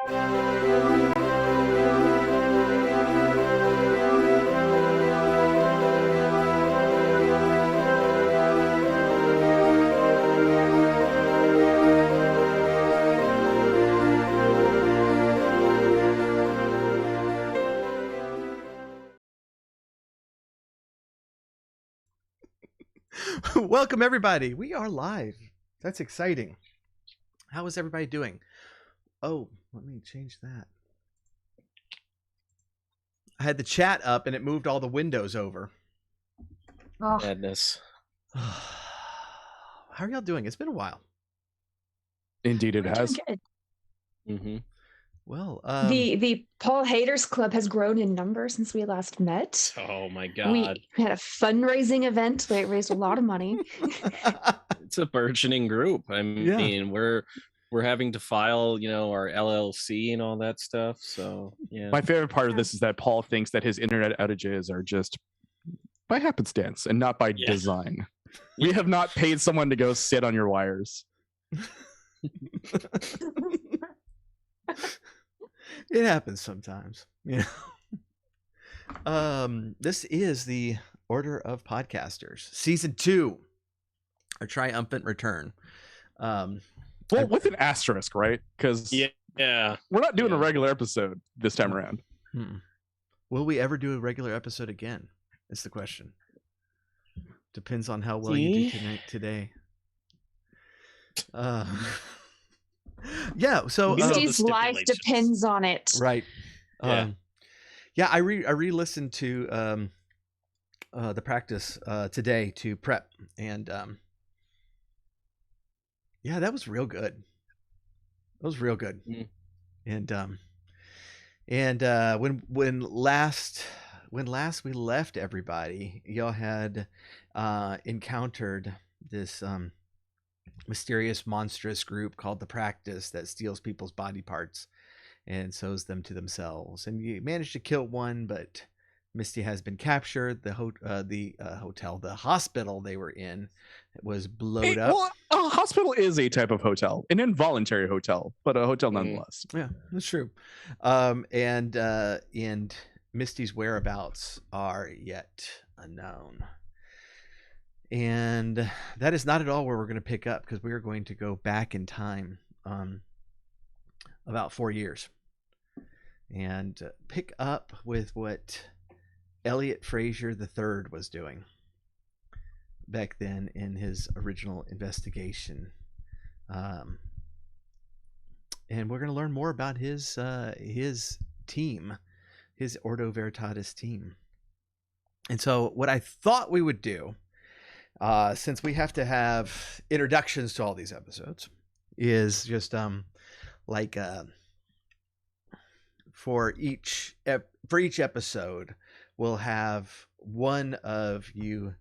Welcome, everybody. We are live. That's exciting. How is everybody doing? Oh, let me change that. I had the chat up and it moved all the windows over. Oh. Madness. How are y'all doing? It's been a while. Indeed, it has. Mm-hmm. Well, the Paul Haters Club has grown in number since we last met. Oh my God. We had a fundraising event that raised a lot of money. It's a burgeoning group. I mean, we're having to file, our LLC and all that stuff. So yeah. My favorite part of this is that Paul thinks that his internet outages are just by happenstance and not by design. We have not paid someone to go sit on your wires. It happens sometimes, This is the Order of Podcasters, Season 2, our triumphant return. Well, with an asterisk, right? Because we're not doing a regular episode this time around. Will we ever do a regular episode again? Is the question. Depends on how well you do today. So Misty's life depends on it. Right. I re-listened to the practice today to prep, and that was real good. That was real good. And when last we left everybody, y'all had encountered this mysterious, monstrous group called the Practice that steals people's body parts and sews them to themselves. And you managed to kill one, but Misty has been captured. The hospital they were in was blown up. Well, a hospital is a type of hotel, an involuntary hotel, but a hotel nonetheless. Yeah, that's true. And Misty's whereabouts are yet unknown. And that is not at all where we're going to pick up, because we are going to go back in time about 4 years and pick up with what Elliot Frazier III was doing back then in his original investigation. And we're going to learn more about his team, his Ordo Veritatis team. And so what I thought we would do, since we have to have introductions to all these episodes, is just for each episode, we'll have one of you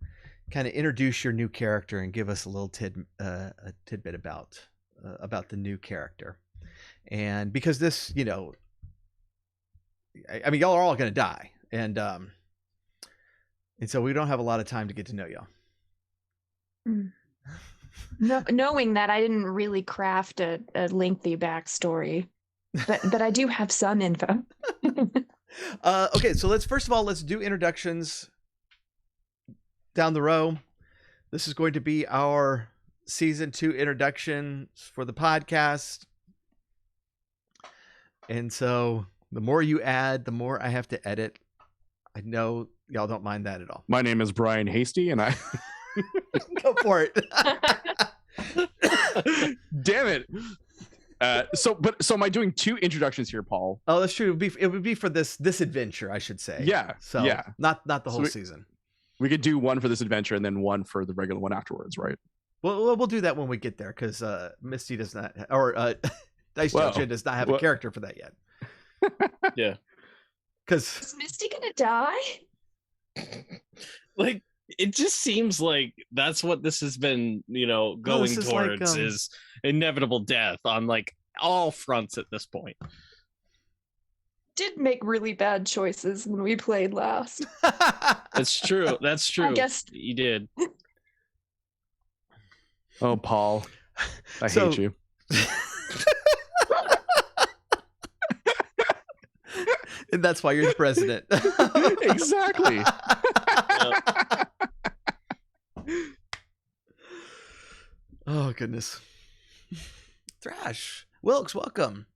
kind of introduce your new character and give us a little tidbit about the new character. And because this, I mean, y'all are all going to die, and so we don't have a lot of time to get to know y'all. No, knowing that, I didn't really craft a lengthy backstory, but I do have some info. Okay, so let's do introductions down the row. This is going to be our season 2 introduction for the podcast. And so the more you add, the more I have to edit. I know y'all don't mind that at all. My name is Brian Hastie, and I go for it. Damn it. So am I doing 2 introductions here, Paul? Oh, that's true. It would be for this adventure, I should say. Yeah. So not the whole season. We could do one for this adventure and then one for the regular one afterwards, right? Well, we'll do that when we get there, because Misty does not, or Dice Junction does not have a character for that yet. Yeah. Because is Misty gonna die? Like, it just seems like that's what this has been, going towards, is inevitable death on all fronts at this point. Did make really bad choices when we played last. That's true. That's true. I guess you did. Oh, Paul, I hate you. And that's why you're the president. Exactly. Oh, goodness. Thrash. Wilkes, welcome.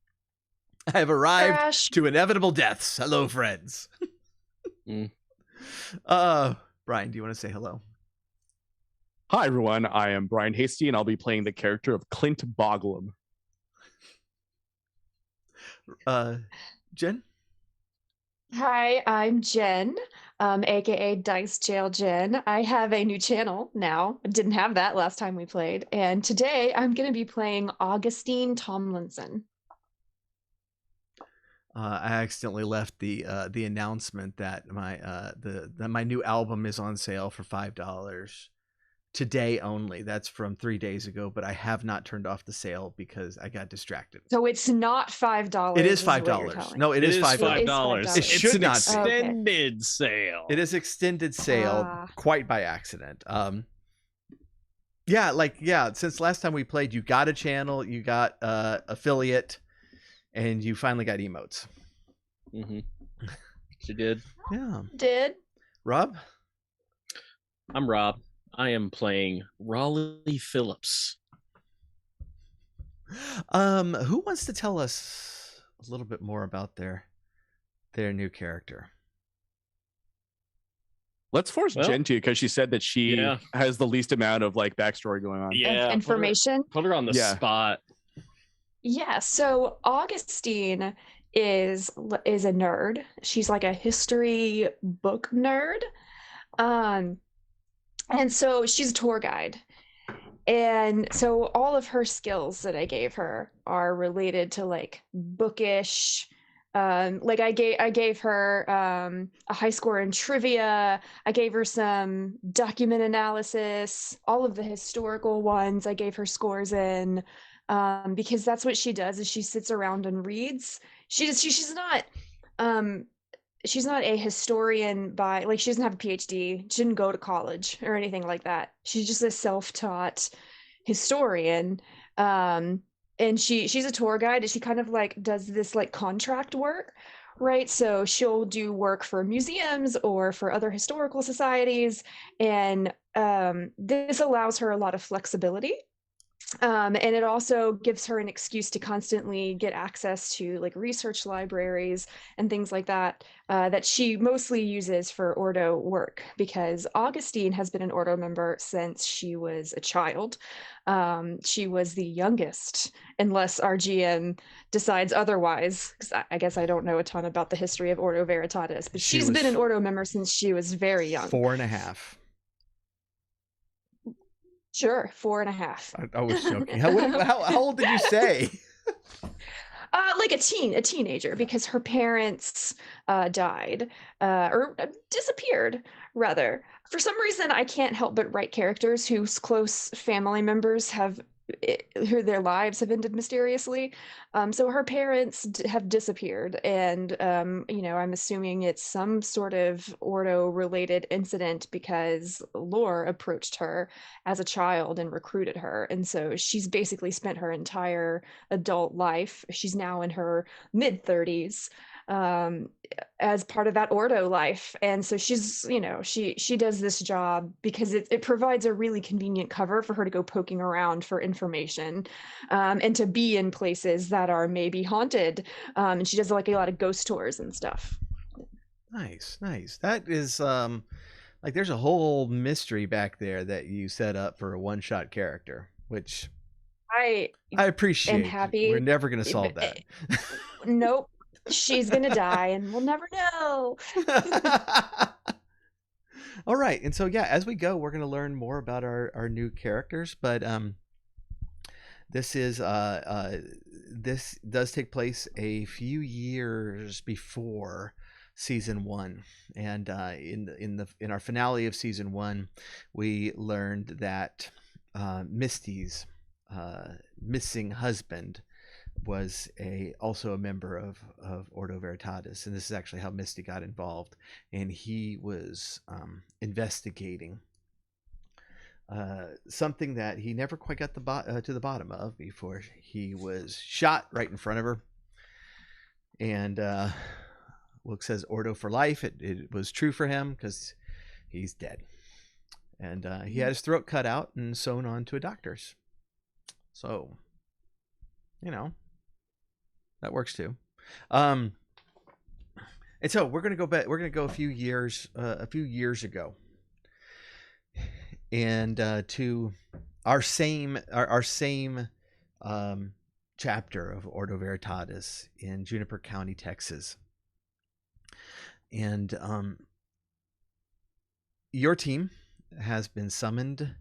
I have arrived Thrash. to inevitable deaths. Hello, friends. Brian, do you want to say hello? Hi, everyone. I am Brian Hastie, and I'll be playing the character of Clint Boglum. Jen? Hi, I'm Jen, aka Dice Jail Jen. I have a new channel now. I didn't have that last time we played. And today I'm going to be playing Augustine Tomlinson. I accidentally left the announcement that my new album is on sale for $5 today only. That's from 3 days ago, but I have not turned off the sale because I got distracted. So it's not $5. It is $5. No, it is $5. It should an not be. extended sale. It is extended sale quite by accident. Since last time we played, you got a channel, you got affiliate, and you finally got emotes. She did. Yeah. Did. Rob? I'm Rob. I am playing Raleigh Phillips. Who wants to tell us a little bit more about their new character? Let's force Jen to, because she said that she has the least amount of backstory going on. Yeah, information. Put her on the spot. Yeah, so Augustine is a nerd. She's like a history book nerd. And so she's a tour guide. And so all of her skills that I gave her are related to bookish. I gave her a high score in trivia. I gave her some document analysis, all of the historical ones I gave her scores in, because that's what she does is she sits around and reads. She's not a historian she doesn't have a PhD. She didn't go to college or anything like that. She's just a self-taught historian. And she's a tour guide, and she kind of does this contract work, right? So she'll do work for museums or for other historical societies. And this allows her a lot of flexibility. And it also gives her an excuse to constantly get access to research libraries and things like that, that she mostly uses for Ordo work, because Augustine has been an Ordo member since she was a child. She was the youngest, unless our GM decides otherwise, because I guess I don't know a ton about the history of Ordo Veritatis, but she's been an Ordo member since she was very young. 4.5. Sure, 4.5. I was joking. How old did you say? A teenager, because her parents died or disappeared, rather. For some reason, I can't help but write characters whose close family members who their lives have ended mysteriously. So her parents have disappeared, and I'm assuming it's some sort of Ordo-related incident, because Lore approached her as a child and recruited her, and so she's basically spent her entire adult life. She's now in her mid-30s. As part of that Ordo life. And so she's, she does this job because it provides a really convenient cover for her to go poking around for information, and to be in places that are maybe haunted. And she does a lot of ghost tours and stuff. Nice. That is there's a whole mystery back there that you set up for a one-shot character, which I appreciate. And happy. We're never going to solve that. Nope. She's gonna die and we'll never know. All right, and so as we go, we're going to learn more about our new characters, but this does take place a few years before season 1, and in our finale of season 1, we learned that Misty's missing husband was also a member of Ordo Veritatis, and this is actually how Misty got involved, and he was investigating something that he never quite got to the bottom of before he was shot right in front of her, and Wilkes says Ordo for life. It was true for him because he's dead. And he had his throat cut out and sewn on to a doctor's. So, that works too. And so we're gonna go back. We're gonna go a few years ago, and to our same chapter of Ordo Veritatis in Juniper County, Texas. And your team has been summoned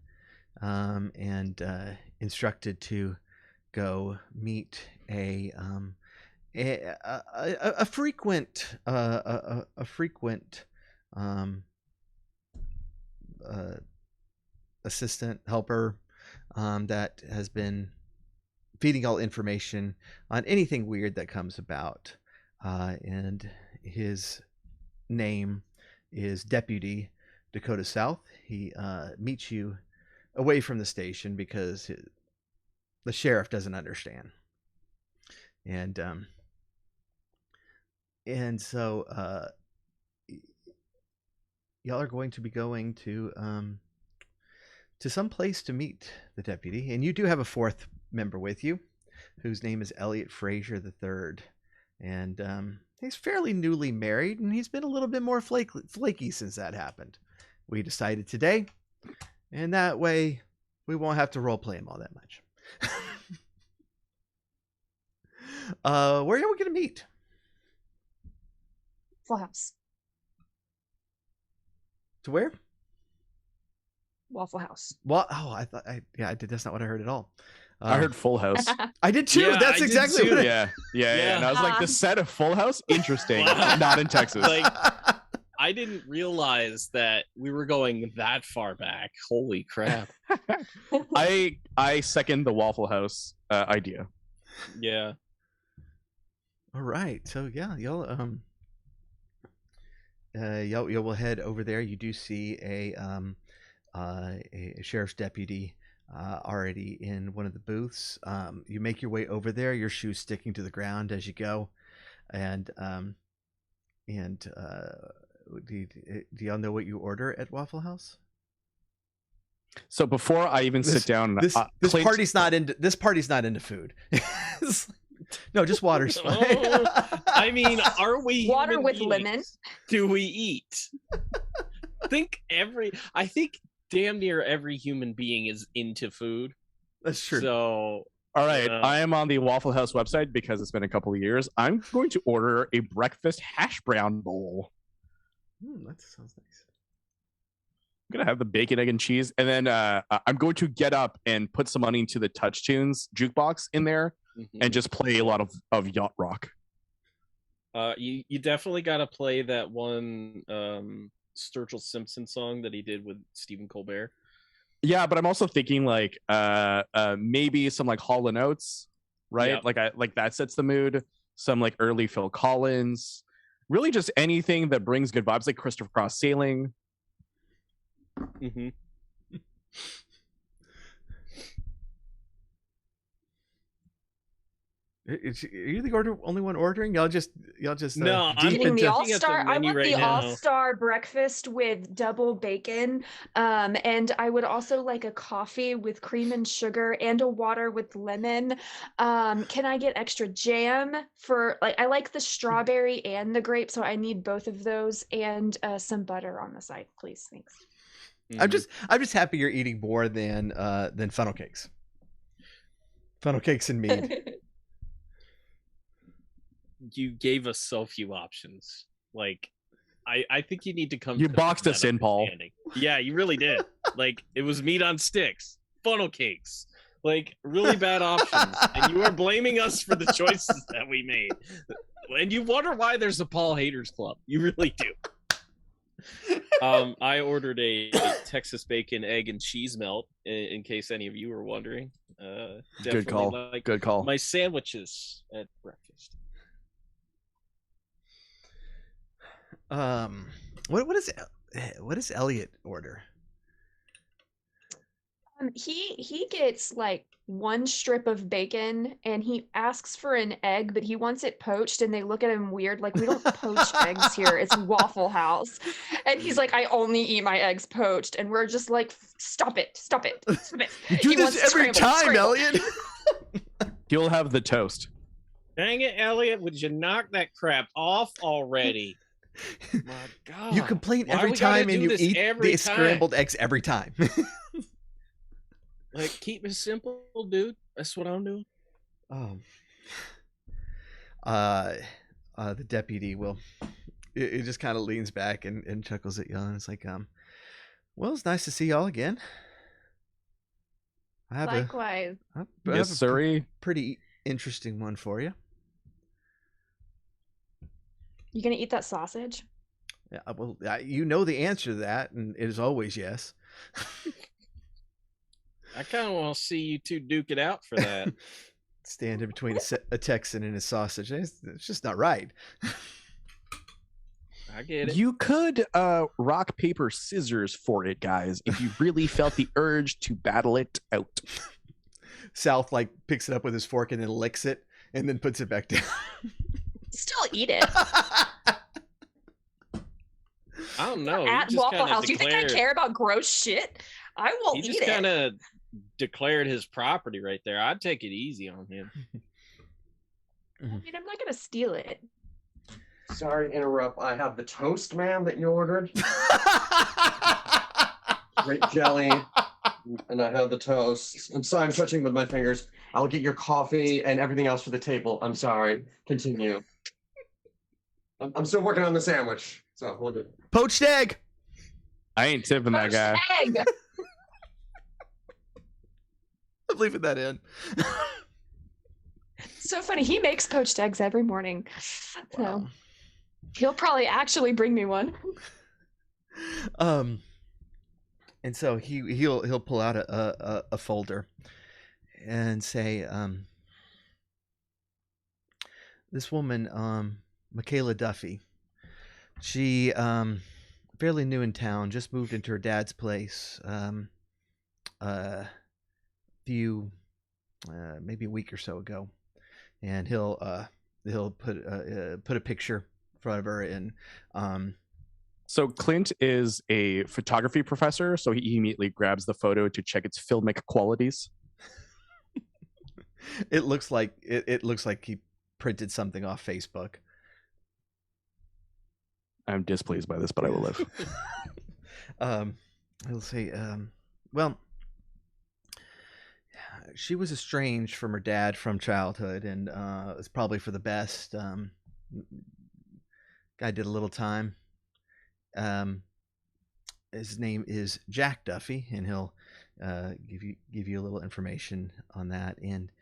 and instructed to go meet a frequent assistant helper that has been feeding all information on anything weird that comes about, and his name is Deputy Dakota South. He meets you away from the station because the sheriff doesn't understand, and so y'all are going to be going to some place to meet the deputy, and you do have a fourth member with you, whose name is Elliot Frazier III, and he's fairly newly married, and he's been a little bit more flaky since that happened. We decided today, and that way we won't have to roleplay him all that much. Where are we going to meet? Full House. To where? Waffle House. Well, I thought I did. That's not what I heard at all. I heard Full House. I did too. Yeah, That's I exactly did too. what. Yeah. And I was like, the set of Full House, interesting. Wow. Not in Texas. Like, I didn't realize that we were going that far back. Holy crap! I second the Waffle House idea. Yeah. All right. So yeah, y'all will head over there. You do see a sheriff's deputy already in one of the booths. You make your way over there, your shoes sticking to the ground as you go, and do y'all know what you order at Waffle House? So before I even sit down, this party's not into food. No, just water's fine. I mean, are we Water human with beings? lemon? Do we eat? I think damn near every human being is into food. That's true. So all right, I am on the Waffle House website because it's been a couple of years. I'm going to order a breakfast hash brown bowl. That sounds nice. I'm gonna have the bacon, egg, and cheese, and then I'm going to get up and put some money into the Touch Tunes jukebox in there, and just play a lot of yacht rock. You definitely got to play that one Sturgill Simpson song that he did with Stephen Colbert. Yeah, but I'm also thinking like maybe some like Hall & Oates, right? Yep. Like that sets the mood. Some like early Phil Collins. Really just anything that brings good vibes, like Christopher Cross Sailing. Mm-hmm. Are you the only one ordering? Y'all just no. I'm Getting the all-star. I want the now. all-star breakfast with double bacon, and I would also like a coffee with cream and sugar and a water with lemon. Can I get extra jam for I like the strawberry and the grape, so I need both of those, and some butter on the side, please. Thanks. Mm-hmm. I'm just happy you're eating more than funnel cakes. Funnel cakes and mead. You gave us so few options. Like, I think you need to come. You to boxed us in, Paul. Yeah, you really did. Like, it was meat on sticks, funnel cakes, like really bad options, and you are blaming us for the choices that we made. And you wonder why there's a Paul Haters Club. You really do. I ordered a Texas bacon, egg, and cheese melt. In case any of you were wondering. Good call. Good call. My sandwiches at breakfast. What does Elliot order? He gets like one strip of bacon, and he asks for an egg, but he wants it poached, and they look at him weird, like, we don't poach eggs here. It's Waffle House. And he's like, I only eat my eggs poached. And we're just like, stop it, stop it, stop it. You do He this wants every scrambled, time, scrambled. Elliot. He'll have the toast. Dang it, Elliot! Would you knock that crap off already? My God! You complain Why every we gotta time, and do you this eat every the time? scrambled eggs every time. Like, keep it simple, dude. That's what I'm doing. The deputy will. It just kind of leans back and chuckles at y'all, and it's like, well, it's nice to see y'all again. Likewise. I have Yes, a sirree. pretty interesting one for you. You gonna eat that sausage? Yeah, well, you know the answer to that, and it is always yes. I kind of want to see you two duke it out for that. Stand in between a Texan and his sausage. It's just not right. I get it. You could rock, paper, scissors for it, guys, if you really felt the urge to battle it out. South like picks it up with his fork and then licks it and then puts it back down. Still eat it. I don't know. At Waffle House. You think I care about gross shit? I will He eat just it. kind of declared his property right there. I'd take it easy on him. I mean, I'm not gonna steal it. Sorry to interrupt. I have the toast, ma'am, that you ordered. Great jelly. And I have the toast. I'm sorry, I'm stretching with my fingers. I'll get your coffee and everything else for the table. I'm sorry. Continue. I'm still working on the sandwich. So we'll do. Poached egg. I ain't tipping that guy. Egg. I'm leaving that in. So funny. He makes poached eggs every morning. So he'll probably actually bring me one. And so he'll pull out a folder and say, this woman, Michaela Duffy, she fairly new in town, just moved into her dad's place maybe a week or so ago, and he'll put a picture in front of her and So Clint is a photography professor, so he immediately grabs the photo to check its filmic qualities. it looks like he printed something off Facebook. I'm displeased by this, but I will live. I'll say, well, she was estranged from her dad from childhood, and it's probably for the best. Guy did a little time. His name is Jack Duffy, and he'll give you a little information on that, and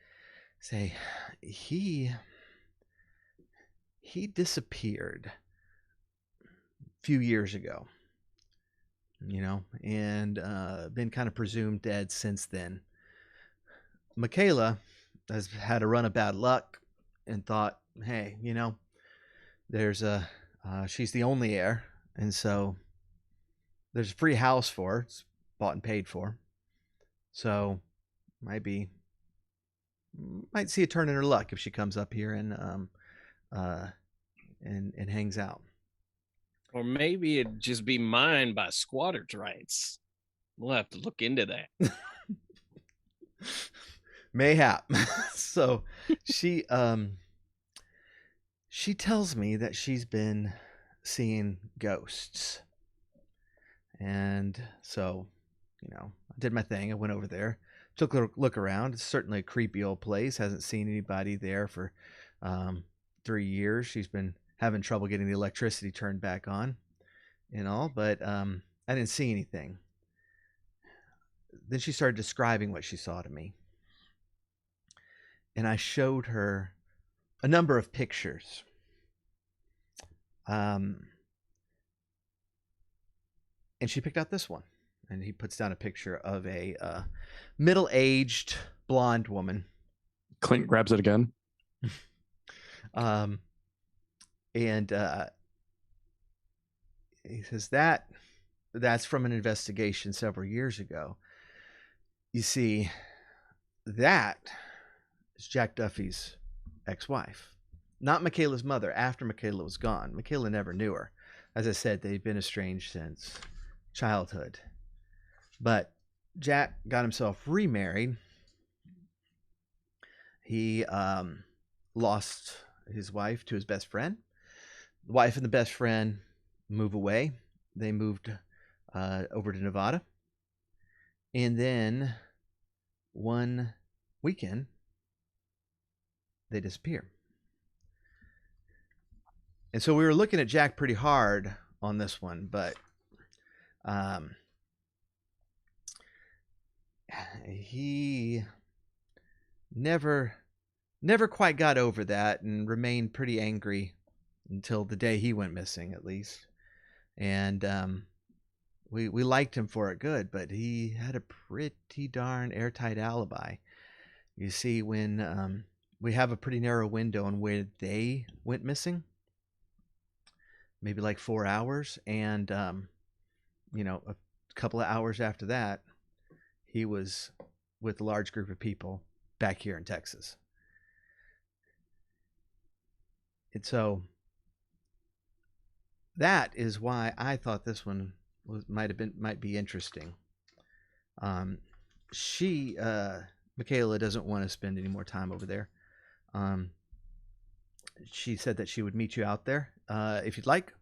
say he disappeared a few years ago, and been kind of presumed dead since then. Michaela has had a run of bad luck and thought, hey, there's she's the only heir. And so there's a free house for her. It's bought and paid for. So might see a turn in her luck if she comes up here and hangs out. Or maybe it'd just be mine by squatters' rights. We'll have to look into that. Mayhap. So she tells me that she's been seeing ghosts, and so I did my thing. I went over there, took a look around. It's certainly a creepy old place. Hasn't seen anybody there for 3 years. She's been having trouble getting the electricity turned back on and all, but I didn't see anything. Then she started describing what she saw to me, and I showed her a number of pictures. And she picked out this one, and he puts down a picture of a middle-aged blonde woman. Clint grabs it again. And he says that's from an investigation several years ago. You see, that is Jack Duffy's ex-wife, not Michaela's mother. After Michaela was gone, Michaela never knew her. As I said, they'd been estranged since childhood. But Jack got himself remarried. He lost his wife to his best friend. The wife and the best friend move away. They moved over to Nevada. And then one weekend, they disappear. And so we were looking at Jack pretty hard on this one, but he never quite got over that and remained pretty angry until the day he went missing, at least. And we liked him for it good, but he had a pretty darn airtight alibi. You see, when we have a pretty narrow window on where they went missing, maybe like 4 hours, and you know, a couple of hours after that, he was with a large group of people back here in Texas. And so that is why I thought this one might be interesting. Michaela doesn't want to spend any more time over there. She said that she would meet you out there if you'd like,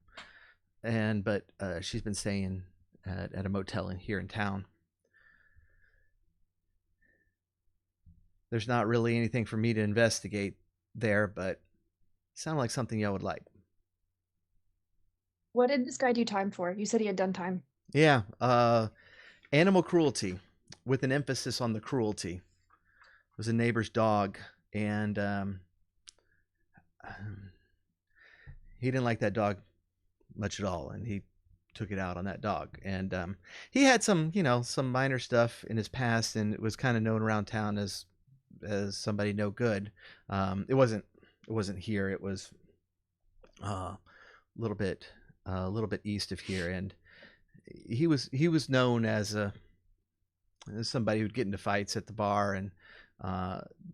but she's been staying at a motel here in town. There's not really anything for me to investigate there, but it sounded like something y'all would like. What did this guy do time for? You said he had done time. Yeah, animal cruelty, with an emphasis on the cruelty. It was a neighbor's dog, and he didn't like that dog much at all, and he took it out on that dog. And he had some minor stuff in his past, and it was kind of known around town as somebody no good. It wasn't here. It was a little bit east of here, and he was known as somebody who'd get into fights at the bar and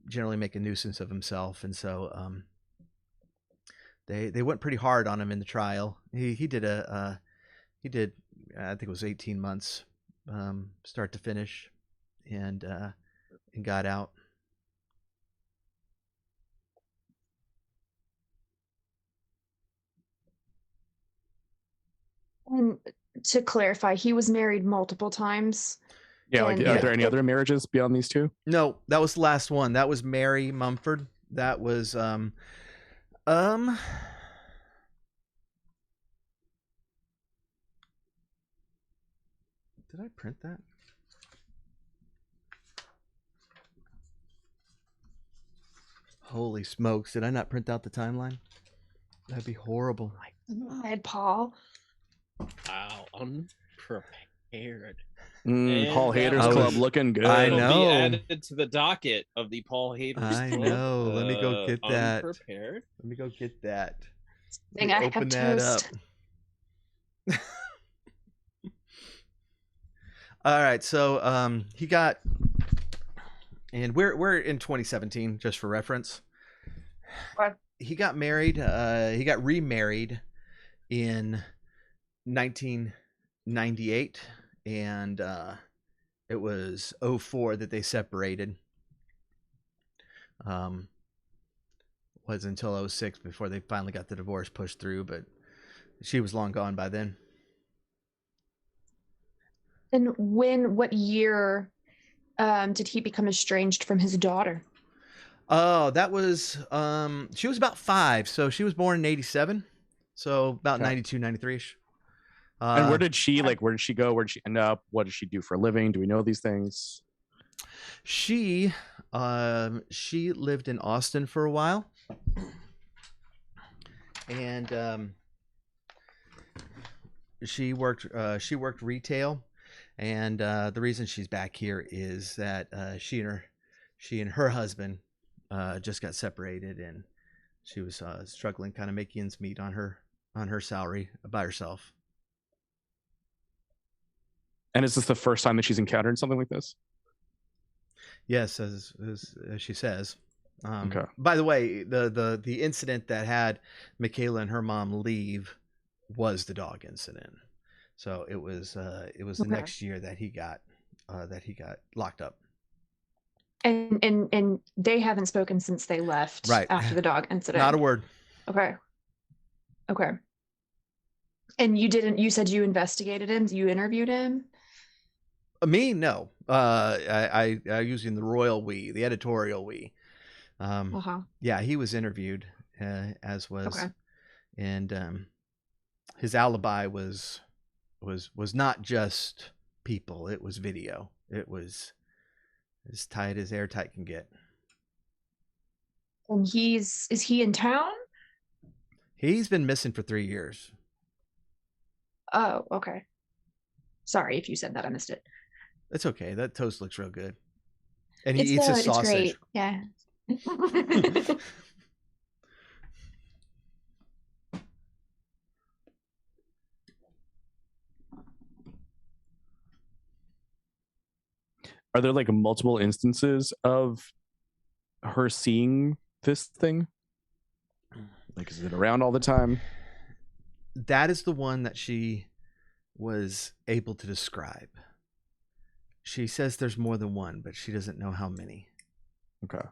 generally make a nuisance of himself. And so they went pretty hard on him in the trial. He did I think it was 18 months start to finish, and got out. And to clarify, he was married multiple times. Yeah, like, And- are there any other marriages beyond these two? No, that was the last one. That was Mary Mumford. That was did I print that? Holy smokes, did I not print out the timeline? That'd be horrible. God, Paul. Wow, unprepared. Paul And, Hader's I Club was- looking good. I It'll know. be added to the docket of the Paul Hader's I Club, know. Let me go get that. Unprepared. Let me go get that. Dang, Let I me have open that toast. up. All right, so he got, and we're in 2017, just for reference. What? He got married. He got remarried in 1998, and it was 2004 that they separated. Was until 2006 before they finally got the divorce pushed through, but she was long gone by then. And what year did he become estranged from his daughter? Oh, that was she was about 5, so she was born in 87, so about Okay. 92, 93ish. And where did she go? Where did she end up? What did she do for a living? Do we know these things? she lived in Austin for a while, and she worked retail, and the reason she's back here is that she and her husband just got separated, and she was struggling, kind of making ends meet on her salary by herself. And is this the first time that she's encountered something like this? Yes, as she says. Okay. By the way, the incident that had Michaela and her mom leave was the dog incident. So it was the Okay. next year that he got locked up. And they haven't spoken since they left Right. after the dog incident. Not a word. Okay. Okay. And you said you investigated him, you interviewed him? Me, no. I using the royal we, the editorial we. Uh-huh. Yeah, he was interviewed, as was, Okay. and his alibi was not just people. It was video. It was as tight as airtight can get. And is he in town? He's been missing for 3 years. Oh, okay. Sorry if you said that, I missed it. It's okay. That toast looks real good, and he eats his It's sausage. great. Yeah. Are there like multiple instances of her seeing this thing? Like, is it around all the time? That is the one that she was able to describe. She says there's more than one, but she doesn't know how many. Okay.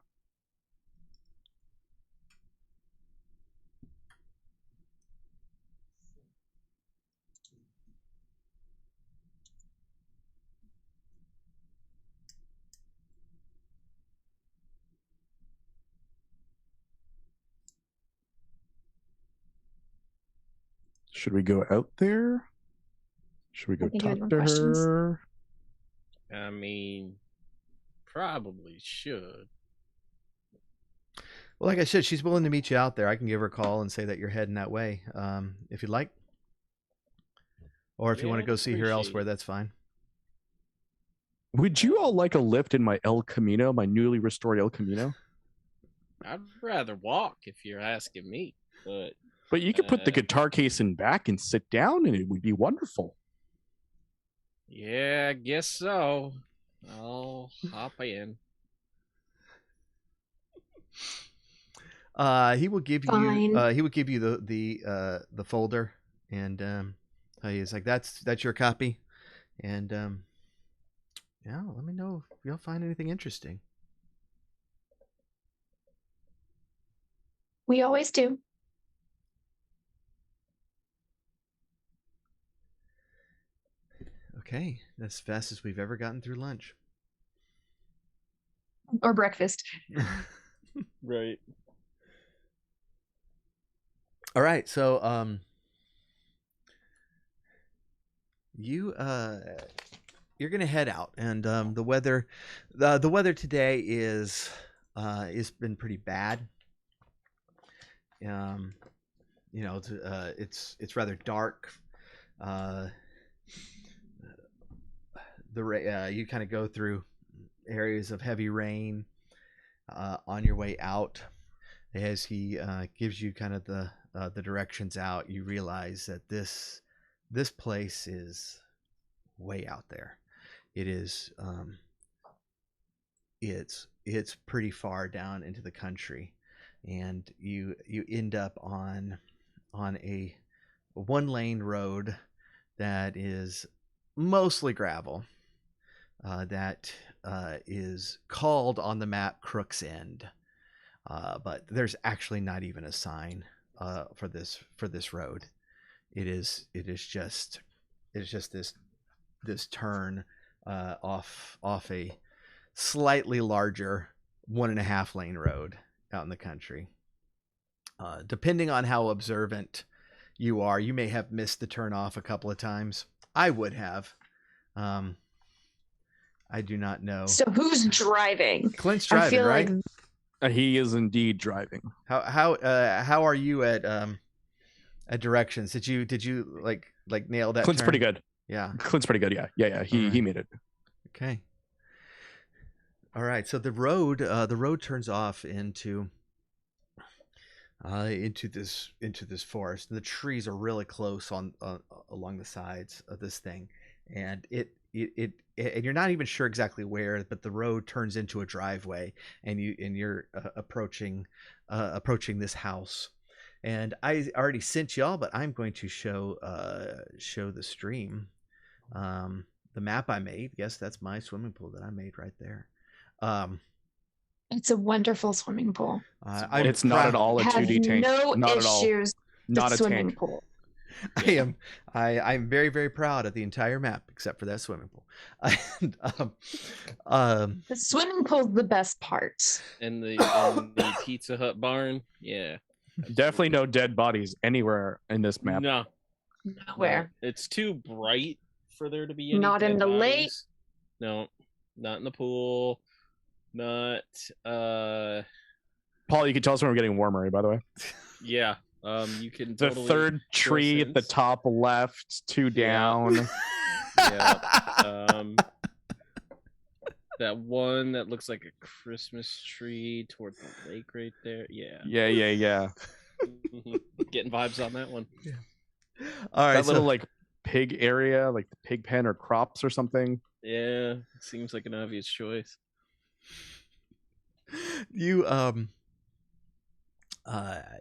Should we go out there? Should we go I can do it talk with to questions. her? I mean, probably should. Well, like I said, she's willing to meet you out there. I can give her a call and say that you're heading that way, if you'd like. Or if you want to Yeah, go see her appreciate elsewhere, it. that's fine. Would you all like a lift in my El Camino, my newly restored El Camino? I'd rather walk if you're asking me, But you could put the guitar case in back and sit down, and it would be wonderful. yeah, I guess so. I'll hop in. He will give Fine. you the folder, and he's like, that's your copy, and yeah, let me know if you'll find anything interesting. We always do. Okay, that's as fast as we've ever gotten through lunch. Or breakfast. Right. All right, so you're gonna head out, and the weather today is been pretty bad. It's rather dark. You kind of go through areas of heavy rain on your way out. As he gives you kind of the directions out, you realize that this place is way out there. It is it's pretty far down into the country, and you end up on a one lane road that is mostly gravel, that is called on the map Crook's End, but there's actually not even a sign for this road. It is just this turn off a slightly larger 1.5 lane road out in the country. Depending on how observant you are, you may have missed the turn off a couple of times. I would have. I do not know. So who's driving? Clint's driving, I feel right? like He is indeed driving. How are you at directions? Did you like nail that? Clint's turn? pretty good. Yeah. Clint's pretty good. Yeah. He made it. Okay. All right. So the road turns off into this forest. The trees are really close on along the sides of this thing, and and you're not even sure exactly where, but the road turns into a driveway, and you're approaching this house. And I already sent y'all, but I'm going to show the stream, the map I made. Yes, that's my swimming pool that I made right there. It's a wonderful swimming pool. It's not at all a Has 2D tank. no Not at all. issues. Not The a swimming tank. pool. I'm very, very proud of the entire map except for that swimming pool. And, The swimming pool's the best part. And the Pizza Hut barn. Yeah. Definitely no dead bodies anywhere in this map. No. Nowhere. No. It's too bright for there to be any Not in dead the bodies. lake. No. Not in the pool. Not Paul, you can tell us when we're getting warmer, by the way. yeah. You can The totally third tree at the sense. top left, 2 down. Yeah. That one that looks like a Christmas tree toward the lake right there. Yeah. Yeah. Getting vibes on that one. all right, That little like pig area, like the pig pen or crops or something. Yeah. Seems like an obvious choice. you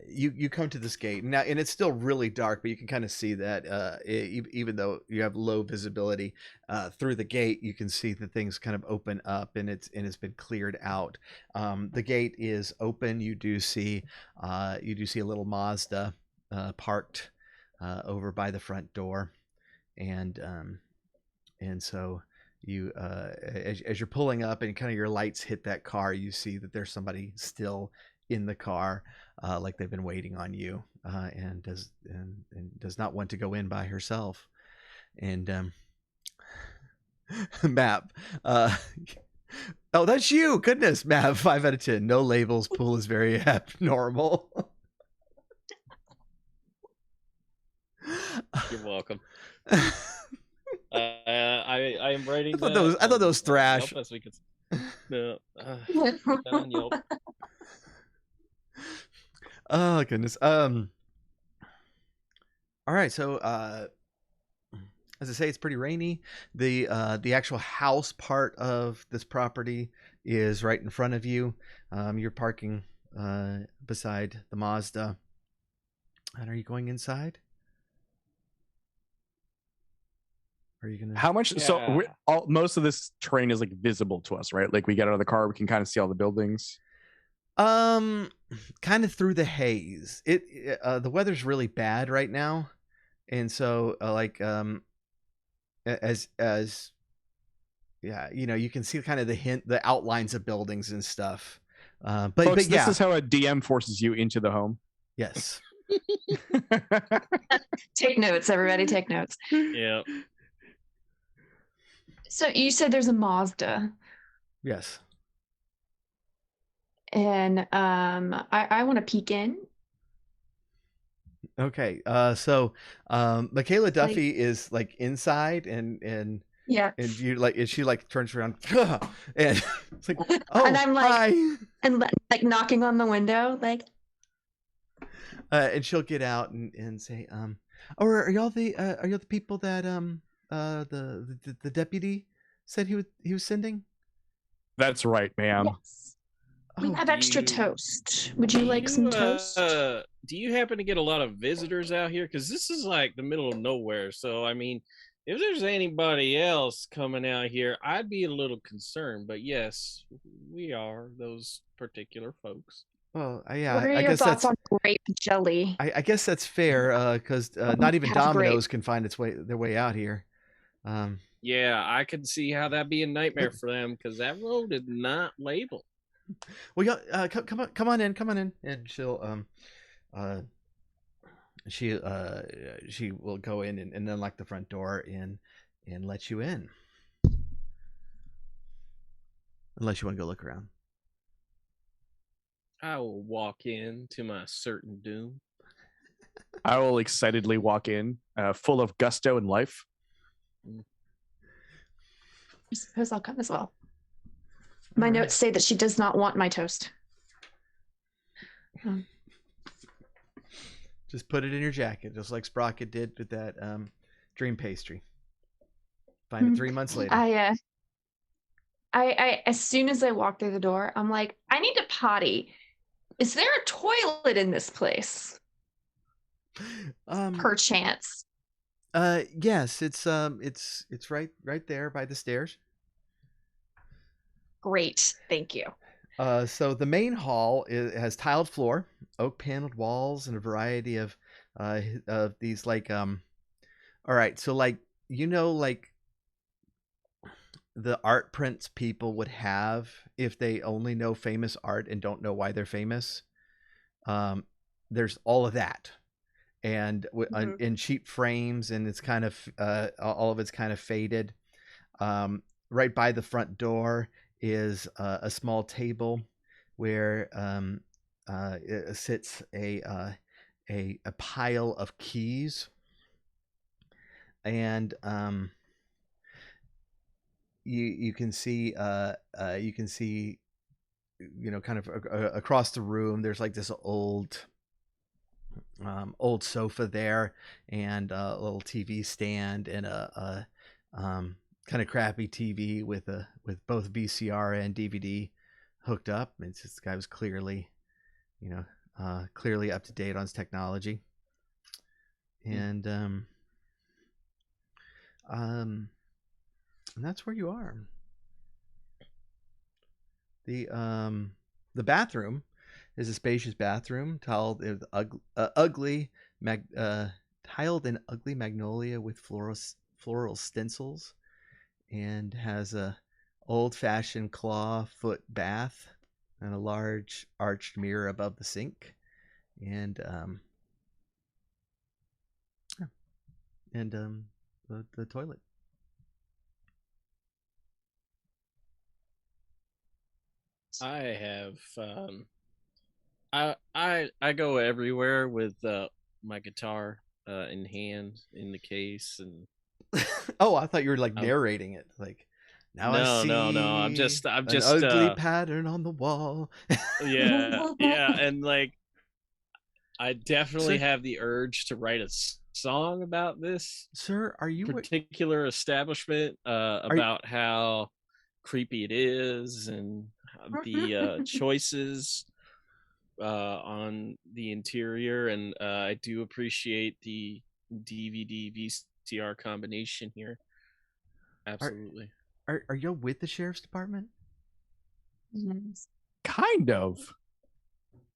you come to this gate now, and it's still really dark, but you can kind of see that even though you have low visibility through the gate, you can see that things kind of open up, and it's been cleared out. The gate is open. You do see a little Mazda parked over by the front door, and so you as you're pulling up and kind of your lights hit that car, you see that there's somebody still in the car, like they've been waiting on you, and does not want to go in by herself. And Map, oh, that's you. Goodness, Map, 5 out of 10. No labels. Pool is very abnormal. You're welcome. I am writing. I thought that was thrash. Yelp, as we could... No. On Yelp. Oh goodness. All right. So, as I say, it's pretty rainy. The actual house part of this property is right in front of you. You're parking beside the Mazda. And are you going inside? Are you gonna? How much? Yeah. So most of this terrain is like visible to us, right? Like we get out of the car, we can kind of see all the buildings. Kind of through the haze. The weather's really bad right now, and so as yeah, you can see kind of the outlines of buildings and stuff. But Folks, yeah, this is how a DM forces you into the home. yes. Take notes, everybody. Take notes. Yeah. So you said there's a Mazda, Yes. and I want to peek in. Okay. So Michaela Duffy is like inside, and Yeah. you like, and she like turns around and it's like, oh, And I'm like- hi. And like knocking on the window, like, And she'll get out and say, oh, are y'all the people that the deputy said he was sending? That's right, ma'am. yes. We Oh, have extra you- toast. Would you like some toast? Do you happen to get a lot of visitors out here? Because this is like the middle of nowhere. So, I mean, if there's anybody else coming out here, I'd be a little concerned. But yes, we are those particular folks. Well, yeah, What are I your guess thoughts that's on grape jelly? I guess that's fair, because not even Have grape. Domino's can find their way out here. Yeah, I could see how that'd be a nightmare for them because that road is not labeled. Well, yeah, come on in, and she'll she will go in and unlock the front door and let you in, unless you want to go look around. I will walk in to my certain doom. I will excitedly walk in, full of gusto and life. I suppose I'll come as well. My notes say that she does not want my toast. Just put it in your jacket, just like Sprocket did with that dream pastry. Find it 3 months later. I as soon as I walk through the door, I'm like, I need to potty. Is there a toilet in this place? Perchance. Yes, it's right there by the stairs. Great, thank you. So the main hall has tiled floor, oak paneled walls, and a variety of these like all right, so like like the art prints people would have if they only know famous art and don't know why they're famous. There's all of that, and in cheap frames, and it's kind of all of it's kind of faded. Right by the front door is a small table where it sits a pile of keys, and you can see kind of across the room there's like this old sofa there, and a little TV stand, and a kind of crappy TV with both VCR and DVD hooked up. It's this guy was clearly up to date on his technology, and that's where you are. The bathroom is a spacious bathroom tiled in ugly magnolia with floral stencils, and has a old-fashioned claw foot bath and a large arched mirror above the sink, and the toilet. I have I go everywhere with my guitar in hand in the case, and oh, I thought you were like narrating it, like now I see. No. I'm just an ugly pattern on the wall. yeah, and like I definitely have the urge to write a song about this. Sir, are you particular establishment about how creepy it is, and the choices on the interior, and I do appreciate the DVD VCR combination here. Absolutely. Are you with the sheriff's department? Yes. Kind of.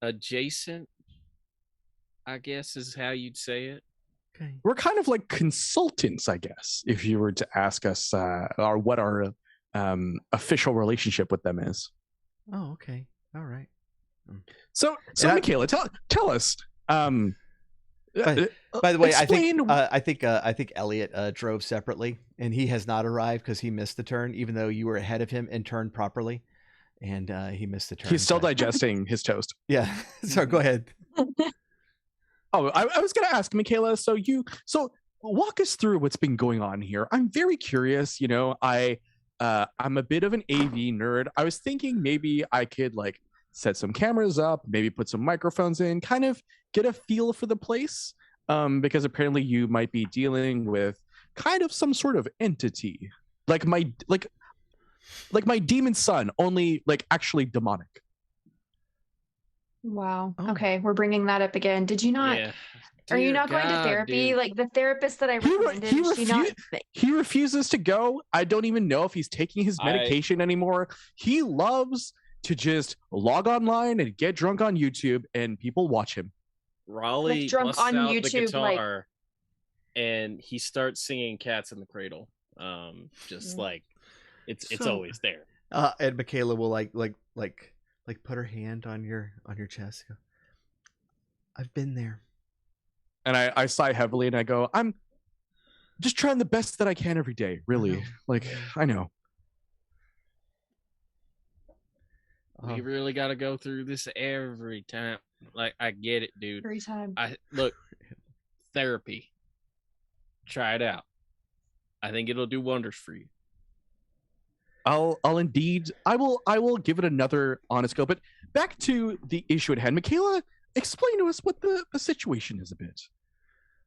Adjacent, I guess, is how you'd say it. Okay. We're kind of like consultants, I guess, if you were to ask us what our official relationship with them is. Oh, okay. All right. So Michaela, tell us. By the way, I think Elliot drove separately, and he has not arrived because he missed the turn, even though you were ahead of him and turned properly, and he missed the turn. He's still digesting his toast. Yeah. So go ahead. Oh, I was going to ask Michaela. So walk us through what's been going on here. I'm very curious. I'm a bit of an AV nerd. I was thinking maybe I could like set some cameras up, maybe put some microphones in, kind of get a feel for the place, because apparently you might be dealing with kind of some sort of entity, like my demon son, only like actually demonic. Wow. Oh. Okay, we're bringing that up again. Did you not? Yeah. Are you not going to therapy? Dude. Like the therapist that I recommended, he refuses to go. I don't even know if he's taking his medication anymore. He loves to just log online and get drunk on YouTube, and people watch him. Raleigh like drunk on YouTube, the guitar, and he starts singing "Cats in the Cradle." Just like it's always there. And Michaela will like put her hand on your chest. Go, I've been there. And I sigh heavily and I go, I'm just trying the best that I can every day, really. I know. We really got to go through this every time. Like, I get it, dude. Every time. Look, therapy. Try it out. I think it'll do wonders for you. I'll indeed. I will give it another honest go. But back to the issue at hand, Michaela, explain to us what the situation is a bit.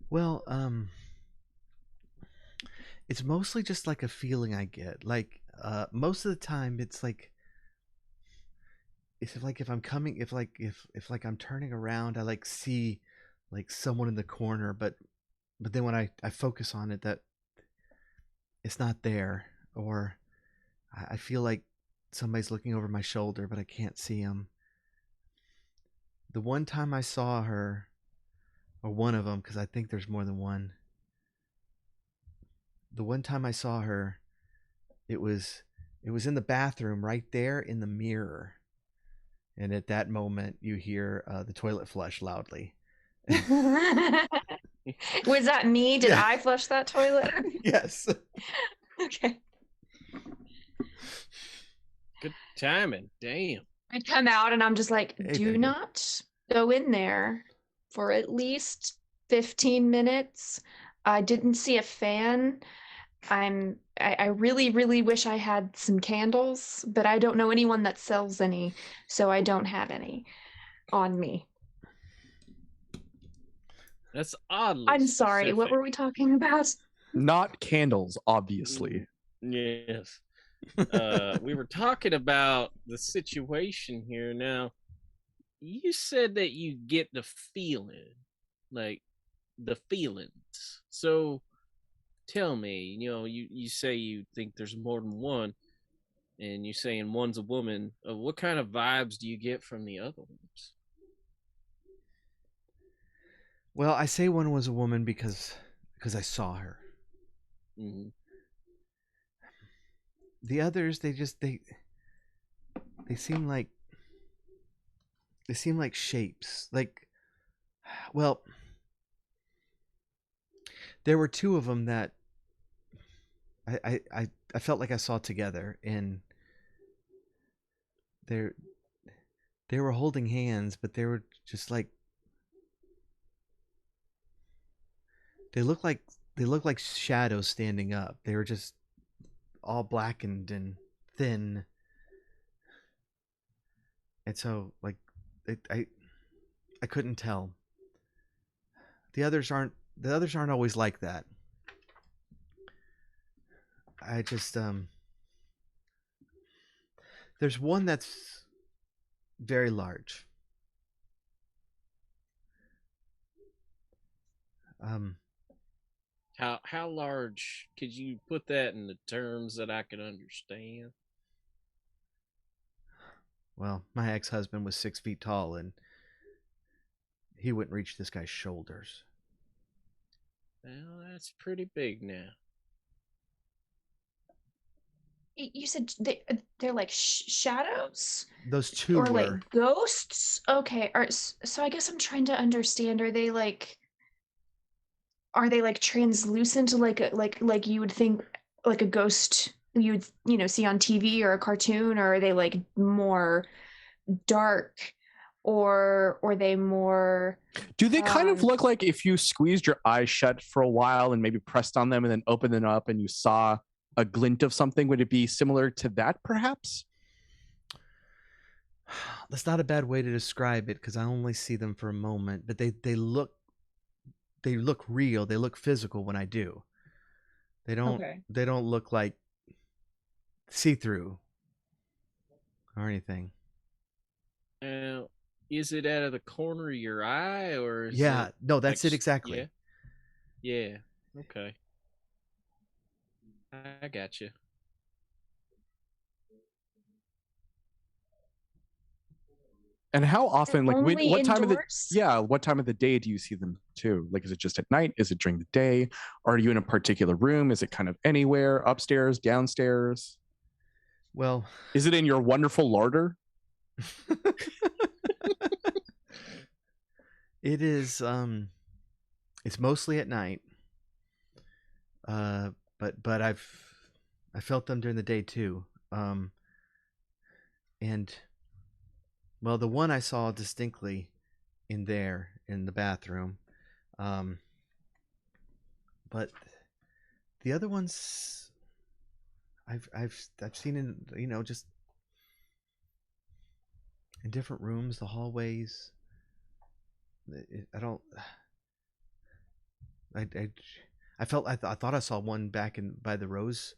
Well, It's mostly just like a feeling I get. Like most of the time, it's like if I'm coming, if like I'm turning around, I like see like someone in the corner, but then when I focus on it, that it's not there, or I feel like somebody's looking over my shoulder, but I can't see them. The one time I saw her, or one of them, because I think there's more than one. The one time I saw her, it was in the bathroom right there in the mirror, and at that moment you hear the toilet flush loudly. Was that me? Did Yeah. I flush that toilet? Yes. Okay. Good timing. Damn. I come out and I'm just like, Hey, do Megan. not go in there for at least 15 minutes. I didn't see a fan. I really, really wish I had some candles, but I don't know anyone that sells any, so I don't have any on me. That's oddly I'm sorry, what specific. were we talking about? Not candles, obviously. Yes. We were talking about the situation here. Now, you said that you get the feeling, like the feelings. So, tell me, you say you think there's more than one, and you're saying one's a woman. What kind of vibes do you get from the other ones? Well, I say one was a woman because I saw her. Mm-hmm. The others, they seem like shapes. Like, well, there were two of them that I felt like I saw together, and they were holding hands, but they were just like they looked like shadows standing up. They were just all blackened and thin, and so like I couldn't tell. The others aren't always like that. I just there's one that's very large. How large? Could you put that in the terms that I could understand? Well, my ex-husband was 6 feet tall, and he wouldn't reach this guy's shoulders. Well, that's pretty big now. You said they're like shadows? Those two Or were. like ghosts? Okay, so I guess I'm trying to understand, are they like translucent, like you would think like a ghost you would see on TV or a cartoon, or are they like more dark, or are they more Do they kind of look like if you squeezed your eyes shut for a while and maybe pressed on them and then opened them up and you saw a glint of something? Would it be similar to that, perhaps? That's not a bad way to describe it, because I only see them for a moment, but they look real. They look physical when I do. They don't look like see-through or anything. Now, is it out of the corner of your eye, or is Yeah, it no, that's like, it exactly. Yeah. Okay. I got you. And how often, like only what time indoors? what time of the day do you see them too? Like, is it just at night? Is it during the day? Are you in a particular room? Is it kind of anywhere? Upstairs, downstairs? Well, is it in your wonderful larder? it is it's mostly at night. But I felt them during the day too. And well, the one I saw distinctly in the bathroom. But the other ones I've seen in just in different rooms, the hallways. I I thought I saw one back by the rose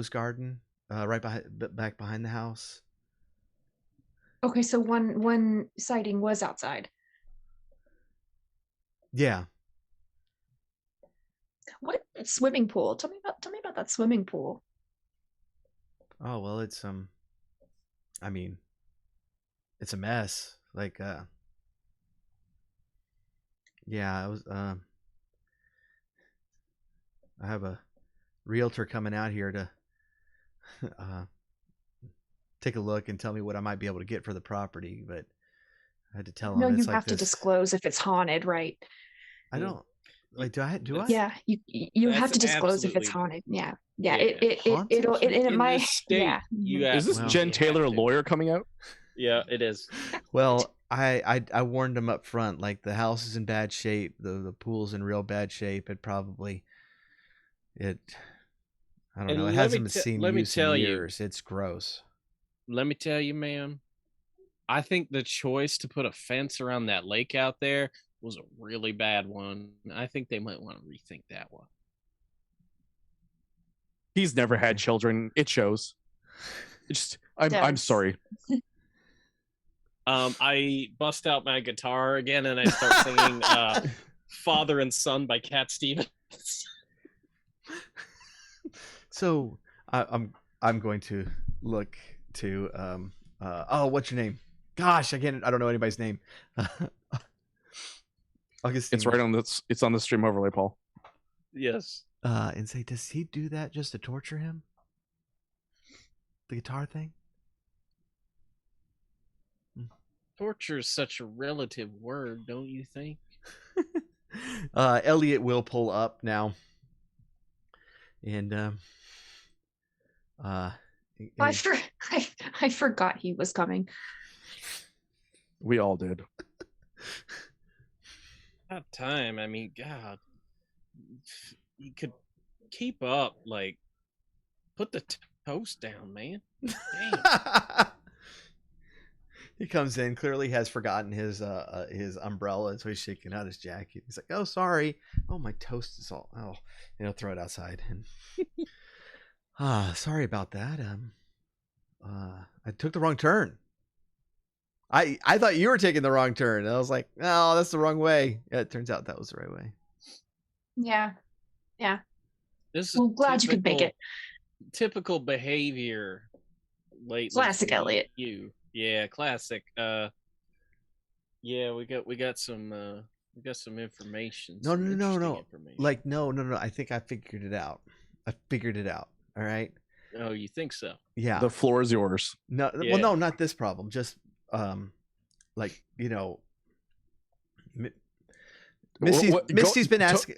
garden, right back behind the house. Okay, so one sighting was outside. Yeah. What swimming pool? Tell me about that swimming pool. Oh well, it's I mean, it's a mess. Like yeah, I was I have a realtor coming out here to take a look and tell me what I might be able to get for the property, but I had to tell No, him you it's like have to this. disclose if it's haunted, right? I don't like. Do I? Yeah, you That's have to disclose if it's absolutely- haunted. Yeah, yeah. Yeah. It'll Haunted? it In might. this state, Yeah. you Is this Well- Jen absolutely Taylor, a have to. lawyer, coming out? Yeah, it is. Well, I warned him up front. Like the house is in bad shape. The pool's in real bad shape. I don't And know. It let hasn't me been te- seen let me use tell in you. years. It's gross. Let me tell you, ma'am. I think the choice to put a fence around that lake out there was a really bad one. I think they might want to rethink that one. He's never had children. It shows. I'm Does. sorry. I bust out my guitar again and I start singing "Father and Son" by Cat Stevens. So I'm going to look to what's your name? Gosh, I don't know anybody's name. Augustine. It's right on this. It's on the stream overlay, Paul. Yes. And say, does he do that just to torture him? The guitar thing? Torture is such a relative word, don't you think? Elliot will pull up now. And I forgot he was coming. We all did. About time. I mean, God, you could keep up. Like, put the toast down, man. Damn. He comes in, clearly has forgotten his umbrella, so he's shaking out his jacket. He's like, "Oh, sorry. Oh, my toast is all. Oh, throw it outside." And sorry about that. I took the wrong turn. I thought you were taking the wrong turn. I was like, "No, that's the wrong way." Yeah, it turns out that was the right way. Yeah. This is Well, glad you could make it. Typical behavior. Lately, Classic for Elliot. You, yeah, classic. Yeah, we got some information. No, some no. interesting information. Like, no. I think I figured it out. All right. Oh, you think so? Yeah. The floor is yours. No, Yeah. well, no, not this problem. Just like Misty's been asking.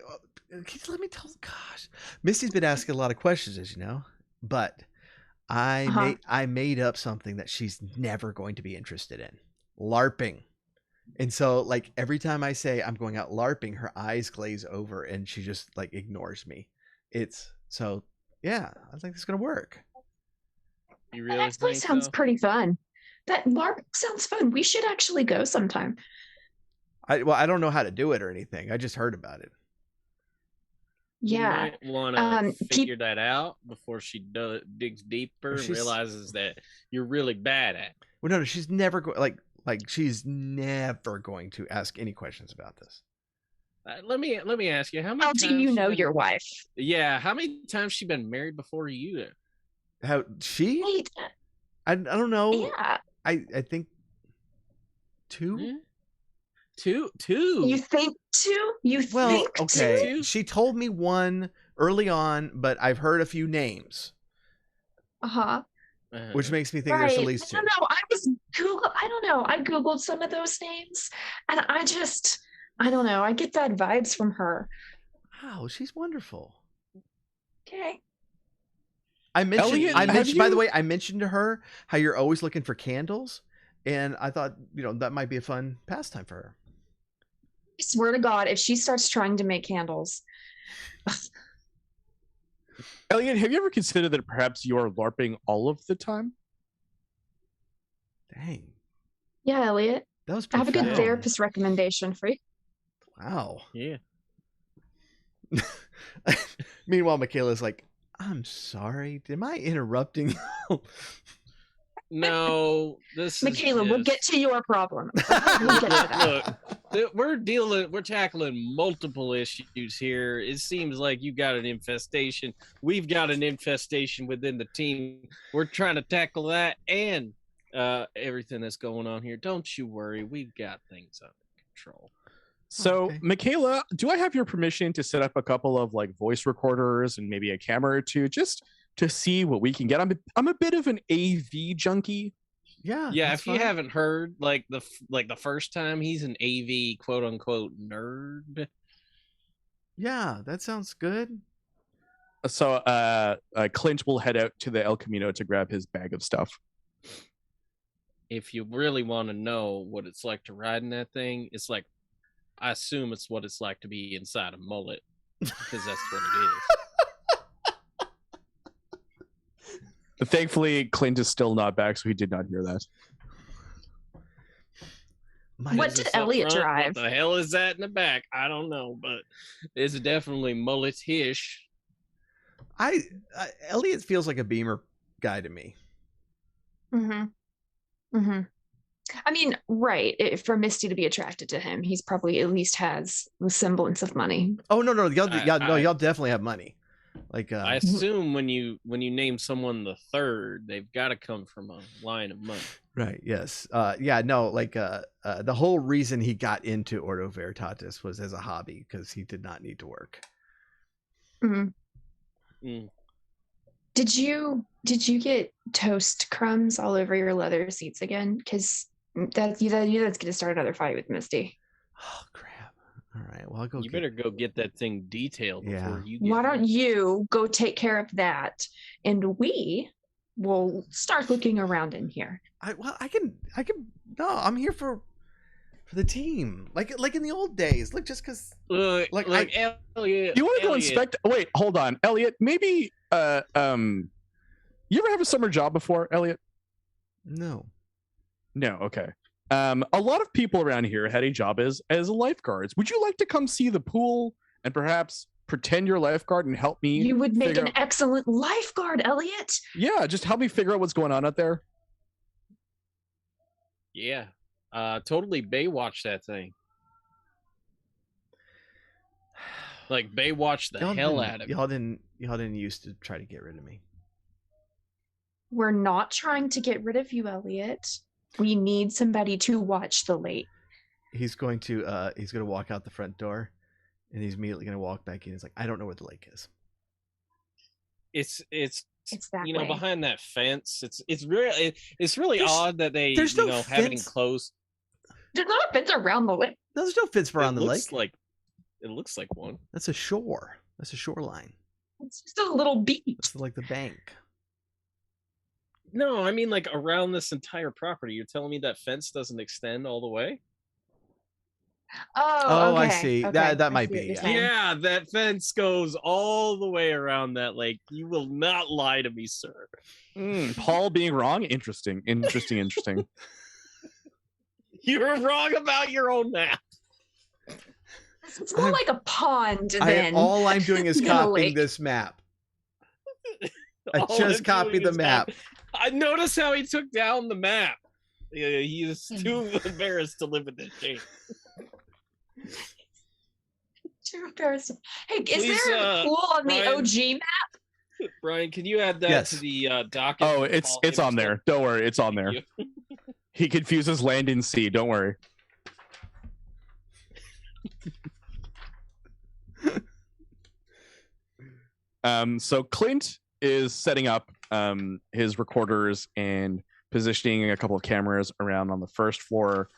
Let me tell. Gosh, Misty's been asking a lot of questions, as you know. But I made up something that she's never going to be interested in: LARPing. And so, like every time I say I'm going out LARPing, her eyes glaze over and she just like ignores me. Yeah, I think it's gonna work. You That really actually think sounds so? pretty fun. That LARP sounds fun. We should actually go sometime. I don't know how to do it or anything. I just heard about it. You Yeah. might want to peop- figure that out before she digs deeper and She's- realizes that you're really bad at it. Well, no, she's never she's never going to ask any questions about this. Let me ask you, how many How times do you she know been- your wife? Yeah, how many times she been married before you? How she? Wait, I don't know. yeah. I think two. Hmm? Two. You think two? You Well, think okay. two? She told me one early on, but I've heard a few names, Uh-huh. which makes me think there's at least two. I don't know. I don't know. I Googled some of those names and I don't know. I get bad vibes from her. Wow, she's wonderful. Okay. I mentioned. Elliot, I have mentioned. By the you- way, I mentioned to her how you're always looking for candles, and I thought that might be a fun pastime for her. I swear to God, if she starts trying to make candles, Elliot, have you ever considered that perhaps you are LARPing all of the time? Dang, yeah, Elliot, that was I have a good profound. therapist recommendation for you. Wow. Yeah. Meanwhile, Michaela's like, I'm sorry. Am I interrupting you? No, this Michaela, is we'll get to your problem. We'll get to that. Look, we're tackling multiple issues here. It seems like you got an infestation. We've got an infestation within the team. We're trying to tackle that and everything that's going on here. Don't you worry. We've got things under control. So, Okay. Michaela, do I have your permission to set up a couple of like voice recorders and maybe a camera or two, just to see what we can get? I'm a bit of an AV junkie. Yeah. Yeah, that's if you fine. haven't heard, like the first time, he's an AV quote unquote nerd. Yeah, that sounds good. So, Clint will head out to the El Camino to grab his bag of stuff. If you really want to know what it's like to ride in that thing, it's like, I assume it's what it's like to be inside a mullet, because that's what it is. Thankfully, Clint is still not back, so he did not hear that. What Is did this up Elliot front? drive? What the hell is that in the back? I don't know, but it's definitely mullet-ish. Elliot feels like a Beamer guy to me. Mm-hmm. Mm-hmm. I mean, right. For Misty to be attracted to him, he's probably at least has the semblance of money. Oh no, y'all I- y'all definitely have money. Like I assume when you name someone the third, they've got to come from a line of money. right, yes. Yeah, no, like the whole reason he got into Ordo Veritatis was as a hobby because he did not need to work. Mm-hmm. Mm. Did you get toast crumbs all over your leather seats again? Because that's gonna start another fight with Misty. Oh crap. All right. Well, I'll go You better go get that thing detailed Yeah. before you get Why don't here. you go take care of that, and we will start looking around in here. I can no, I'm here for the team. Like in the old days. Look, just cuz Look, Like, Elliot. You want to go Elliot, inspect? Wait, hold on, Elliot. Maybe you ever have a summer job before, Elliot? no. No. Okay. A lot of people around here had a job as lifeguards. Would you like to come see the pool and perhaps pretend you're a lifeguard and help me? You would make figure an out- excellent lifeguard, Elliot. Yeah, just help me figure out what's going on out there. Yeah. Totally Baywatch that thing. Like Baywatch the hell out of it. Y'all didn't used to try to get rid of me. We're not trying to get rid of you, Elliot. We need somebody to watch the lake. He's going to walk out the front door, and he's immediately going to walk back in. He's like, I don't know where the lake is. It's that you know, way. behind that fence. It's really There's- odd that they there's no have it fence. enclosed. There's not a fence around the lake. No, there's no fence around the lake. It looks like one. That's a shore. That's a shoreline. It's just a little beach. It's like the bank. No, I mean like around this entire property. You're telling me that fence doesn't extend all the way? Oh, I okay. see. Okay. That I might see what be, you're yeah. saying. Yeah, that fence goes all the way around that lake. You will not lie to me, sir. Paul being wrong. Interesting. You're wrong about your own map. It's more like a pond than All I'm doing is than a copying lake. this map. I All just I'm copied doing the is map. I noticed how he took down the map. Yeah, he is Hmm. too embarrassed to live in this shape. Too embarrassing. Hey, is Please, there a pool on the Ryan. OG map? Brian, can you add that Yes. to the docket? Oh, for it's Paul on Anderson? there. Don't worry, it's on there. Thank you. He confuses land and sea. Don't worry. So Clint is setting up his recorders and positioning a couple of cameras around on the first floor.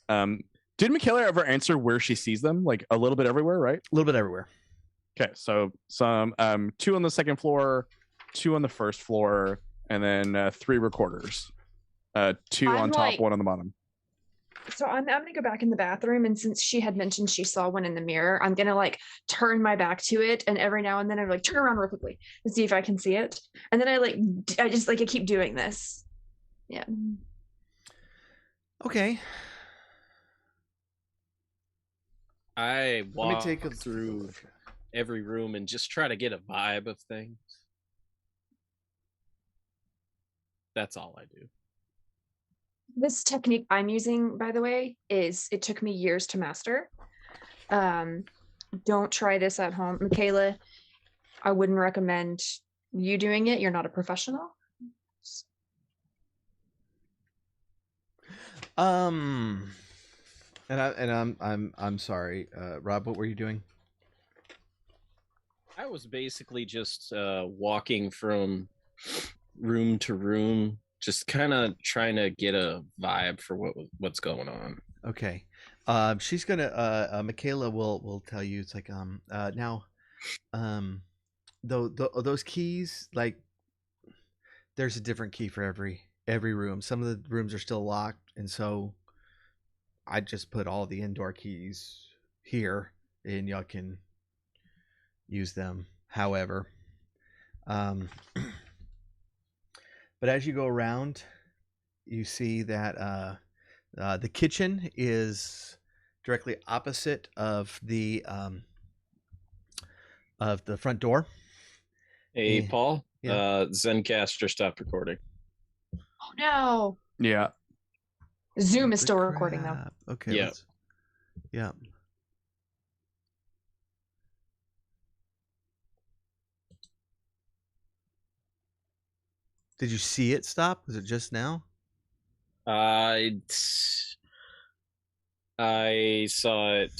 Did Michaela ever answer where she sees them? Like a little bit everywhere, right? A little bit everywhere. Okay, so some 2 on the second floor, 2 on the first floor, and then 3 recorders. 2 I'm on top, like- 1 on the bottom. So I'm gonna go back in the bathroom, and since she had mentioned she saw one in the mirror, I'm gonna like turn my back to it, and every now and then I'm like turn around real quickly and see if I can see it, and then I just like I keep doing this. Yeah. Okay. I Let me walked take a through every room and just try to get a vibe of things. That's all I do. This technique I'm using, by the way, it took me years to master. Don't try this at home. Michaela, I wouldn't recommend you doing it. You're not a professional. And I'm sorry, Rob. What were you doing? I was basically just walking from room to room, just kind of trying to get a vibe for what's going on. Okay. She's gonna. Michaela will tell you. It's like now, those keys, like, there's a different key for every room. Some of the rooms are still locked, and so I just put all the indoor keys here, and y'all can use them however. But as you go around, you see that the kitchen is directly opposite of the front door. Hey, Yeah. Paul, Yeah. Zencaster stopped recording. Oh no. Yeah. Zoom is The still recording though. crap. Okay. Yeah. Yeah. Did you see it stop? Was it just now? I saw it.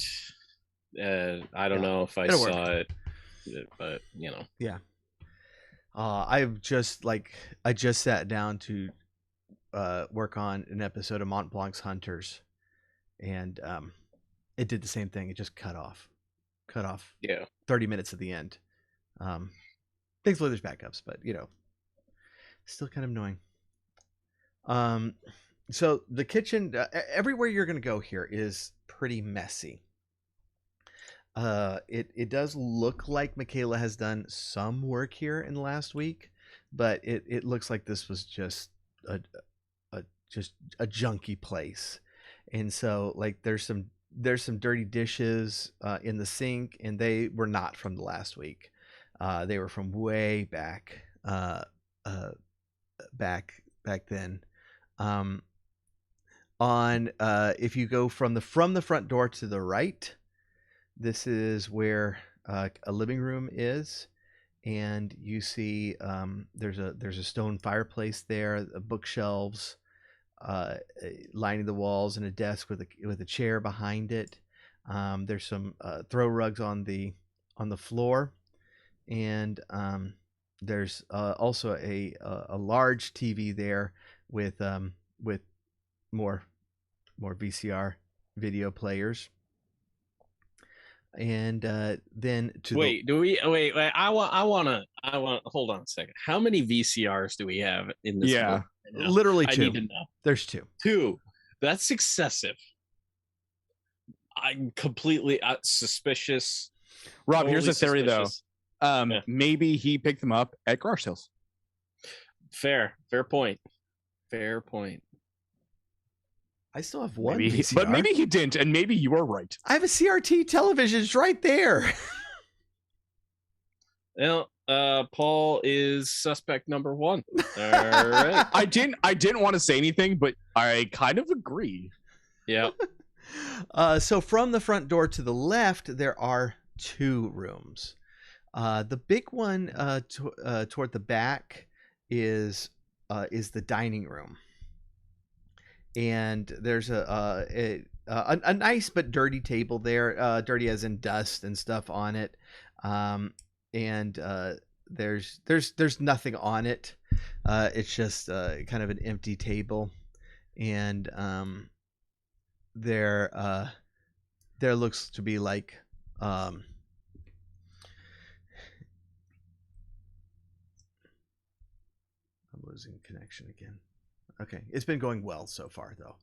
I don't know if I It'll saw it, but you know. Yeah. I just sat down to work on an episode of Mont Blanc's Hunters, and it did the same thing. It just cut off. Yeah. 30 minutes at the end. Thankfully there's backups, but still kind of annoying. So the kitchen, everywhere you're going to go here is pretty messy. It does look like Michaela has done some work here in the last week, but it looks like this was just a junky place. And so, like, there's some dirty dishes in the sink, and they were not from the last week. They were from way back then. If you go from the front door to the right, this is where a living room is, and you see there's a stone fireplace there, bookshelves lining the walls, and a desk with a chair behind it. There's some throw rugs on the floor, and there's also a large TV there with more VCR video players. And then wait, I want hold on a second. How many VCRs do we have in this? Yeah, literally 2. I need to know. There's 2. 2. That's excessive. I'm completely suspicious. Rob, Totally here's a theory suspicious. though. Yeah. Maybe he picked them up at garage sales. Fair point. I still have one Maybe, VCR. but maybe he didn't, and maybe you are right. I have a CRT television. It's right there. Well, Paul is suspect number 1. All right. I didn't want to say anything, but I kind of agree. Yeah. So from the front door to the left, there are 2 rooms. The big one toward the back is the dining room, and there's a nice but dirty table there, dirty as in dust and stuff on it, and there's nothing on it. It's just kind of an empty table, and there looks to be like I'm losing connection again. Okay, it's been going well so far though.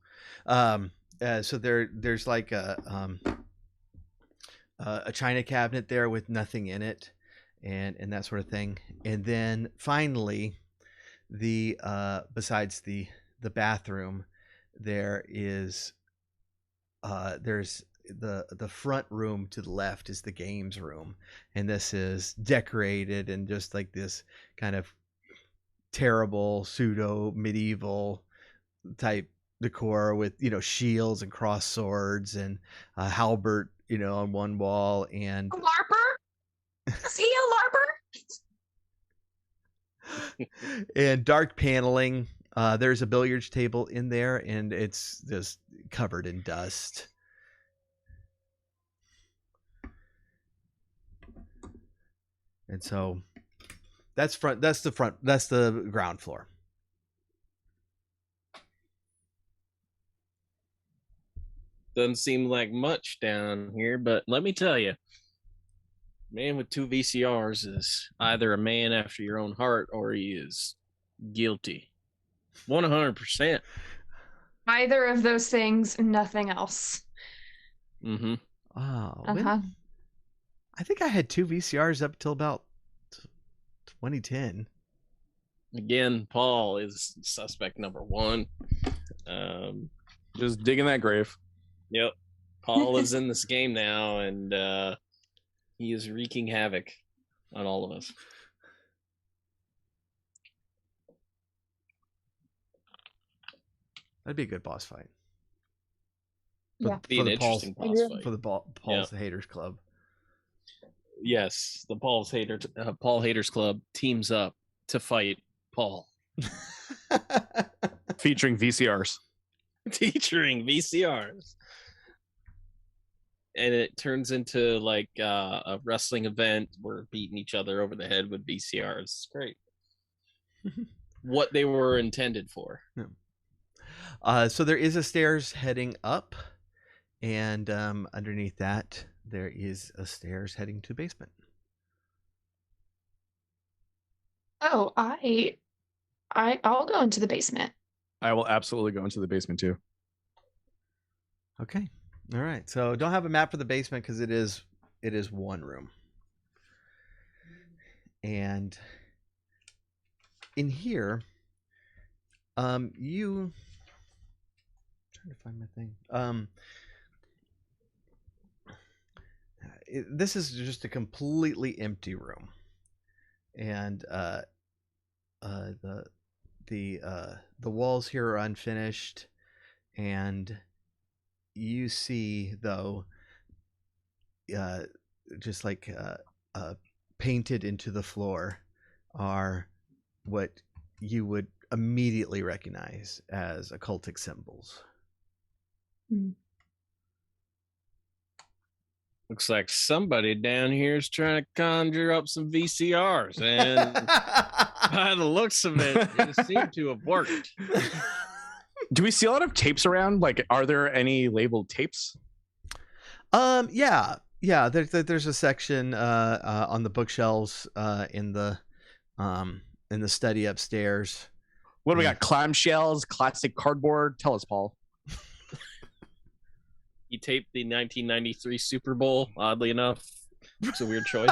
So there's like a china cabinet there with nothing in it, and that sort of thing. And then finally, besides the bathroom, there's the front room to the left is the games room, and this is decorated in just like this kind of terrible pseudo medieval type decor with shields and cross swords and a halberd on one wall, and A LARPer? Is he a LARPer? and dark paneling. There's a billiards table in there, and it's just covered in dust. And so that's the ground floor. Doesn't seem like much down here, but let me tell you, man with 2 VCRs is either a man after your own heart or he is guilty. 100%. Either of those things, nothing else. Mm-hmm. Oh, Uh-huh. I think I had 2 VCRs up till about 2010. Again, Paul is suspect number 1. Just digging that grave. Yep. Paul is in this game now, and he is wreaking havoc on all of us. That'd be a good boss fight. Yeah. Be an interesting boss fight. For the Paul's Haters Club. Yes, the Paul Haters Club teams up to fight Paul. Featuring VCRs. Featuring VCRs. And it turns into like a wrestling event. We're beating each other over the head with VCRs. It's great. What they were intended for. Yeah. So there is a stairs heading up, and underneath that there is a stairs heading to the basement. Oh, I'll go into the basement. I will absolutely go into the basement too. Okay. All right. So don't have a map for the basement because it is one room. And in here, trying to find my thing. This is just a completely empty room, and the walls here are unfinished, and you see though, just like painted into the floor are what you would immediately recognize as occultic symbols. Looks like somebody down here is trying to conjure up some VCRs, and by the looks of it, it seemed to have worked. Do we see a lot of tapes around? Like, are there any labeled tapes? Yeah. There's a section on the bookshelves in the study upstairs. What do we got? Clamshells, classic cardboard. Tell us, Paul. He taped the 1993 Super Bowl. Oddly enough, it's a weird choice.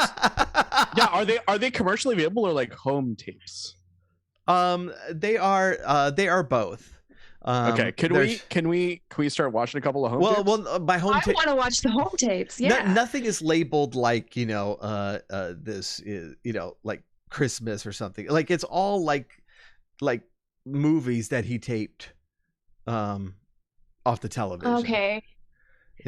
Yeah, are they commercially available or like home tapes? They are both. Okay, can we start watching a couple of home tapes? Well, by home I want to watch the home tapes. Yeah. nothing is labeled like this is like Christmas or something. Like it's all like movies that he taped off the television. Okay.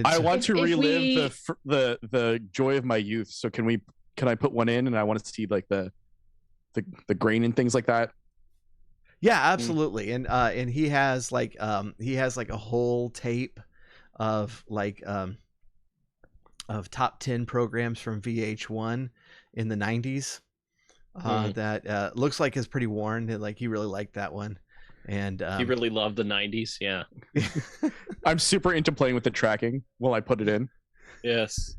I want to relive the joy of my youth. So can I put one in, and I want to see like the grain and things like that. Yeah, absolutely. And he has like a whole tape of of top 10 programs from VH1 in the 90s that looks like is pretty worn. Like he really liked that one. And he really loved the 90s. Yeah. I'm super into playing with the tracking while I put it in. Yes.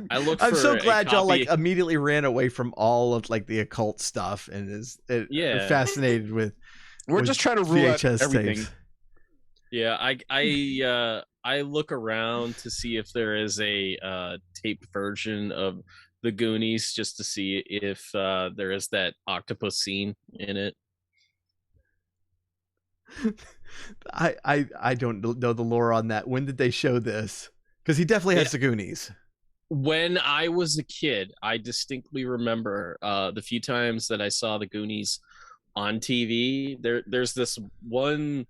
I'm so glad y'all like immediately ran away from all of like the occult stuff and is fascinated with. We're just trying to rule out everything. Tapes. Yeah, I look around to see if there is a taped version of the Goonies, just to see if there is that octopus scene in it. I don't know the lore on that. When did they show this? Because he definitely has the Goonies. When I was a kid, I distinctly remember the few times that I saw the Goonies on TV. There's this one.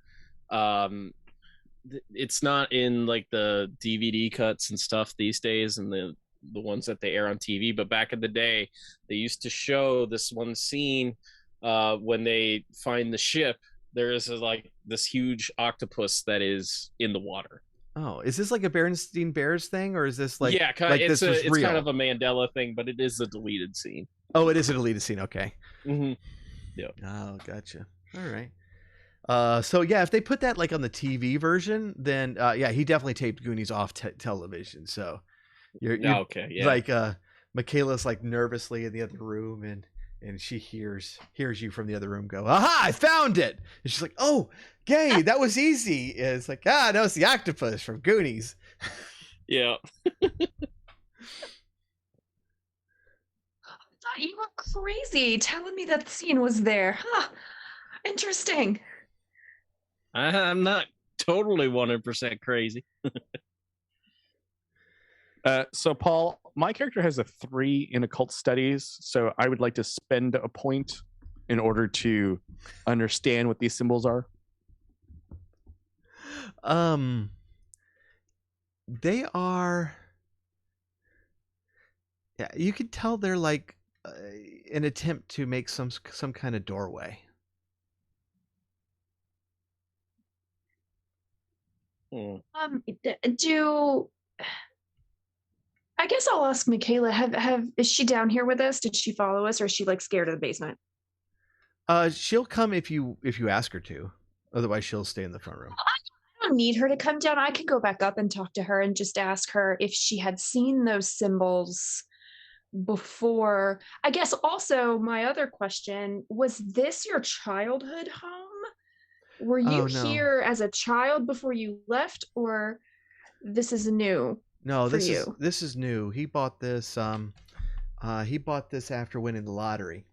It's not in like the DVD cuts and stuff these days, and the ones that they air on TV. But back in the day, they used to show this one scene when they find the ship. There is like this huge octopus that is in the water. Oh, is this like a Berenstein Bears thing, or is this like yeah, like it's this was real? kind of a Mandela thing, but it is a deleted scene. Oh, it is a deleted scene. Okay. Mm-hmm. Yeah. Oh, gotcha. All right. So yeah, if they put that like on the TV version, then yeah, he definitely taped Goonies off television. So you're okay. Yeah. like Michaela's like nervously in the other room, and she hears you from the other room go, "Aha! I found it!" And she's like, "Oh, gay, that was easy." And it's like, no, it's the octopus from Goonies. Yeah. I thought you were crazy telling me that scene was there. Huh. Interesting. I'm not totally 100% crazy. So Paul, my character has a 3 in occult studies, so I would like to spend a point in order to understand what these symbols are. They are. Yeah, you can tell they're like an attempt to make some kind of doorway. Do I guess I'll ask Michaela. Is she down here with us? Did she follow us, or is she like scared of the basement? She'll come if you ask her to. Otherwise, she'll stay in the front room. I don't need her to come down. I could go back up and talk to her and just ask her if she had seen those symbols before. I guess also my other question, was this your childhood home? Were you here as a child before you left, or this is new? No, for this is new. He bought this after winning the lottery.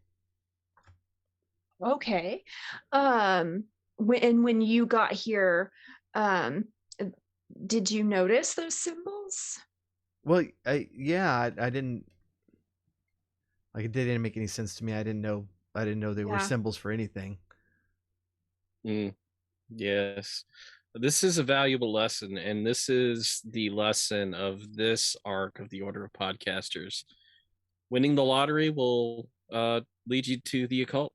Okay. When you got here, did you notice those symbols? Well, I didn't. Like, it didn't make any sense to me. I didn't know they were symbols for anything. Yes. This is a valuable lesson, and this is the lesson of this arc of the Order of Podcasters. Winning the lottery will lead you to the occult.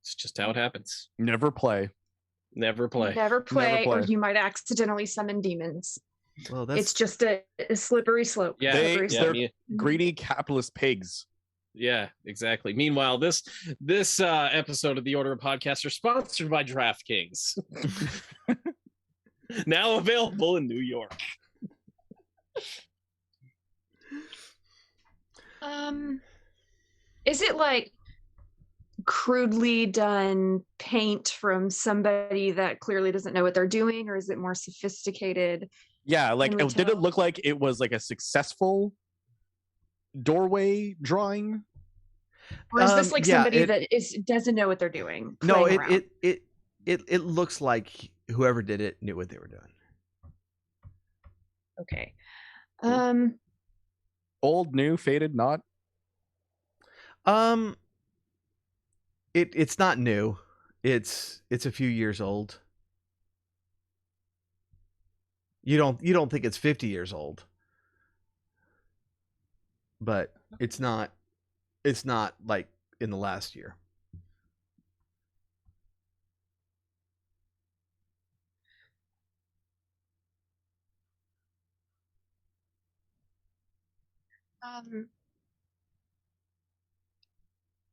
It's just how it happens. Never play. Never play. Never play, or you might accidentally summon demons. Well, it's just a slippery slope. Yeah, they're greedy capitalist pigs. Yeah, exactly. Meanwhile, this episode of the Order of Podcasters sponsored by DraftKings. Now available in New York. Is it like crudely done paint from somebody that clearly doesn't know what they're doing, or is it more sophisticated? Yeah, like did it look like it was like a successful doorway drawing? Or is this like somebody that doesn't know what they're doing? No, it looks like whoever did it knew what they were doing. Okay. Old, new, faded, not? It's not new. It's a few years old. You don't think it's 50 years old. But it's not like in the last year.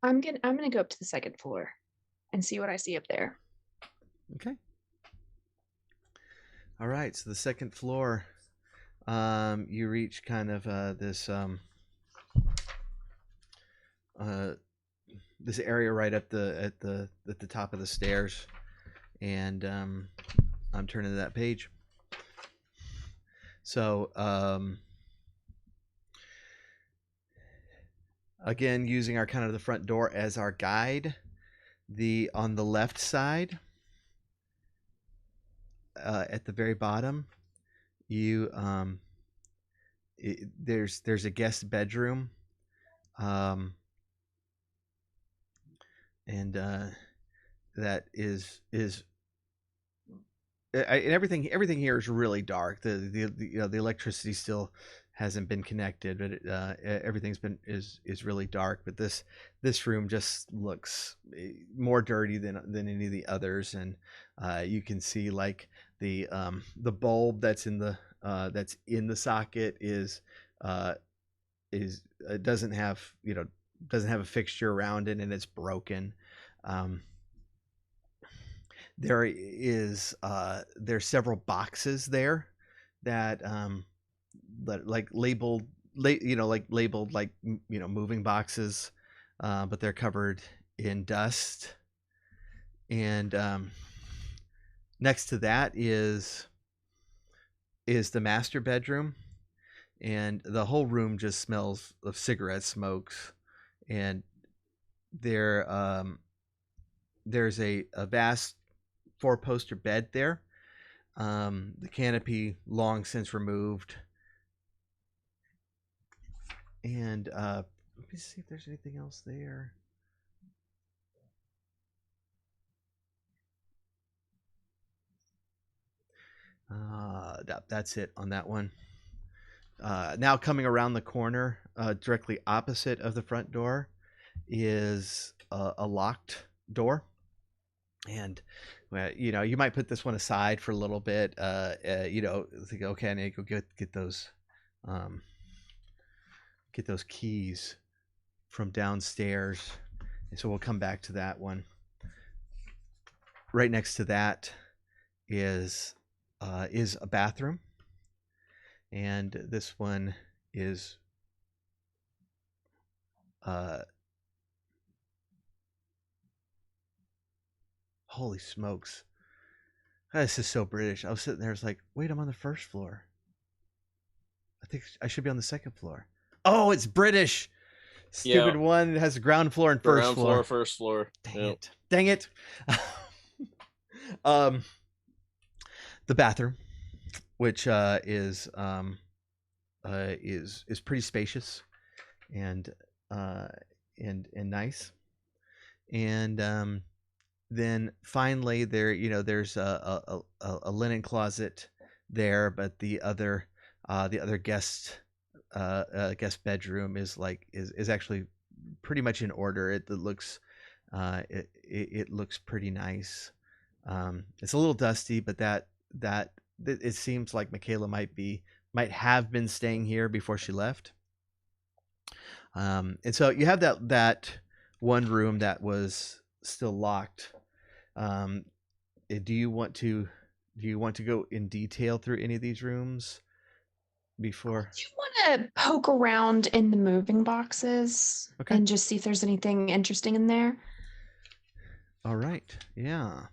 I'm gonna go up to the second floor and see what I see up there. Okay. All right, so the second floor, you reach kind of this area right at the top of the stairs, and I'm turning to that page. So again, using our kind of the front door as our guide, on the left side at the very bottom, you there's a guest bedroom, and that is and everything here is really dark. The electricity still hasn't been connected, but everything's been is really dark. But this room just looks more dirty than any of the others, and you can see like the bulb that's in the socket is doesn't have a fixture around it, and it's broken. There's several boxes there that like labeled like moving boxes, but they're covered in dust. And next to that is the master bedroom, and the whole room just smells of cigarette smokes. And there's a vast 4-poster bed there. The canopy long since removed. And let me see if there's anything else there. That's it on that one. Now coming around the corner, directly opposite of the front door, is a locked door. And you might put this one aside for a little bit. Think, okay, I need to go get those keys from downstairs. And so we'll come back to that one. Right next to that is a bathroom, and this one is holy smokes. This is so British. I was sitting there, I was like, wait, I'm on the first floor. I think I should be on the second floor. Oh, it's British. Stupid one. It has a ground floor and first floor. First floor. Dang it. The bathroom, which is pretty spacious and nice. And then finally there's a linen closet there, but the other guest bedroom is actually pretty much in order. It looks pretty nice. It's a little dusty, but that it seems like Michaela might have been staying here before she left. And so you have that one room that was still locked. Do you want to go in detail through any of these rooms before? Do you want to poke around in the moving boxes and just see if there's anything interesting in there? All right. Yeah.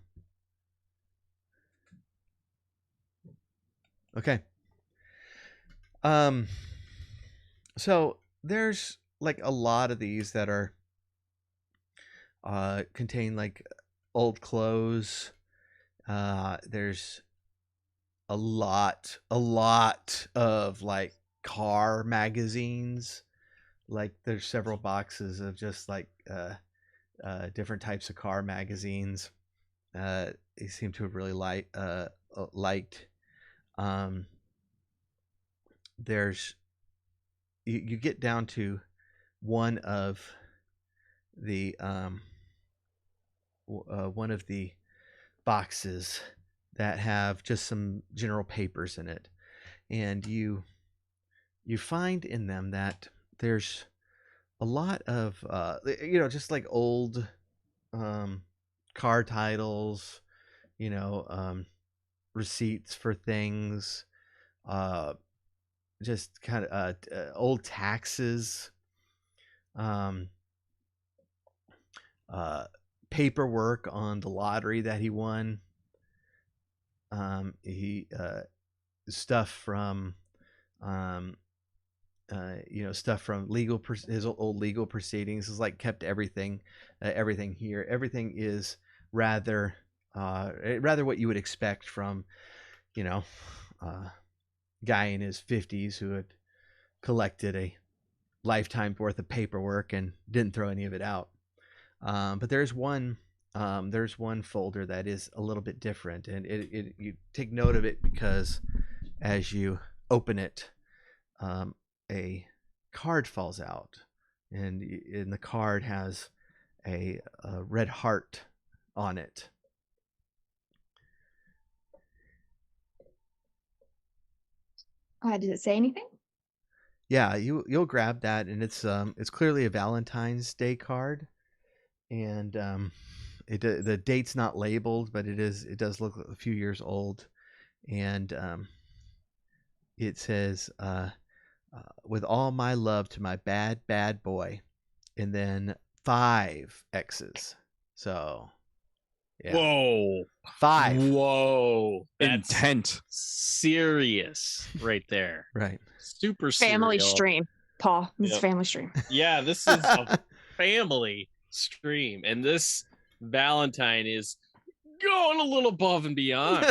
Okay. So there's like a lot of these that are contain like old clothes. There's a lot of like car magazines. Like there's several boxes of just like different types of car magazines. They seem to have really liked. There's you get down to one of the boxes that have just some general papers in it, and you find in them that there's a lot of just like old car titles, receipts for things, just kind of old taxes, paperwork on the lottery that he won, stuff from stuff from his old legal proceedings. Is like kept everything here. Everything is rather rather what you would expect from, guy in his 50s who had collected a lifetime worth of paperwork and didn't throw any of it out. But there's one folder that is a little bit different, and you take note of it because as you open it, a card falls out, and the card has a red heart on it. Does it say anything? Yeah, you'll grab that, and it's clearly a Valentine's Day card, and the date's not labeled, but it does look a few years old, and it says, "With all my love to my bad boy," and then 5 X's. So, yeah. Whoa. 5. Whoa. That's Intent. serious right there. Right. Super Family serial. stream, Paul. This is Yep. family stream. Yeah, this is a family stream, and this Valentine is going a little above and beyond.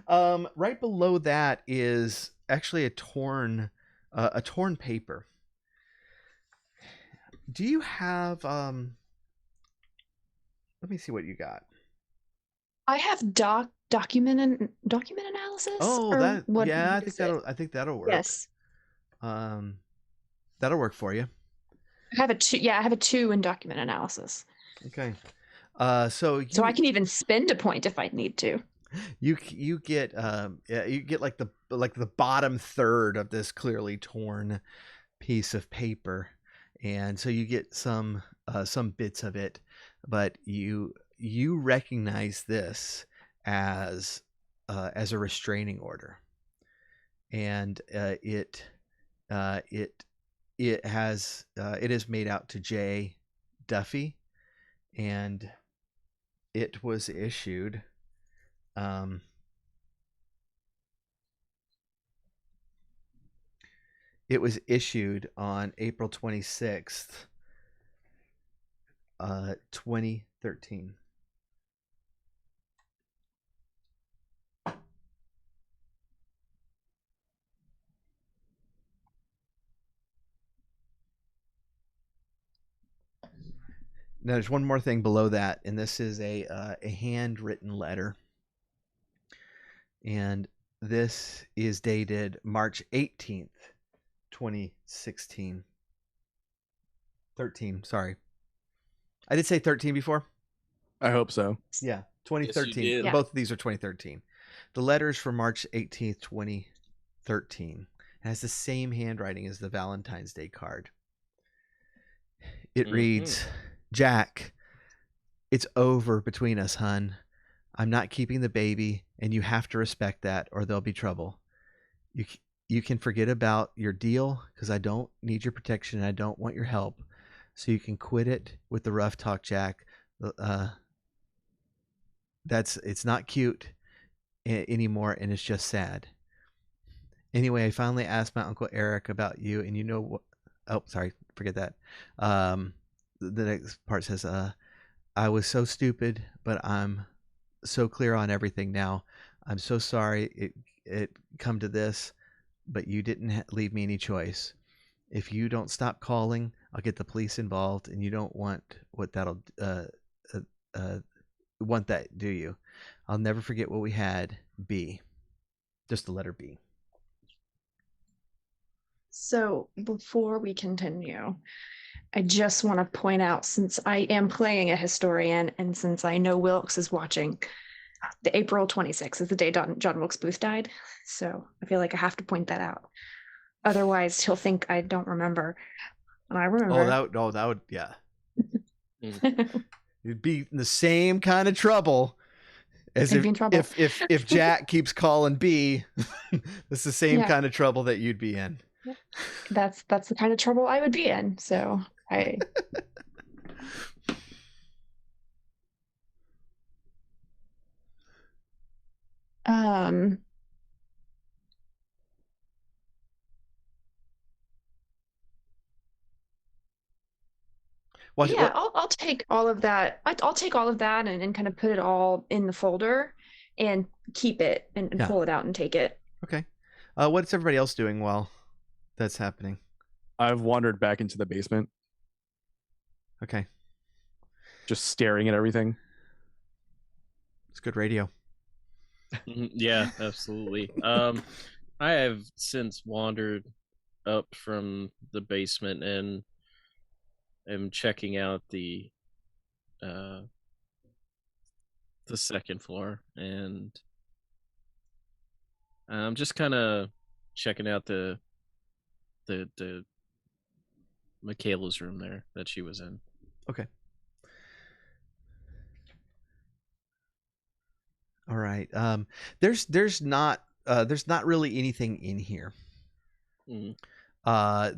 Right below that is actually a torn paper. Do you have let me see what you got. I have document analysis. Oh, or that what yeah, is it? I think that'll work. Yes, That'll work for you. I have a 2. Yeah, I have a 2 in document analysis, Okay. So I can even spend a point if I need to. you get you get like the bottom third of this clearly torn piece of paper, and so you get some bits of it, but you recognize this as a restraining order, and it is made out to J. Duffy, and it was issued on April 26th, 2013. Now, there's one more thing below that, and this is a handwritten letter. And this is dated March 18th, 2016. 13, sorry. I did say 13 before? I hope so. Yeah, 2013. did. Yeah. Both of these are 2013. The letter is from March 18th, 2013. It has the same handwriting as the Valentine's Day card. It reads, "Jack, it's over between us, hun. I'm not keeping the baby, and you have to respect that, or there'll be trouble. You can forget about your deal, because I don't need your protection, and I don't want your help. So you can quit it with the rough talk, Jack. It's not cute anymore, and it's just sad. Anyway, I finally asked my Uncle Eric about you, and you know what? Oh, sorry, forget that. The next part says, I was so stupid, but I'm so clear on everything now. I'm so sorry it come to this, but you didn't leave me any choice. If you don't stop calling, I'll get the police involved, and you don't want that, do you? I'll never forget what we had. B." Just the letter B. So before we continue, I just want to point out, since I am playing a historian and since I know Wilkes is watching, the April 26th is the day John Wilkes Booth died. So I feel like I have to point that out. Otherwise, he'll think I don't remember. And I remember. That would, yeah. You'd be in the same kind of trouble as I'd be in trouble. if Jack keeps calling B. It's the same Yeah. kind of trouble that you'd be in. That's the kind of trouble I would be in. So I. Yeah, I'll take all of that. I'll take all of that and kind of put it all in the folder and keep it and Yeah. pull it out and take it. Okay. What's everybody else doing while that's happening? I've wandered back into the basement, Okay. just staring at everything. It's good radio. Yeah, absolutely. I have since wandered up from the basement and am checking out the second floor, and I'm just kind of checking out the Michaela's room there that she was in. Okay. All right. There's not really anything in here. Mm.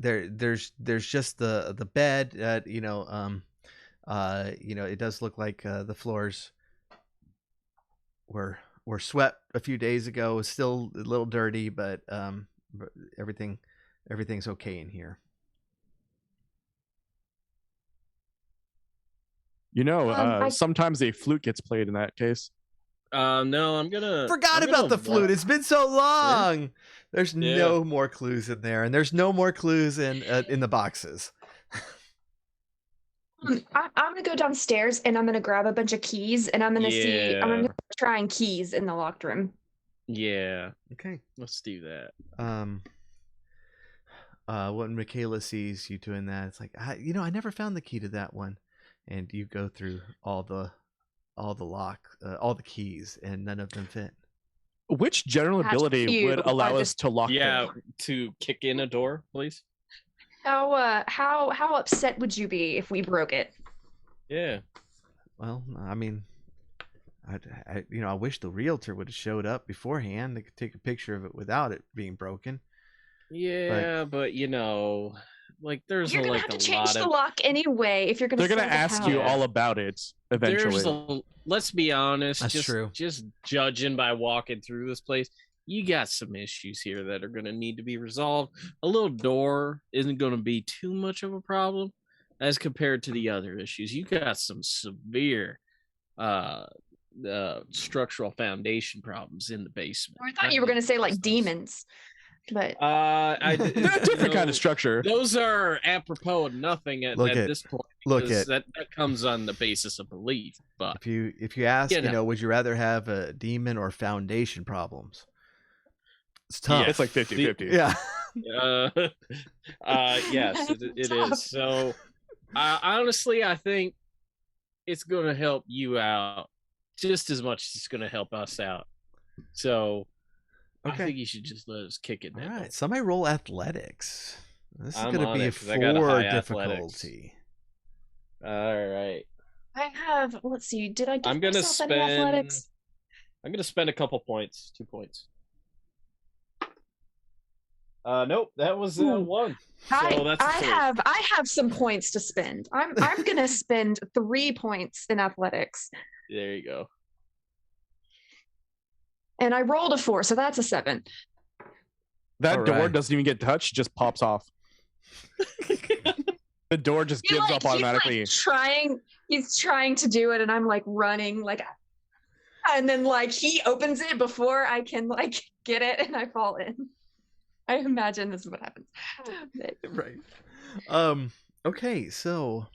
There's just the bed. It does look like the floors were swept a few days ago. It's still a little dirty, but everything's okay in here. Sometimes a flute gets played in that case. No, I'm gonna Forgot about the flute. It's been so long. Yeah. There's no more clues in there, and there's no more clues in the boxes. I'm gonna go downstairs and I'm gonna grab a bunch of keys and I'm gonna see. I'm gonna try and keys in the locked room. Yeah. Okay. Let's do that. When Michaela sees you doing that, it's like, I never found the key to that one, and you go through all the keys, and none of them fit. Which general ability would allow us to lock? To kick in a door, please. How upset would you be if we broke it? Yeah. Well, I mean, I wish the realtor would have showed up beforehand. They could take a picture of it without it being broken. Yeah, but like there's you're gonna have to change the lock anyway if you're gonna. They're gonna ask you all about it eventually. Let's be honest. That's true. Just judging by walking through this place, you got some issues here that are gonna need to be resolved. A little door isn't gonna be too much of a problem as compared to the other issues. You got some severe structural foundation problems in the basement. I thought you were gonna say like demons. But different kind of structure. Those are apropos of nothing at this point. That comes on the basis of belief. But if you ask, would you rather have a demon or foundation problems? It's tough. Yeah, it's like 50-50. Yeah. Yes, it is. So, honestly, I think it's going to help you out just as much as it's going to help us out. So. Okay. I think you should just let us kick it now. All right, somebody roll athletics. This is going to be a 4 difficulty. All right. I have. Let's see. Did I give I'm gonna myself any athletics? I'm going to spend a couple points. 2 points. Nope, that was 1. So that's I have some points to spend. I'm going to spend 3 points in athletics. There you go. And I rolled a 4, so that's a 7. That door doesn't even get touched; just pops off. The door just gives up automatically. He's trying to do it, and I'm like running, and then he opens it before I can get it, and I fall in. I imagine this is what happens. Right. Okay, so.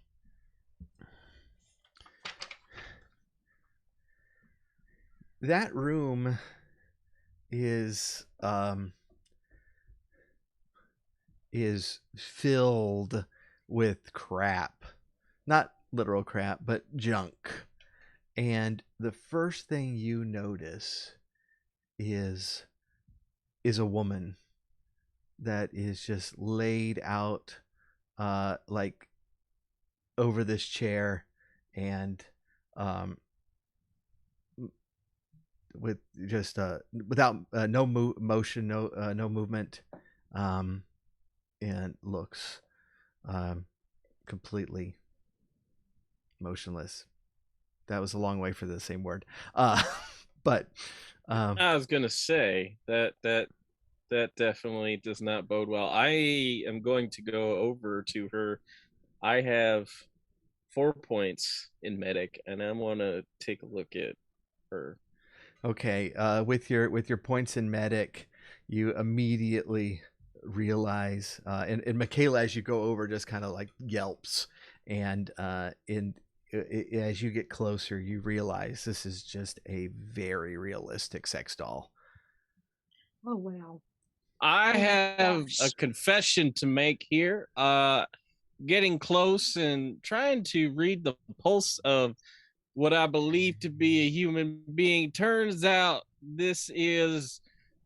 That room is filled with crap. Not literal crap, but junk. And the first thing you notice is a woman that is just laid out over this chair, and with just without no motion, no movement, and looks completely motionless. That was a long way for the same word, but I was gonna say that definitely does not bode well. I am going to go over to her. I have 4 points in medic, and I want to take a look at her. Okay, with your points in medic, you immediately realize, and Michaela, as you go over, just kind of like yelps, and as you get closer, you realize this is just a very realistic sex doll. Oh wow. I Oh my have gosh. a confession to make here. Getting close and trying to read the pulse of what I believe to be a human being. Turns out this is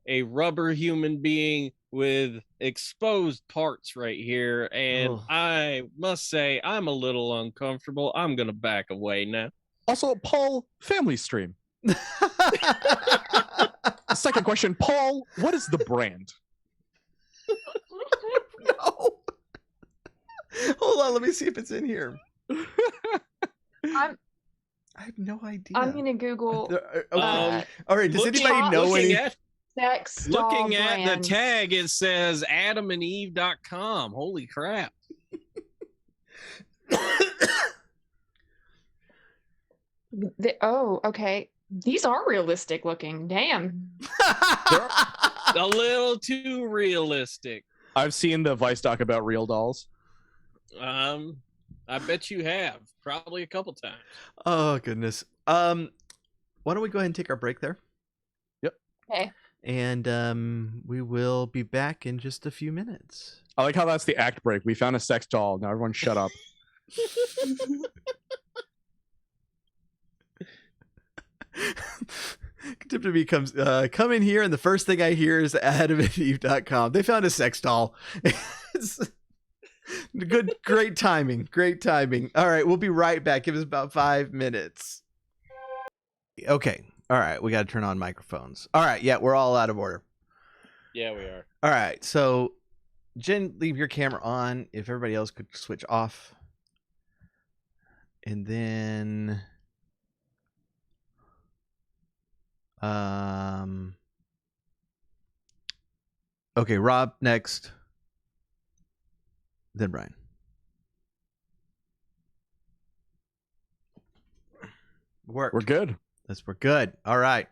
a rubber human being with exposed parts right here. And Oh. I must say, I'm a little uncomfortable. I'm going to back away now. Also, Paul, family stream. Second question, Paul, what is the brand? No. Hold on, let me see if it's in here. I have no idea. I'm gonna Google Okay. All right. Does anybody know looking any? at sex doll Looking at the brands. tag, it says adamandeve.com. Holy crap. Oh, okay. These are realistic looking. Damn. A little too realistic. I've seen the Vice doc about real dolls. I bet you have. Probably a couple times. Oh goodness. Why don't we go ahead and take our break there? Yep. Okay. And we will be back in just a few minutes. I like how that's the act break. We found a sex doll. Now everyone shut up. Contempt comes come in here, and the first thing I hear is adamandeve.com. They found a sex doll. It's great timing. Great timing. All right, we'll be right back. Give us about 5 minutes. Okay. All right, we got to turn on microphones. All right, yeah, we're all out of order. Yeah, we are. All right, so Jen, leave your camera on. If everybody else could switch off, and then okay, Rob next, then Brian. We're good. We're good. All right.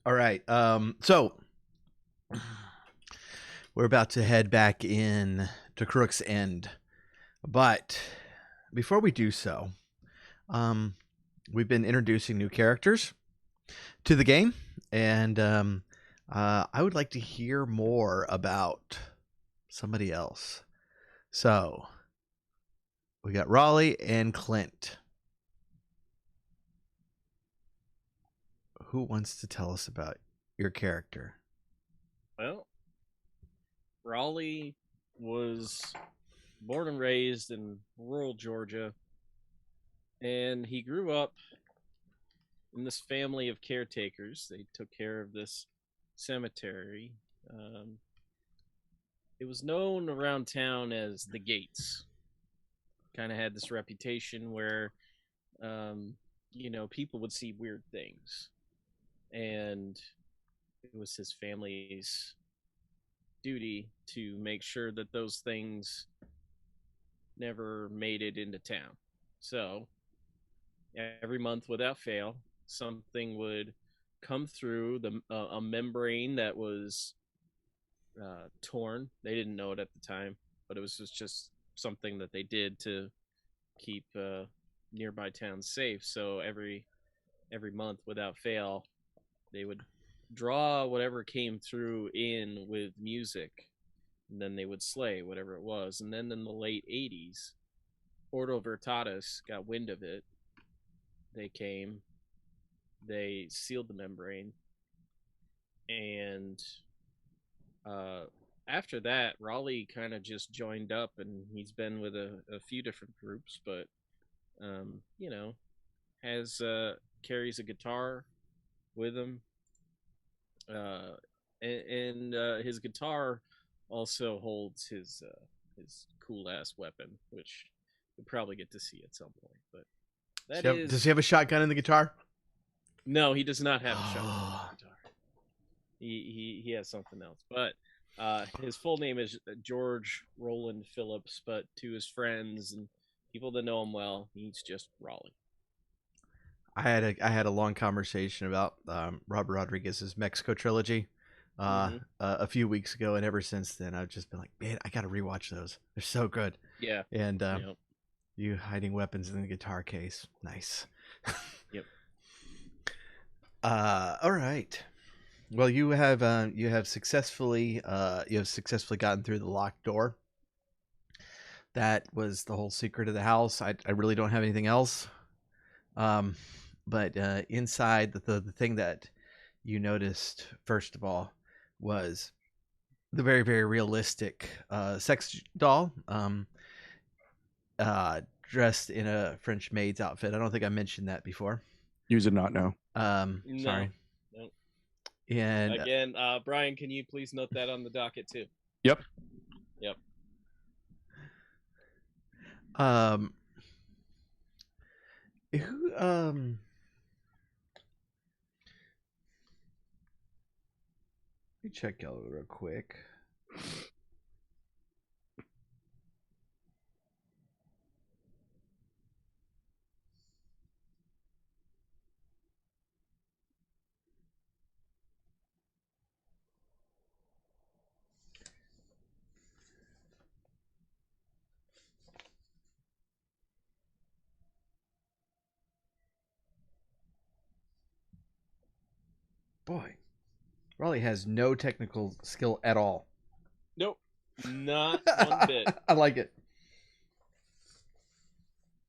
All right. So we're about to head back in to Crook's End, but before we do so, we've been introducing new characters to the game, and I would like to hear more about somebody else. So we got Raleigh and Clint. Who wants to tell us about your character? Well, Raleigh was born and raised in rural Georgia, and he grew up in this family of caretakers. They took care of this cemetery. It was known around town as the Gates. Kind of had this reputation where, people would see weird things. And it was his family's duty to make sure that those things never made it into town. So every month without fail, something would come through a membrane that was torn. They didn't know it at the time, but it was just something that they did to keep nearby towns safe. So every month without fail, they would draw whatever came through in with music, and then they would slay whatever it was. And then in the late 80s, Ordo Veritatis got wind of it. They came, they sealed the membrane, and after that, Raleigh kind of just joined up, and he's been with a few different groups, but carries a guitar with him, and his guitar also holds his cool ass weapon, which we'll probably get to see at some point. But does he have a shotgun in the guitar? No, he does not have a shotgun in the guitar. He has something else. But His full name is George Roland Phillips, but to his friends and people that know him well, he's just Raleigh. I had a long conversation about Robert Rodriguez's Mexico trilogy a few weeks ago, and ever since then, I've just been like, man, I got to rewatch those. They're so good. Yeah. And you hiding weapons in the guitar case, nice. Yep. All right. Well, you have successfully gotten through the locked door. That was the whole secret of the house. I really don't have anything else. But inside, the thing that you noticed first of all was the very, very realistic sex doll, dressed in a French maid's outfit. I don't think I mentioned that before. You did not know. No. Sorry. No. And again, Brian, can you please note that on the docket too? Yep. Who let me check out real quick. Boy, Raleigh has no technical skill at all. Nope, not one bit. I like it.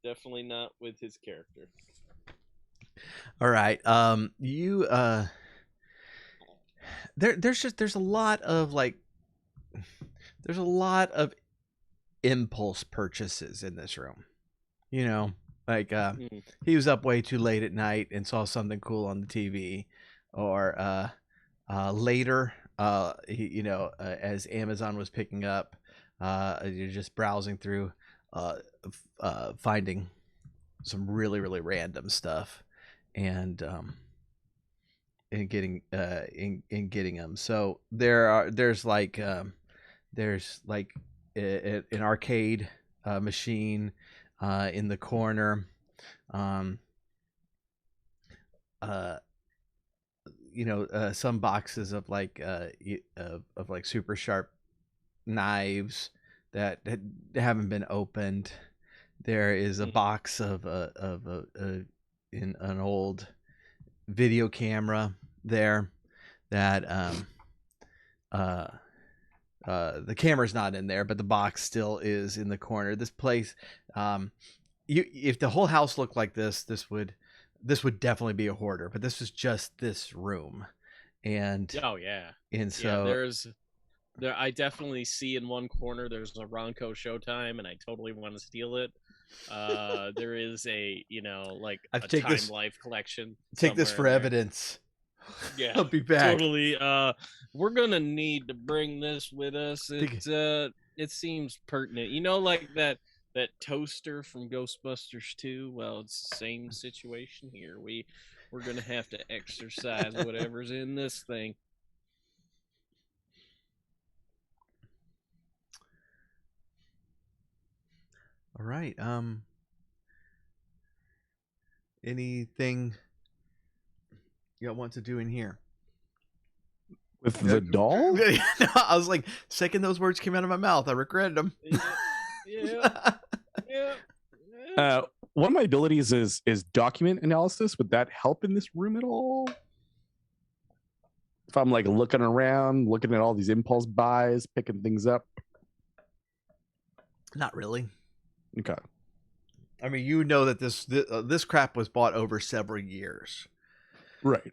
Definitely not with his character. All right. There's a lot of impulse purchases in this room. You know, like he was up way too late at night and saw something cool on the TV, or later, as Amazon was picking up, you're just browsing through, finding some really, really random stuff, and getting them. So there's an arcade machine in the corner. Some boxes of super sharp knives that haven't been opened. There is a box of in an old video camera there that the camera's not in there, but the box still is in the corner. This place, if the whole house looked like this would definitely be a hoarder, but this is just this room. And I definitely see in one corner there's a Ronco Showtime, and I totally want to steal it. There is a Time Life collection. Take this for evidence. Yeah, I'll be back. Totally. We're gonna need to bring this with us. It seems pertinent. Like that toaster from Ghostbusters 2. Well, it's the same situation here. We're gonna have to exercise whatever's in this thing. All right. Anything you want to do in here with the doll? No, I was like, second those words came out of my mouth, I regretted them. Yeah. One of my abilities is document analysis. Would that help in this room at all? If I'm looking around, looking at all these impulse buys, picking things up. Not really. Okay. I mean, that this crap was bought over several years. Right.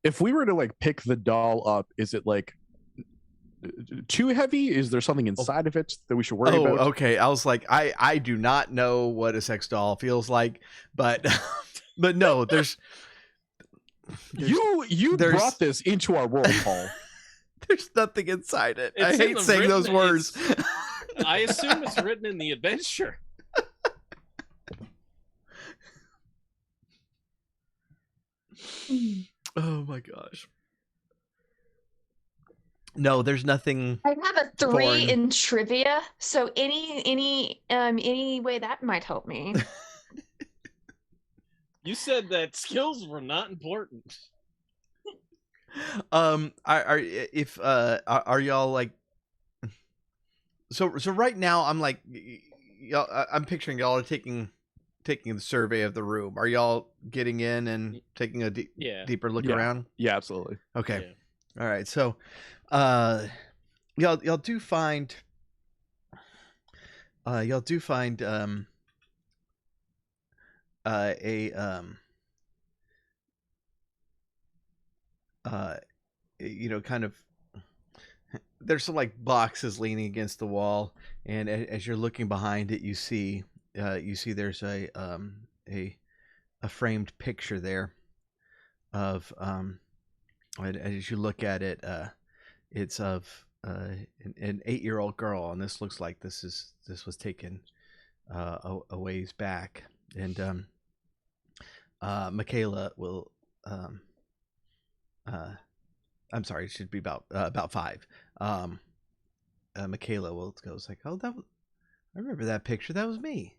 If we were to pick the doll up, is it too heavy? Is there something inside of it that we should worry about? Oh, okay. I was like, I do not know what a sex doll feels like, but but no, there's you brought this into our world, Paul. There's nothing inside it. I hate saying those words. I assume it's written in the adventure. Oh my gosh. No, there's nothing. I have a 3 Foreign. in trivia, so any way that might help me. You said that skills were not important. Are y'all like? So right now I'm like, y'all. I'm picturing y'all are taking the survey of the room. Are y'all getting in and taking a deeper look around? Yeah, absolutely. Okay. Yeah. All right. So, y'all do find kind of, there's some like boxes leaning against the wall, and as you're looking behind it, you see there's a framed picture there of and as you look at it, it's of an 8-year-old girl, and this looks like this was taken a ways back, and Michaela will I'm sorry, it should be about 5. Michaela goes like, "Oh, I remember that picture. That was me."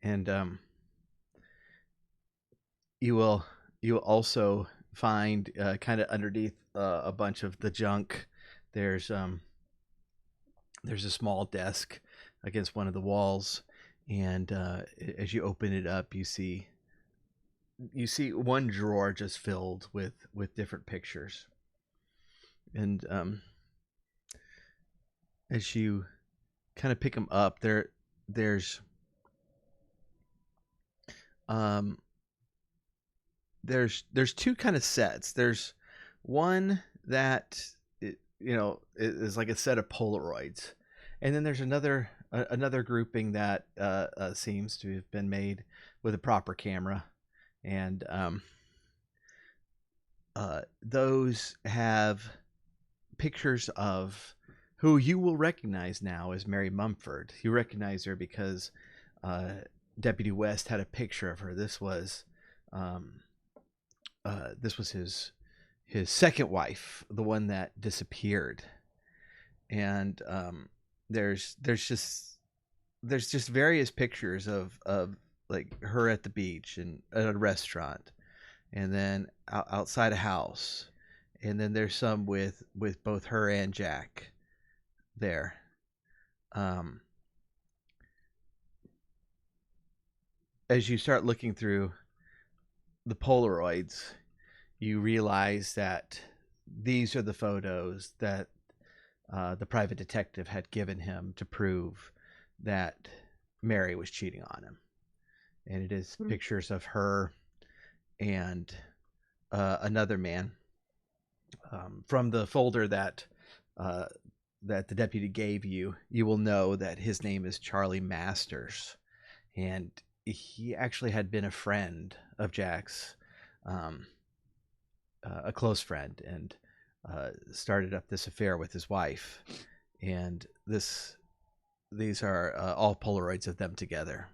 And you will also find kind of underneath a bunch of the junk. There's a small desk against one of the walls, and as you open it up, you see one drawer just filled with different pictures. And as you kind of pick them up, there's 2 kind of sets. There's one that is like a set of Polaroids, and then there's another grouping that seems to have been made with a proper camera, and those have pictures of who you will recognize now as Mary Mumford. You recognize her because Deputy West had a picture of her. This was his second wife, the one that disappeared. And there's just various pictures of like her at the beach and at a restaurant, and then outside a house, and then there's some with both her and Jack there. As you start looking through the Polaroids, you realize that these are the photos that the private detective had given him to prove that Mary was cheating on him. And it is pictures of her and another man. From the folder that the deputy gave you, you will know that his name is Charlie Masters, and he actually had been a friend of Jack's, a close friend, and started up this affair with his wife. And these are all Polaroids of them together.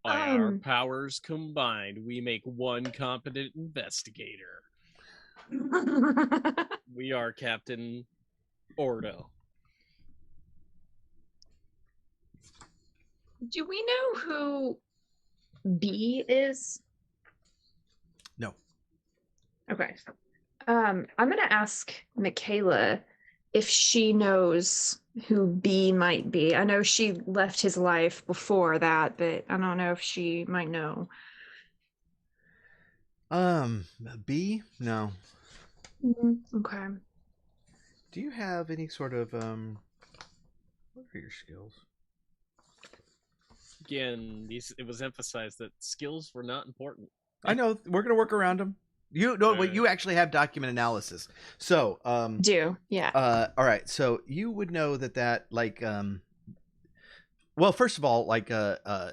By our powers combined, we make one competent investigator. We are Captain Ordo. Do we know who B is? No. Okay. I'm gonna ask Michaela if she knows who B might be. I know she left his life before that, but I don't know if she might know. B? No. Okay. Do you have any sort of what are your skills? Again, it was emphasized that skills were not important. I know, we're gonna work around them. You actually have document analysis. So yeah. All right. So you would know that like well, first of all, like I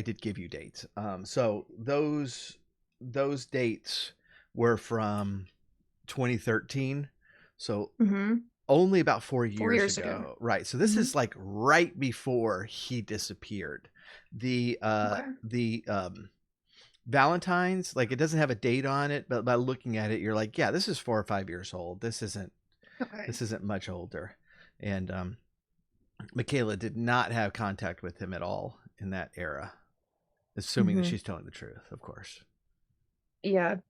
did give you dates. So those dates were from 2013. So only about 4 years, 4 years ago. ago. Right. So this Mhm. is like right before he disappeared. The Valentine's, like, it doesn't have a date on it, but by looking at it, you're like, yeah, this is 4 or 5 years old. This isn't much older. And Michaela did not have contact with him at all in that era, assuming that Mhm. she's telling the truth, of course. Yeah.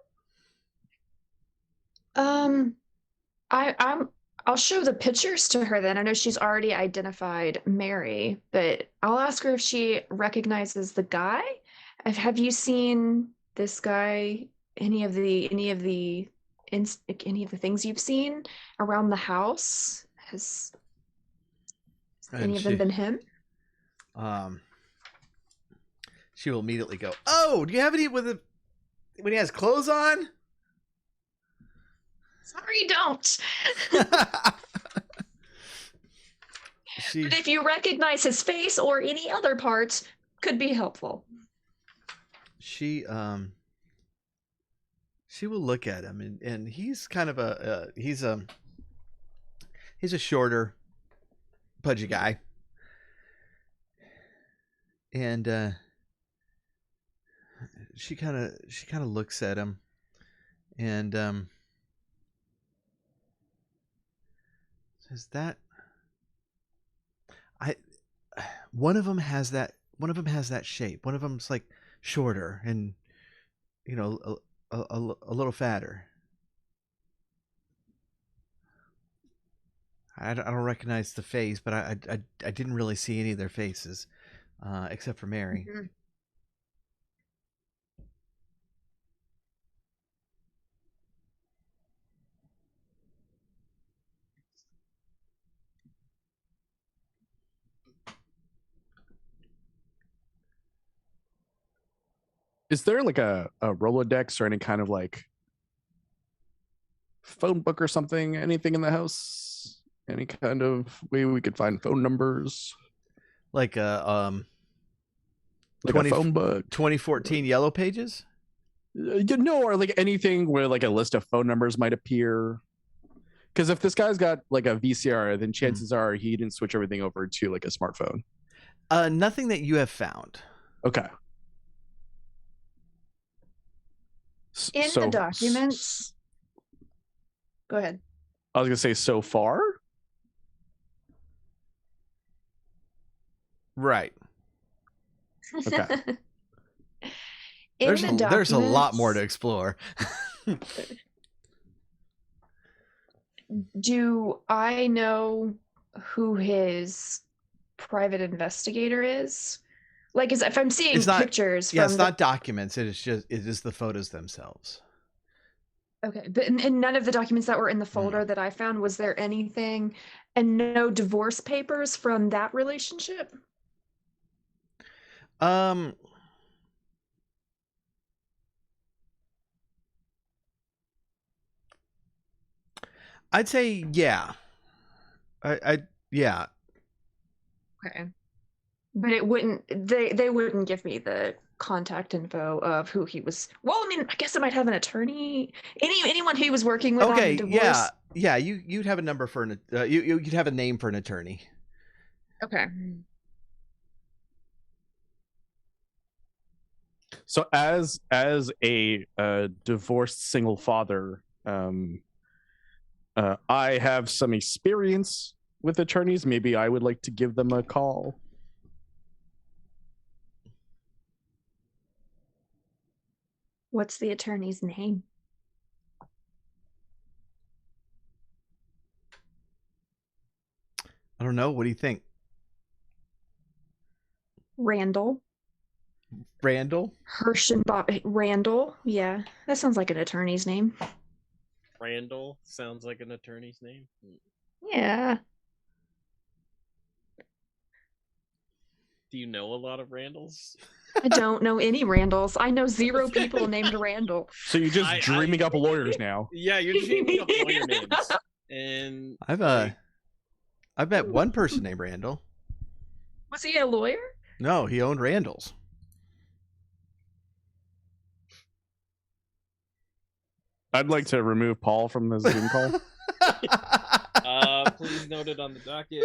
I'll show the pictures to her then. I know she's already identified Mary, but I'll ask her if she recognizes the guy. Have you seen this guy? Any of the things you've seen around the house? Has And any of them been him? She will immediately go, "Oh, do you have any when he has clothes on?" Sorry, don't. But if you recognize his face or any other parts, could be helpful. She will look at him, and he's kind of he's a shorter, pudgy guy, and she kind of looks at him, and says that one of them has that shape. One of them's like shorter and, you know, a little fatter. I don't recognize the face, but I didn't really see any of their faces, except for Mary. Mhm. Is there like a Rolodex or any kind of like phone book or something? Anything in the house? Any kind of way we could find phone numbers? Like a Like a phone book? 2014 Yellow Pages? Or like anything where like a list of phone numbers might appear. Because if this guy's got like a VCR, then chances are he didn't switch everything over to like a smartphone. Nothing that you have found. Okay. In the documents. Go ahead. I was gonna say so far. Right. Okay. There's a lot more to explore. Do I know who his private investigator is? Like, if I'm seeing pictures, it's not documents. It is the photos themselves. Okay, but in none of the documents that were in the folder that I found, was there anything, and no divorce papers from that relationship? I'd say yeah. Yeah. Okay, but it wouldn't. They wouldn't give me the contact info of who he was. Well, I mean, I guess it might have an attorney. Anyone he was working with. Okay. On divorce. Yeah. You'd have a number for an. You'd have a name for an attorney. Okay. So as a divorced single father, I have some experience with attorneys. Maybe I would like to give them a call. What's the attorney's name? I don't know. What do you think? Randall. Randall. Yeah, that sounds like an attorney's name. Randall sounds like an attorney's name. Yeah. Do you know a lot of Randalls? I don't know any Randalls. I know 0 people named Randall. So you're just dreaming up lawyers now. Yeah, you're dreaming up lawyer names. And I've met one person named Randall. Was he a lawyer? No, he owned Randall's. I'd like to remove Paul from the Zoom call. please note it on the docket.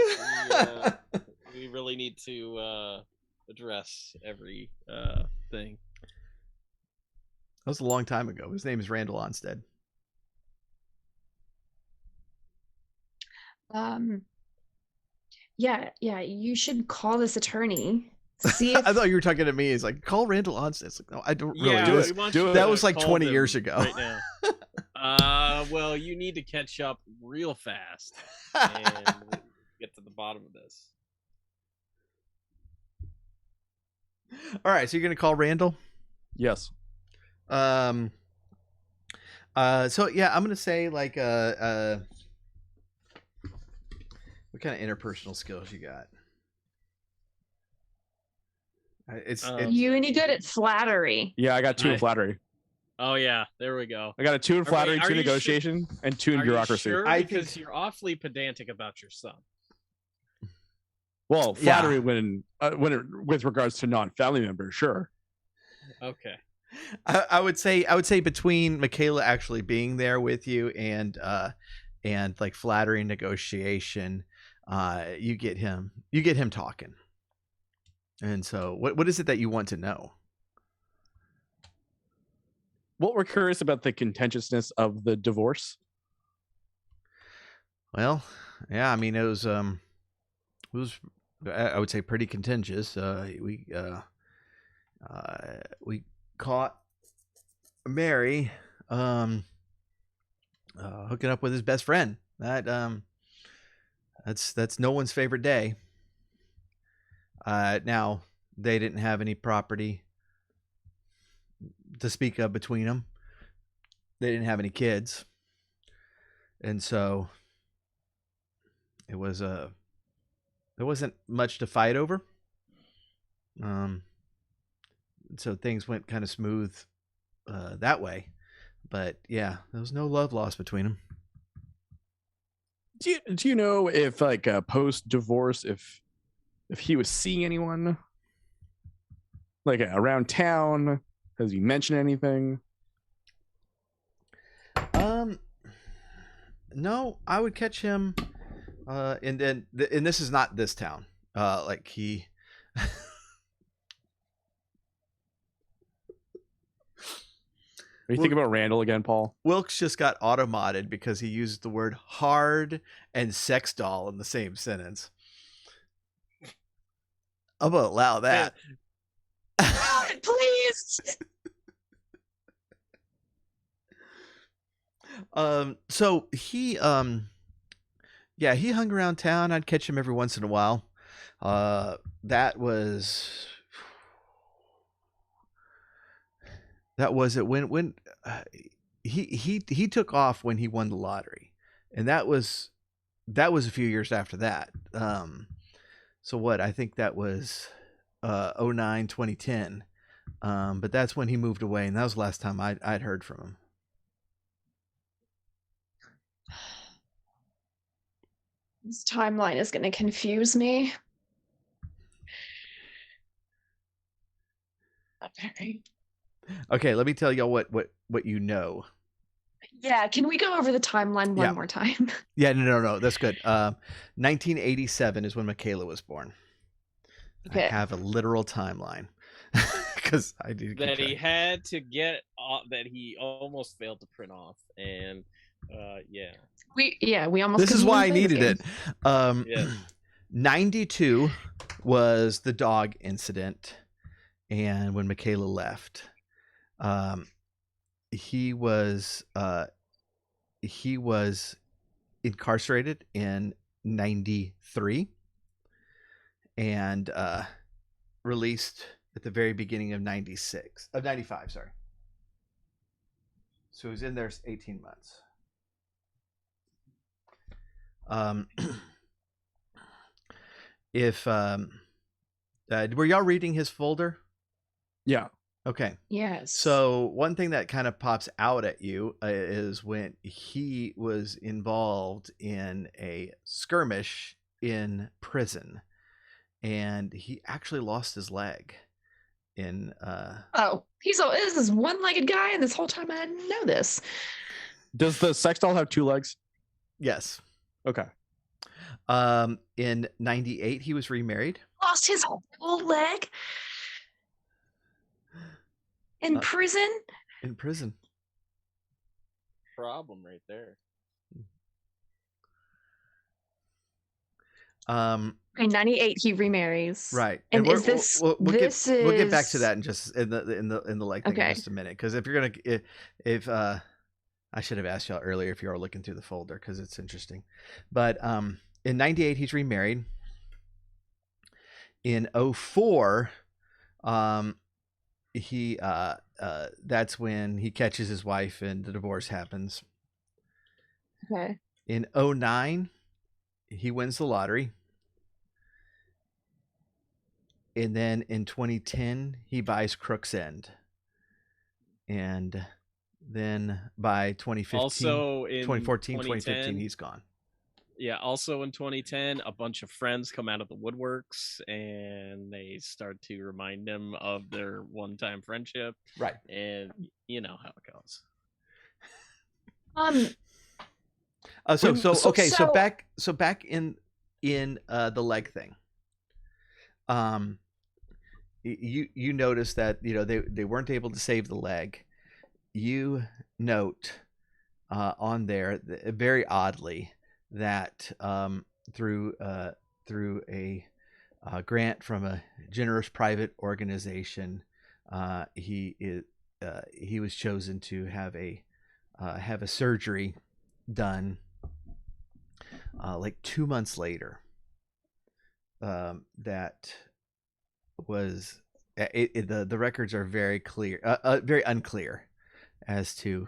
We really need to address every thing. That was a long time ago. His name is Randall Onstead. Yeah, you should call this attorney. See if I thought you were talking to me. It's like, call Randall Onstead. It's like, no, I don't really. Yeah, we want you That to was like call 20 them years ago. right now. Well, you need to catch up real fast and get to the bottom of this. All right, so you're gonna call Randall. Yes. So yeah, I'm gonna say like what kind of interpersonal skills you got? It's you any good at flattery? Yeah, I got 2 in flattery. Oh yeah, there we go. I got a 2 in flattery, 2 in you negotiation, and 2 in Are bureaucracy. you sure? I Because think- you're awfully pedantic about your son. Well, Yeah. flattery with regards to non-family members, sure. Okay. I would say between Michaela actually being there with you and like flattery and negotiation, you get him talking. And so what is it that you want to know? Well, we're curious about the contentiousness of the divorce. Well, yeah, I mean it was I would say pretty contentious. We caught Mary hooking up with his best friend. That's no one's favorite day. Now they didn't have any property to speak of between them. They didn't have any kids, and so it was there wasn't much to fight over. So things went kind of smooth that way, but yeah, there was no love lost between them. Do you know if like post divorce if he was seeing anyone like around town? Has he mentioned anything? No, I would catch him. And this is not this town. Like he. Are you thinking about Randall again, Paul? Wilkes just got auto-modded because he used the word hard and sex doll in the same sentence. I'm gonna allow that. Please. So he he hung around town. I'd catch him every once in a while. That was it when he took off when he won the lottery, and that was a few years after that. So what, I think that was 09 2010, but that's when he moved away, and that was the last time I'd heard from him. This timeline is going to confuse me. Okay, let me tell y'all what you know. Yeah, can we go over the timeline one Yeah. more time? Yeah, no, that's good. 1987 is when Michaela was born. Okay. I have a literal timeline because I do. keep That he track. had to get that he almost failed to print off, and yeah. We almost. This is couldn't why I even play needed this it. Yeah. 92 was the dog incident, and when Michaela left, he was incarcerated in 93 and released at the very beginning of 95, sorry. So he was in there 18 months. If were y'all reading his folder? Yeah. Okay. Yes. So one thing that kind of pops out at you is when he was involved in a skirmish in prison, and he actually lost his leg in this is one-legged guy, and this whole time I didn't know this. Does the sex doll have 2 legs? yes. Okay. In 98, he was remarried. Lost his whole leg in prison. In prison. Problem right there. In 98, he remarries. Right. And we're- is this we'll this get, is we'll get back to that in just in the leg thing in Okay. just a minute, because if you're gonna if I should have asked y'all earlier if you are looking through the folder, because it's interesting. But in 98 he's remarried. In 04, he that's when he catches his wife and the divorce happens. Okay. In 09, he wins the lottery. And then in 2010, he buys Crook's End. And then by 2015, Also in 2014, 2015, he's gone. Yeah, also in 2010, a bunch of friends come out of the woodworks and they start to remind him of their one-time friendship. Right. And you know how it goes. So back in the leg thing. You notice that they weren't able to save the leg. You note on there very oddly that through a grant from a generous private organization, he was chosen to have a surgery done like 2 months later. That was the records are very clear, very unclear as to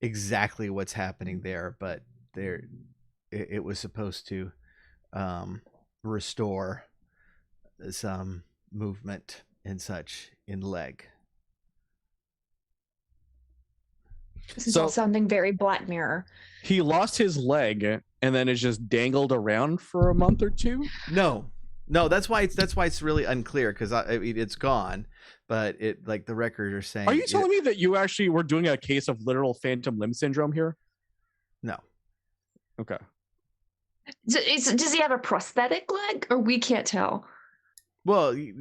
exactly what's happening there, but it was supposed to restore some movement and such in the leg. This is all sounding very Black Mirror. He lost his leg and then is just dangled around for a month or two. No, that's why it's really unclear, because I mean, it's gone, but it like the records are saying. Are you telling me that you actually were doing a case of literal phantom limb syndrome here? No. Okay. Does he have a prosthetic leg, or we can't tell? Well, you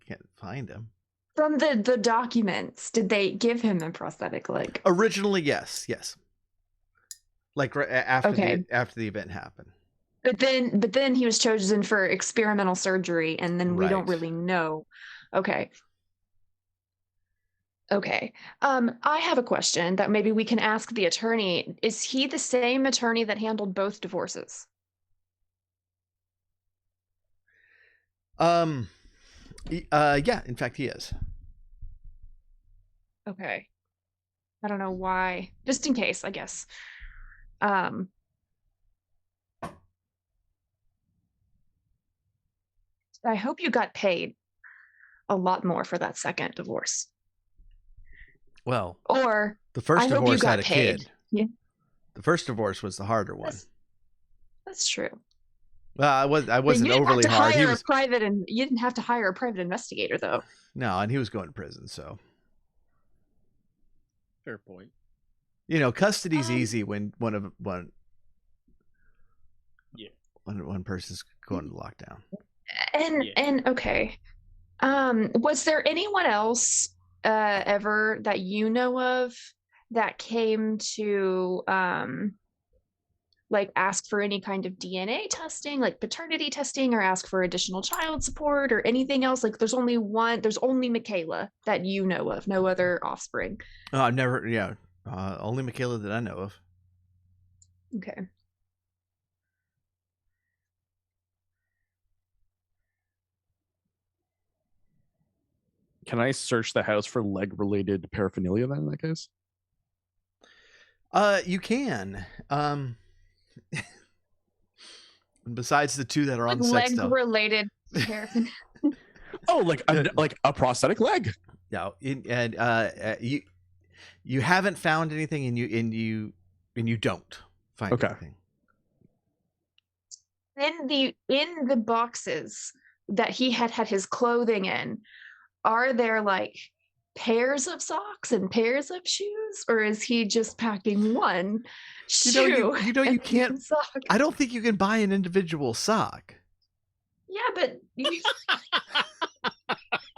can't find him. From the documents, did they give him a prosthetic leg? Originally, yes. Like right after the event happened. But then he was chosen for experimental surgery, and then we don't really know. Okay. I have a question that maybe we can ask the attorney. Is he the same attorney that handled both divorces? Yeah, in fact he is. Okay. I don't know why. Just in case, I guess. I hope you got paid a lot more for that second divorce. Well, or the first divorce had a paid. kid. Yeah. The first divorce was the harder one. That's true. Well, I wasn't overly hard. You didn't have to hire a private investigator, though. No, and he was going to prison, so. Fair point. Custody's easy when one person's going to lockdown. And okay. Was there anyone else ever that you know of that came to like ask for any kind of DNA testing, like paternity testing, or ask for additional child support or anything else? Like there's only Michaela that you know of, no other offspring. Oh, I've never, only Michaela that I know of. Okay. Can I search the house for leg-related paraphernalia then in that case? You can. Besides the two that are on the sex stuff. Leg-related paraphernalia. Oh, like a prosthetic leg. No, and you haven't found anything, and you don't find anything. In the boxes that he had his clothing in, are there like pairs of socks and pairs of shoes, or is he just packing one shoe? You know, you and can't. one sock? I don't think you can buy an individual sock. Yeah, but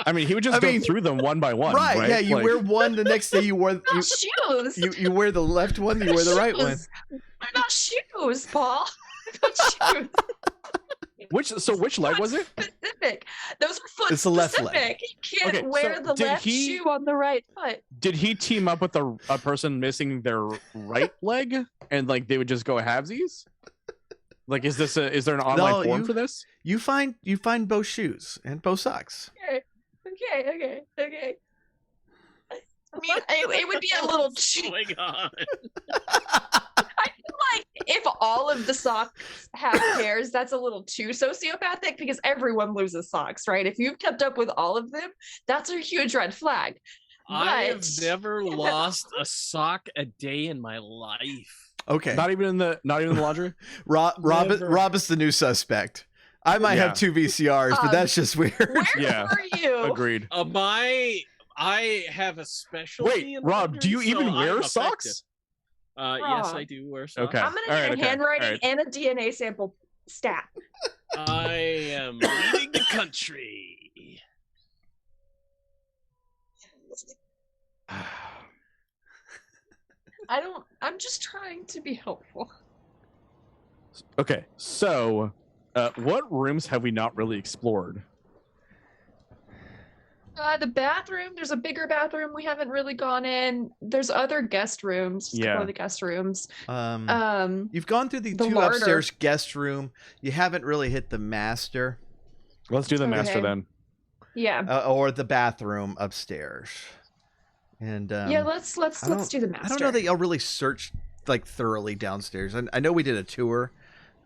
I mean, he would just go through them one by one, right? Yeah, you Like- wear one, the next day you wear shoes. you wear the left one, you wear the right one. They're not shoes, Paul. They're not shoes. Which leg was it? Specific. Those are foot It's the left leg. specific. You can't Okay, wear so the did left he- shoe on the right foot. Did he team up with a person missing their right leg, and like they would just go halvesies? Like, is there an online form for this? You find both shoes and both socks. Okay. I mean, it would be a little Oh my god. I feel like if all of the socks have pairs, that's a little too sociopathic because everyone loses socks, right? If you've kept up with all of them, that's a huge red flag. I have But- never lost a sock a day in my life. Okay. Not even in the laundry. Rob is the new suspect. I might Yeah. have 2 VCRs, but that's just weird. Where Yeah. were you? Agreed. I have a specialty. Wait, in Rob, laundry, do you even so I'm wear effective. socks? Yes, I do wear socks. Okay. I'm gonna All right, need a okay, handwriting all right. and a DNA sample stat. I am leading the country. I'm just trying to be helpful. Okay, so what rooms have we not really explored? The bathroom, there's a bigger bathroom we haven't really gone in. There's other guest rooms, just a couple Yeah. of the guest rooms. You've gone through the The 2 larder. upstairs guest room. You haven't really hit the master Let's do the master Okay. then. Yeah. or the bathroom upstairs. And Yeah, let's do the master. I don't know that y'all really searched like thoroughly downstairs. I know we did a tour.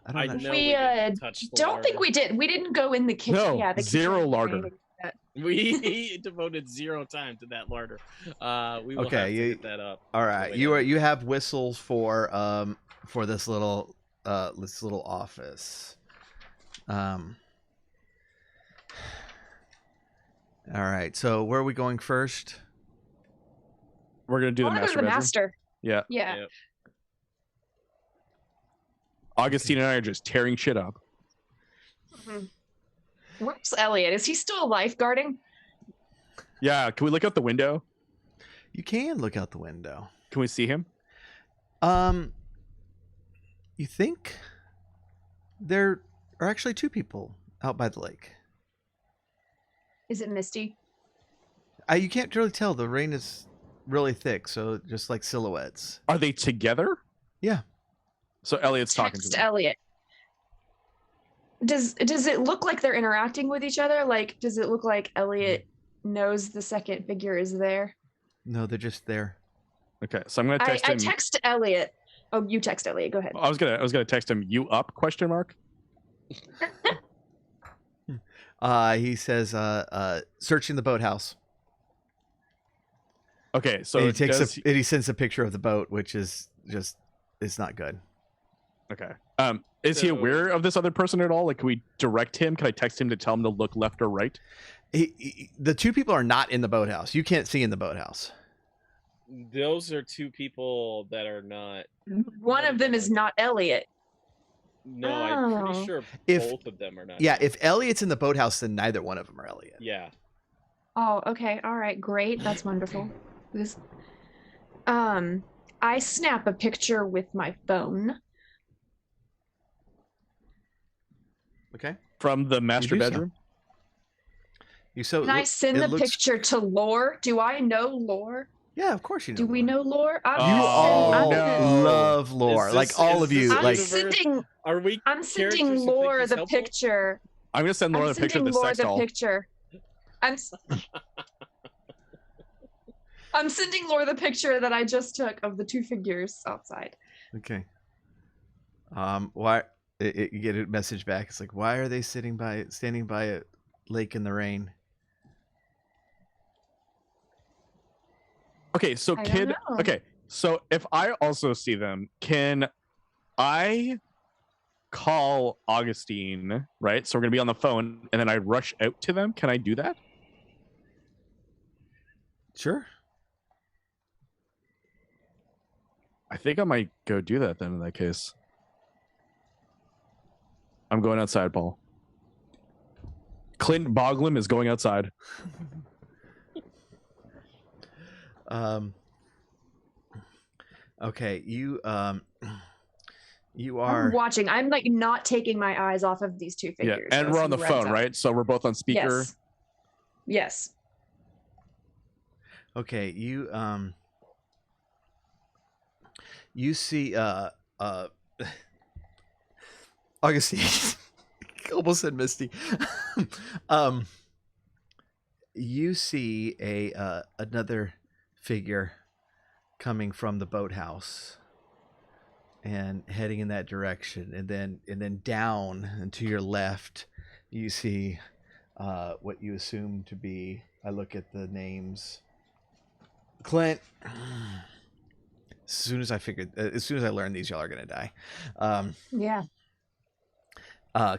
I I'm not know sure. We, we didn't touch the don't think larder. we did. We didn't go in the kitchen. No, Yeah, the zero kitchen larder. or anything like that. We devoted 0 time to that larder. We will Okay, have to you- get that up. All right, later. you have whistles for this little office. All right, so where are we going first? We're gonna do I the wanna go to master the bedroom. master. Yeah. Yeah. Yep. Augustine and I are just tearing shit up. Mhm. Where's Elliot? Is he still lifeguarding? Yeah, can we look out the window? You can look out the window. Can we see him? You think there are actually 2 people out by the lake. Is it Misty? You can't really tell. The rain is really thick, so just like silhouettes. Are they together? Yeah. So Elliot's talking to Text them. Elliot. Does it look like they're interacting with each other? Like, does it look like Elliot knows the second figure is there? No, they're just there. Okay, so I'm gonna I text him. text Elliot. Oh, you text Elliot. Go ahead. I was gonna text him. You up? Question mark. He says, searching the boathouse. Okay, so And he takes does and he sends a picture of the boat, which is just it's not good. okay. Is he So- aware of this other person at all? Like, can we direct him? Can I text him to tell him to look left or right? The 2 people are not in the boathouse. You can't see in the boathouse. Those are 2 people that are not. One of them is not Elliot. No, I'm Oh. pretty sure If- both of them are not. Yeah, if Elliot's in the boathouse, then neither one of them are Elliot. Yeah. Oh, okay. All right. Great. That's wonderful. This, I snap a picture with my phone. Okay. From the master do so. bedroom. Can I send the picture to Lore? Do I know Lore? Yeah, of course you know. Do we Lore. know Lore? You Oh, all no. love lore, Is like this- all is of you. this- I'm Like sending. Are we? I'm characters sending who think Lore he's the helpful? picture. I'm gonna send Laura I'm a picture of sending the Lore sex the doll. picture. I'm sending Lore the picture that I just took of the 2 figures outside. okay. Why? You get a message back. It's like, why are they standing by a lake in the rain? Okay, so I don't know. okay, so if I also see them, can I call Augustine, right? So we're gonna be on the phone and then I rush out to them. Can I do that? Sure. I think I might go do that then in that case. I'm going outside, Paul. Clint Boglum is going outside. Okay, you I'm are watching. I'm like not taking my eyes off of these two figures. Yeah, and as we're on he the runs phone, up. right? So we're both on speaker. Yes. Yes. okay. You see Augustine. Almost said Misty. You see another figure coming from the boathouse and heading in that direction, and then down and to your left you see what you assume to be, I look at the names, Clint. As soon as I learn these, y'all are gonna die. Yeah.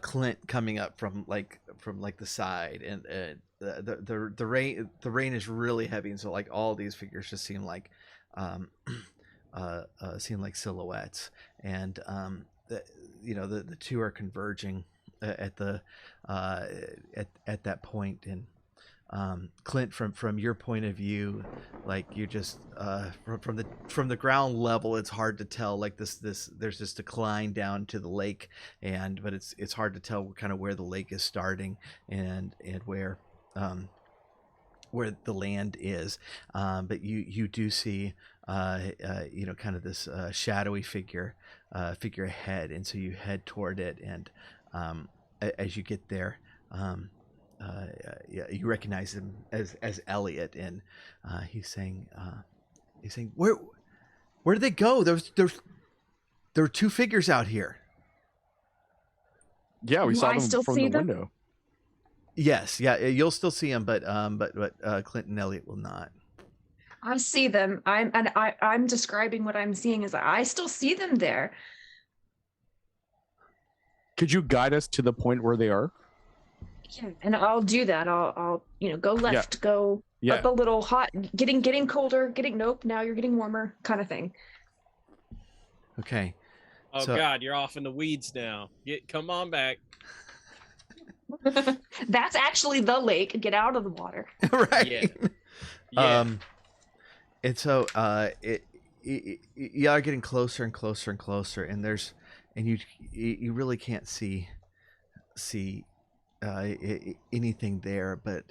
Clint coming up from the side, and the rain is really heavy, and so like all these figures just seem like silhouettes, and the two are converging at that point, and Clint, from your point of view, like you just from the ground level, it's hard to tell, like this there's this decline down to the lake, but it's hard to tell kind of where the lake is starting and where the land is, but you do see kind of this shadowy figure ahead, and so you head toward it, and as you get there, you recognize him as Elliot, and he's saying where did they go? There were two figures out here. Yeah, we Do saw I them still from see the them? window. Yes, yeah, you'll still see them, but Clint and Elliot will not. I see them. I'm describing what I'm seeing as I still see them there. Could you guide us to the point where they are? Yeah, and I'll do that. I'll go left, go up a little, hot, getting colder, nope, now you're getting warmer, kind of thing. Okay. Oh God, you're off in the weeds now. Come on back. That's actually the lake. Get out of the water. Right. Yeah. And so you are getting closer and closer and closer, and you really can't see anything there, but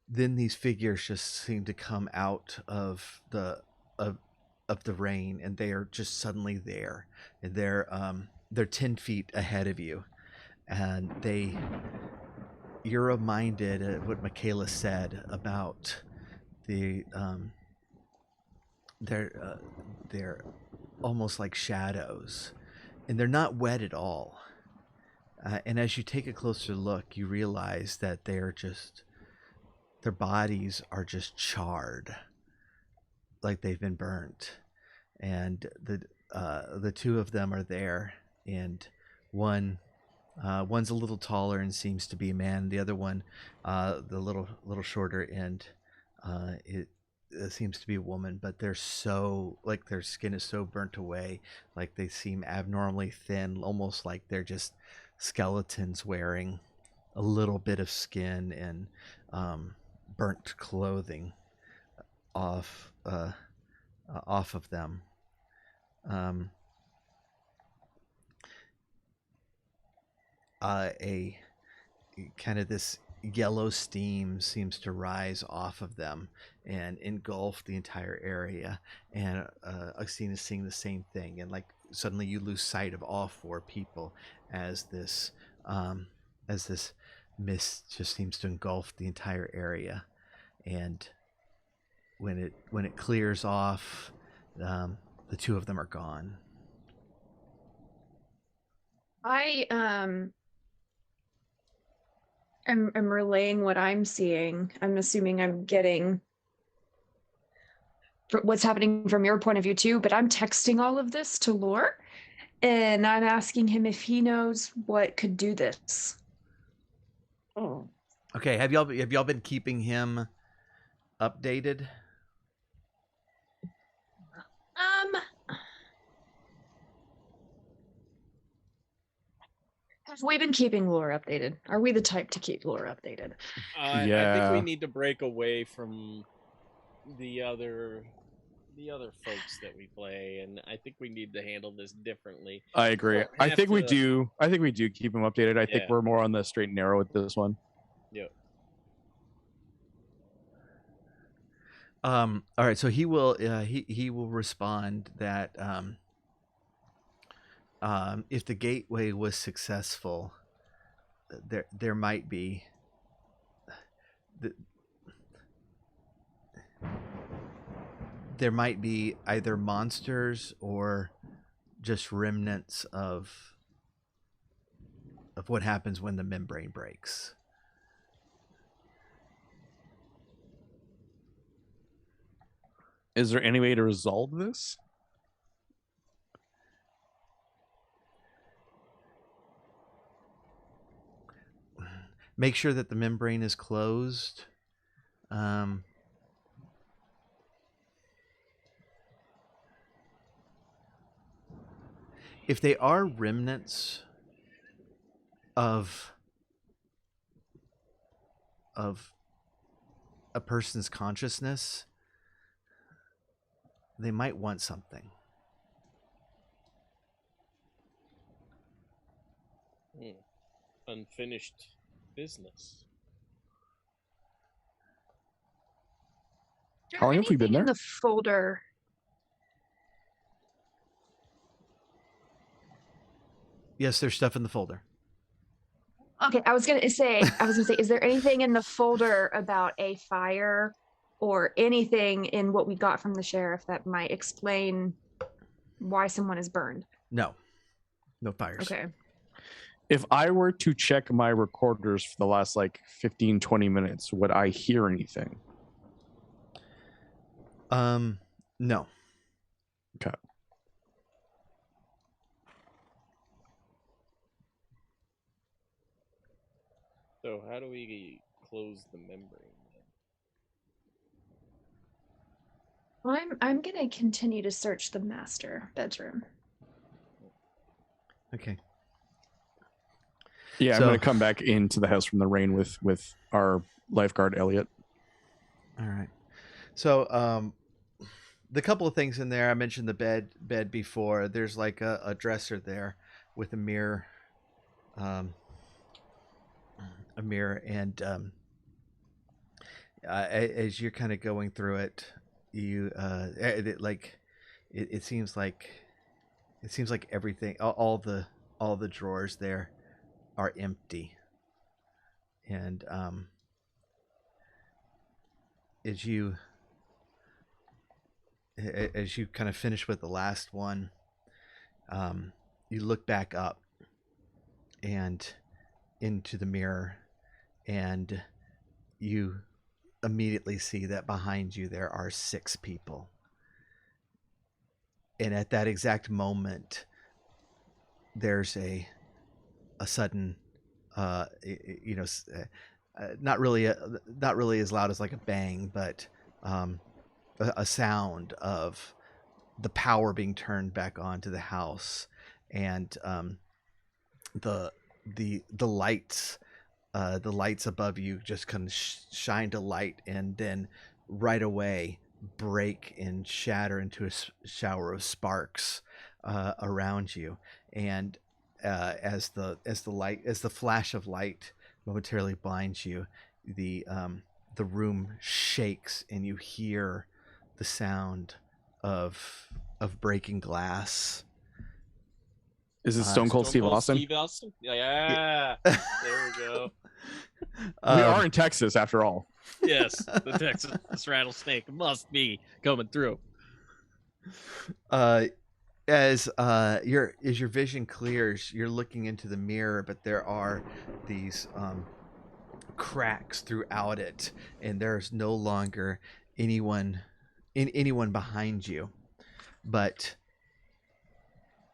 then these figures just seem to come out of the rain, and they are just suddenly there, and they're 10 feet ahead of you, and you're reminded of what Michaela said about they're almost like shadows, and they're not wet at all. And as you take a closer look, you realize that their bodies are just charred, like they've been burnt, and the two of them are there, and one's a little taller and seems to be a man. The other one, the little shorter, and it seems to be a woman. But they're so, like, their skin is so burnt away, like they seem abnormally thin, almost like they're just skeletons wearing a little bit of skin and burnt clothing off of them. A kind of this yellow steam seems to rise off of them and engulf the entire area, and Augustine is seeing the same thing, and like suddenly you lose sight of all four people as this mist just seems to engulf the entire area, and when it clears off, the two of them are gone. I am relaying what I'm seeing. I'm assuming I'm getting what's happening from your point of view too, but I'm texting all of this to Lore, and I'm asking him if he knows what could do this. Okay, have y'all been keeping him updated? Have we been keeping lore updated? Are we the type to keep lore updated? I think Yeah. we need to break away from the other folks that we play, and I think we need to handle this differently. I agree. don't I have think we to- do. I think we do keep them updated. I think Yeah. we're more on the straight and narrow with this one. Yep. All right, so he will he will respond that if the gateway was successful, there might be there might be either monsters or just remnants of what happens when the membrane breaks. Is there any way to resolve this? Make sure that the membrane is closed. If they are remnants of a person's consciousness, they might want something. Unfinished business. How long have we been Anything in there? the folder? Yes, there's stuff in the folder. Okay, I was gonna say, is there anything in the folder about a fire or anything in what we got from the sheriff that might explain why someone is burned? No fires. Okay. If I were to check my recorders for the last like 15, 20 minutes, would I hear anything? No. Okay. So how do we close the membrane? I'm gonna continue to search the master bedroom. Okay. Yeah, I'm So- going to come back into the house from the rain with our lifeguard Elliot. All right. So, the couple of things in there, I mentioned the bed before. There's like a dresser there with a mirror, and as you're kind of going through it, you it seems like everything, all the drawers there are empty, and as you kind of finish with the last one, you look back up and into the mirror, and you immediately see that behind you there are 6 people. And at that exact moment, there's a sudden, not really as loud as like a bang, but a sound of the power being turned back on to the house, and the lights above you just kind of shine to light, and then right away break and shatter into a shower of sparks around you. And as the flash of light momentarily blinds you, the room shakes, and you hear the sound of breaking glass. Is it Stone Cold Steve Austin? Steve Austin? Yeah. There we go. We are in Texas, after all. Yes, the Texas rattlesnake must be coming through. As your vision clears, you're looking into the mirror, but there are these cracks throughout it, and there's no longer anyone behind you. But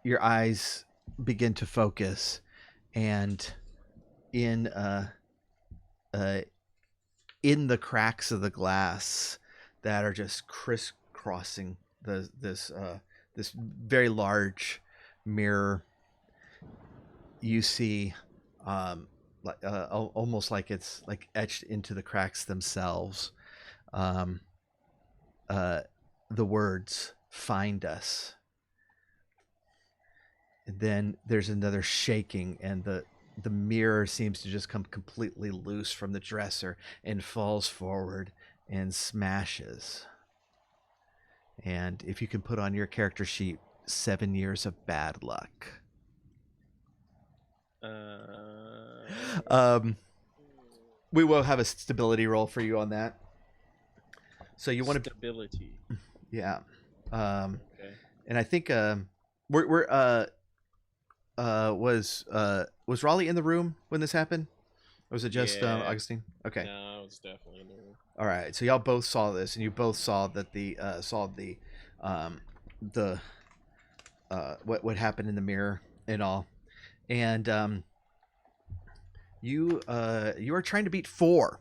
your eyes begin to focus, and in in the cracks of the glass that are just crisscrossing this very large mirror, you see almost like it's like etched into the cracks themselves, the words "Find us." And then there's another shaking, and the mirror seems to just come completely loose from the dresser and falls forward and smashes. And if you can put on your character sheet 7 years of bad luck. We will have a stability roll for you on that. So you want to stability. Yeah. Okay. And I think was Raleigh in the room when this happened? Or was it just Augustine? Okay. No, I was definitely in the room. All right. So y'all both saw this, and you both saw that what happened in the mirror and all. And you are trying to beat 4.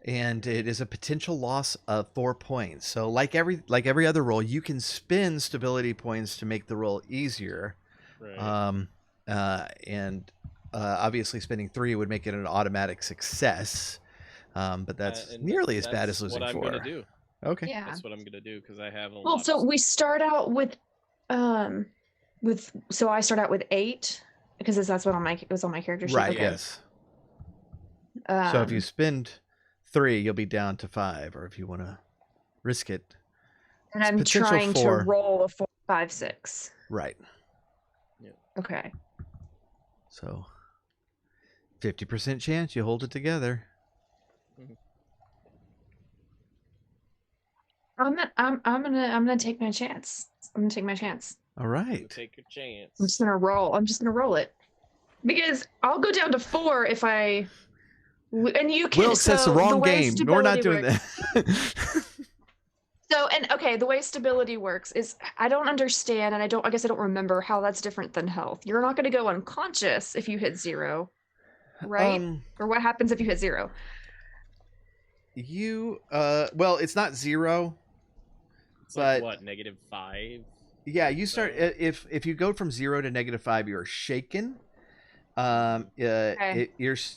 And it is a potential loss of 4 points. So like every other roll, you can spend stability points to make the roll easier. Right. Obviously spending 3 would make it an automatic success. But that's nearly as bad as losing 4. That's what I'm gonna do. Okay. Yeah. That's what I'm gonna do because I have a Well, lot. so we start out with I start out with 8 because that's what was on my character sheet. Right. Okay. Yes. So if you spend 3, you'll be down to 5, or if you want to risk it. And I'm potential trying 4. to roll a 4, 5, 6. Right. Okay. So 50% chance you hold it together. I'm gonna take my chance. I'm gonna take my chance. All right. Take your chance. I'm just gonna roll it because I'll go down to 4 if I. And you can. Wilkes, that's the wrong game. We're not doing that. So, and okay, the way stability works is I don't understand, and I guess I don't remember how that's different than health. You're not going to go unconscious if you hit 0, right? Or what happens if you hit 0? Well, it's not 0. It's but like what, -5? Yeah, you start if you go from 0 to -5, you're shaken. Okay. If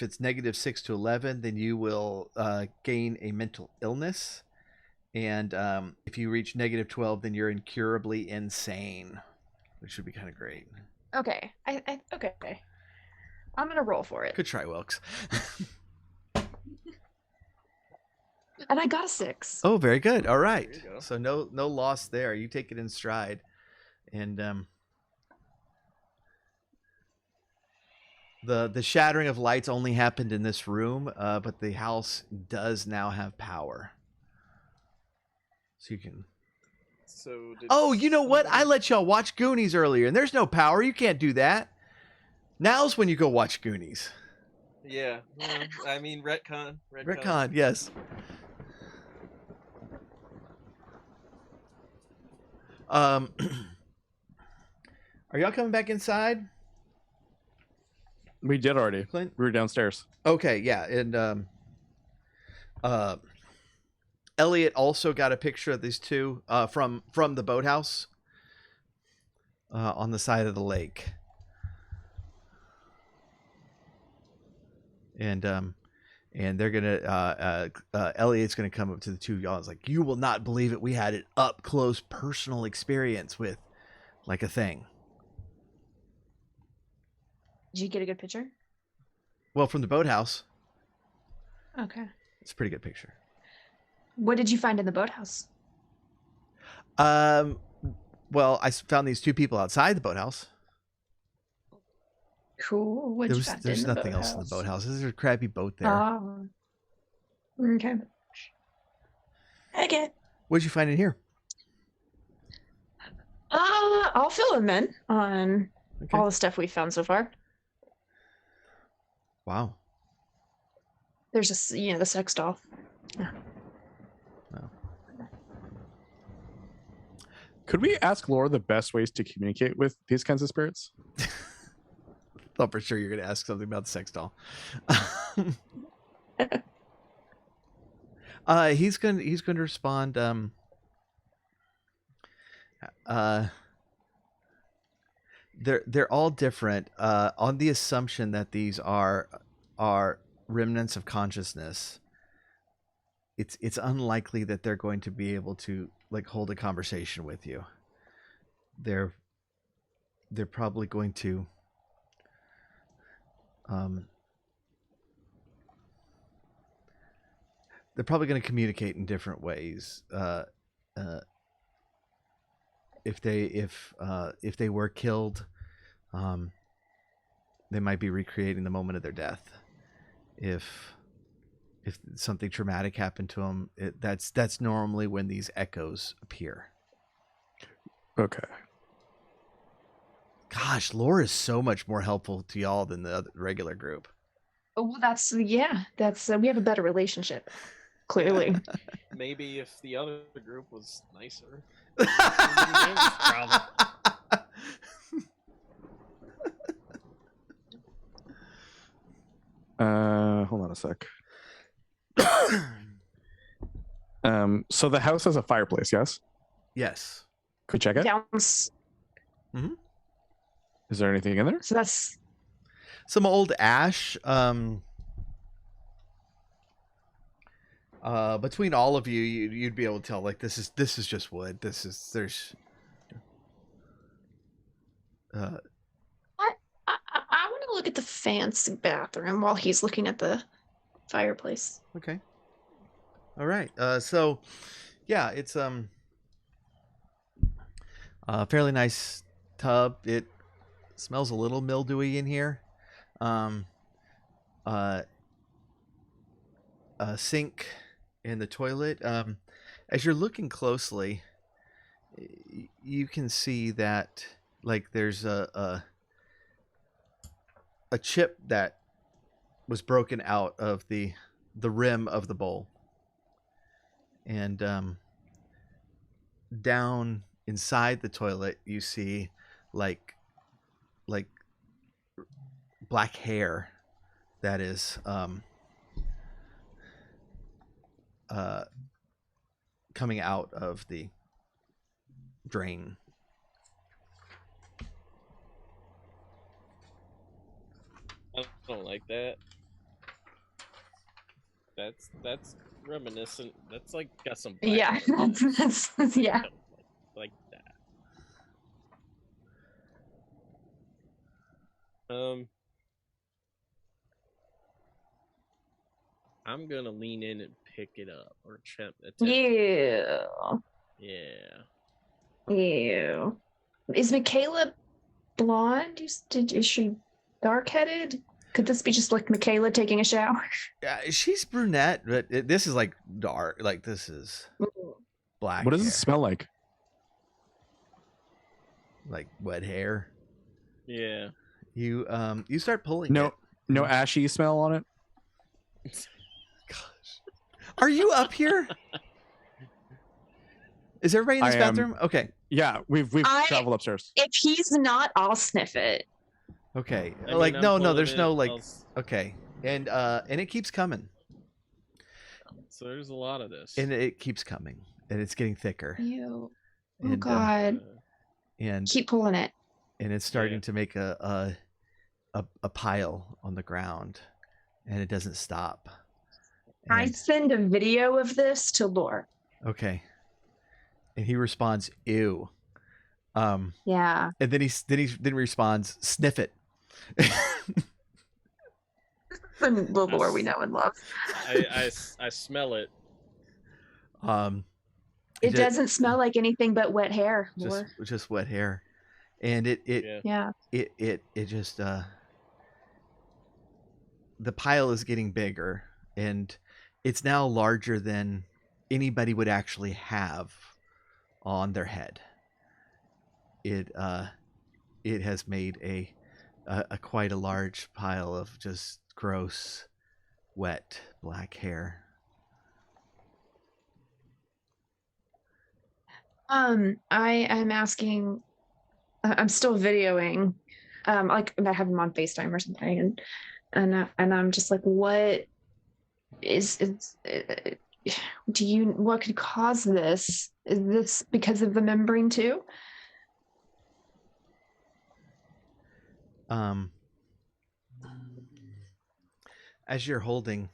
it's -6 to 11, then you will gain a mental illness, and if you reach -12, then you're incurably insane, which would be kind of great. Okay, okay. I'm gonna roll for it. Good try, Wilkes. And I got a 6. Oh, very good. All right. There you go. So no loss there. You take it in stride, and the shattering of lights only happened in this room, but the house does now have power, so you can. So. Oh, you know what? I let y'all watch Goonies earlier, and there's no power. You can't do that. Now's when you go watch Goonies. Yeah. Well, I mean, retcon. Retcon, yes. Are y'all coming back inside? We did already. Clint? We were downstairs. Okay, yeah, and Elliot also got a picture of these two from the boathouse on the side of the lake, and they're gonna Elliot's gonna come up to the two of y'all. It's like, you will not believe it. We had an up close personal experience with like a thing. Did you get a good picture? Well, from the boathouse. Okay. It's a pretty good picture. What did you find in the boathouse? Well, I found these two people outside the boathouse. Cool. What'd you find There's in the nothing else in the boathouse. There's a crappy boat there. Oh. Okay. Okay. What'd you find in here? I'll fill him in on Okay. all the stuff we've found so far. Wow. There's just, the sex doll. Wow. Could we ask Laura the best ways to communicate with these kinds of spirits? Thought for sure you're going to ask something about the sex doll. He's going to respond. They're all different. On the assumption that these are remnants of consciousness, it's unlikely that they're going to be able to like hold a conversation with you. They're probably going to they're probably going to communicate in different ways. If they were killed, they might be recreating the moment of their death. If something traumatic happened to them, that's normally when these echoes appear. Okay. Gosh, lore is so much more helpful to y'all than the regular group. Oh, well, that's we have a better relationship. Clearly. Maybe if the other group was nicer. Hold on a sec. So the house has a fireplace, yes? Yes. Could we check it? Downs. Mm-hmm. Is there anything in there? So that's Some old ash. Between all of you, you'd be able to tell like this is just wood. There's. I want to look at the fancy bathroom while he's looking at the fireplace. Okay. All right. So, yeah, it's a fairly nice tub. It smells a little mildewy in here. A sink in the toilet. As you're looking closely, you can see that like there's a chip that was broken out of the rim of the bowl, and down inside the toilet you see like black hair that is coming out of the drain. I don't like that. That's reminiscent. That's like got some. Yeah, that's yeah. Like that. I'm gonna lean in and pick it up or attempt. Yeah. Yeah. Ew. Is Michaela blonde? Is she dark-headed? Could this be just like Michaela taking a shower? Yeah, she's brunette, but this is like dark. Like this is black. What does hair. it smell like? Like wet hair. Yeah. You start pulling. No, it. no ashy smell on it. Gosh, are you up here? Is everybody in this I am. bathroom? Okay. Yeah, we've traveled upstairs. If he's not, I'll sniff it. Okay. I mean, like I'm no, pulling there's it, no like. I'll Okay, and it keeps coming, So there's a lot of this. and it keeps coming, and it's getting thicker, Ew. Oh and God. and Keep pulling it. it's starting Yeah. to make a pile on the ground, and it doesn't stop. I And- send a video of this to Lore. okay, and he responds, "Ew," Yeah. and then he responds, "Sniff it." The Lore we know and love. I smell it. It doesn't smell like anything but wet hair, Lore. just wet hair, and it Yeah. Yeah. it just the pile is getting bigger, and it's now larger than anybody would actually have on their head. It has made a quite a large pile of just gross, wet black hair. I'm asking. I'm still videoing. Like I have him on FaceTime or something, and and I'm just like, what what could cause this? Is this because of the membrane too? As you're holding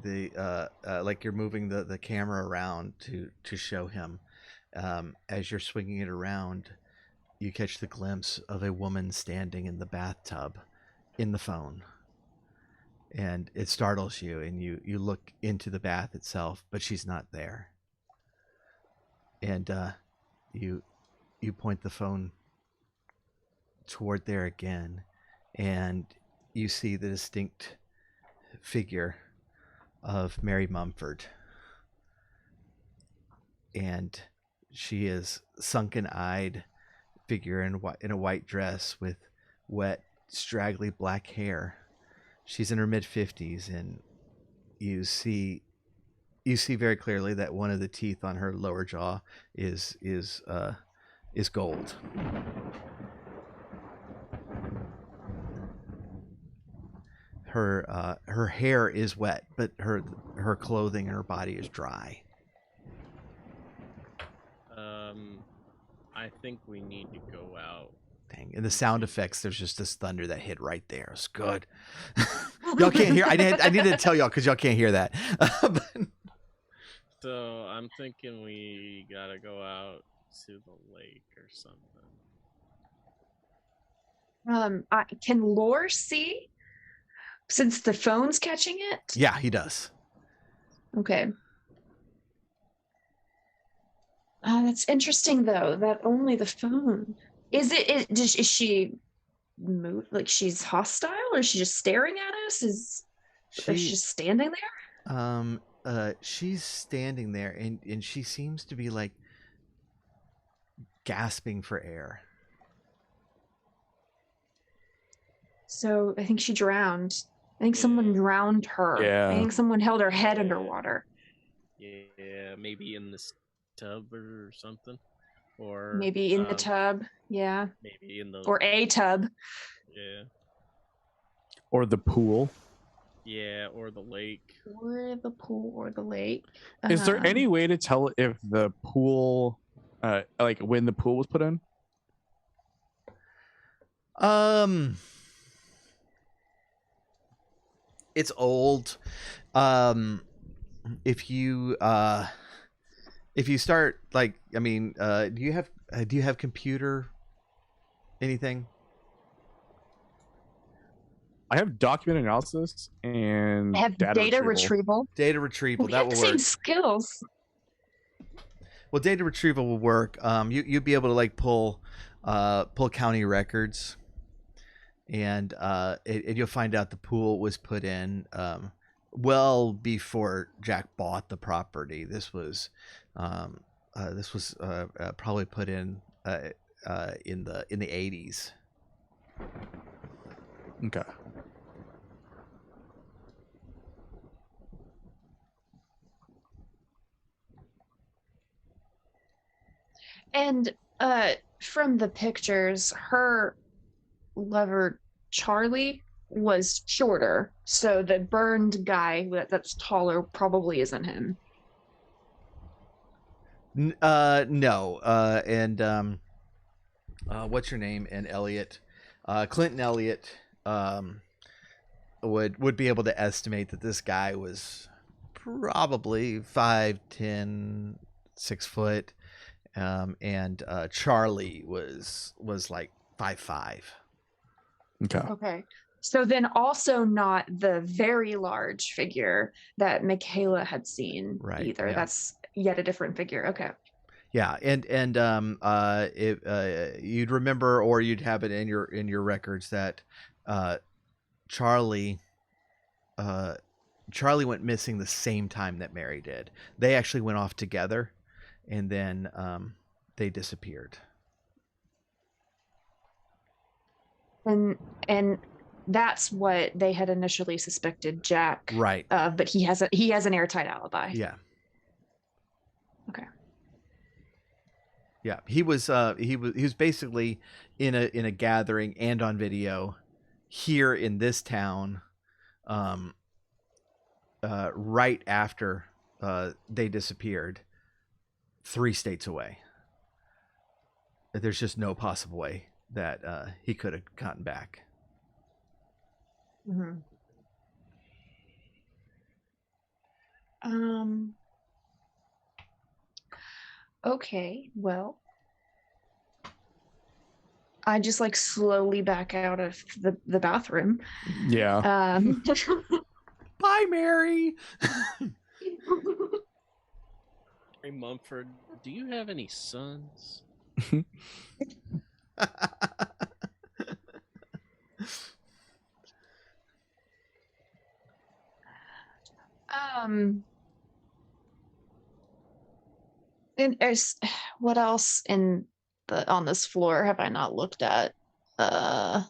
the like you're moving the camera around to show him, as you're swinging it around, you catch the glimpse of a woman standing in the bathtub in the phone, and it startles you, and you look into the bath itself, but she's not there, and you point the phone toward there again, and you see the distinct figure of Mary Mumford, and she is sunken-eyed figure in a white dress with wet, straggly black hair. She's in her mid-50s, and you see very clearly that one of the teeth on her lower jaw is gold. Her hair is wet, but her clothing and her body is dry. I think we need to go out. Dang. And the sound effects, there's just this thunder that hit right there. It's good. Y'all can't hear. I needed to tell y'all because y'all can't hear that. So I'm thinking we gotta go out to the lake or something. Can Lore see? Since the phone's catching it? Yeah, he does. Okay. That's interesting, though, that only the phone. Is she move, like she's hostile, or is she just staring at us? Is she just standing there? She's standing there, and she seems to be like gasping for air. So I think she drowned. I think someone drowned her. Yeah. I think someone held her head underwater. Yeah, maybe in this tub or something, or maybe in the tub. Yeah. Maybe in the or a tub. Yeah. Or the pool. Yeah, or the lake. Or the pool or the lake. Is there any way to tell if the pool, like when the pool was put in? It's old. If you start like, I mean, do you have computer anything? I have document analysis and I have data retrieval. Data retrieval, We that have will the work. same skills. Well, data retrieval will work. You'd be able to like pull county records, and you'll find out the pool was put in well before Jack bought the property. This was probably put in the 80s. Okay. And from the pictures, her lover Charlie was shorter, so the burned guy that's taller probably isn't him. No. And what's your name? And Elliot, Clinton Elliot, would be able to estimate that this guy was probably 5'10", 6 foot. And Charlie was like 5'5". Okay. So then also not the very large figure that Michaela had seen either. Yeah. That's yet a different figure. Okay. Yeah, and if you'd remember, or you'd have it in your records, that Charlie went missing the same time that Mary did. They actually went off together, and then they disappeared. And that's what they had initially suspected Jack. Right. But he has an airtight alibi. Yeah. Okay. Yeah, he was basically in a gathering and on video here in this town, right after they disappeared, 3 states away. There's just no possible way that he could have gotten back. Mm-hmm. Okay, well, I just like slowly back out of the bathroom. Yeah. Bye, Mary. Hey, Mumford, do you have any sons? And what else on this floor have I not looked at? I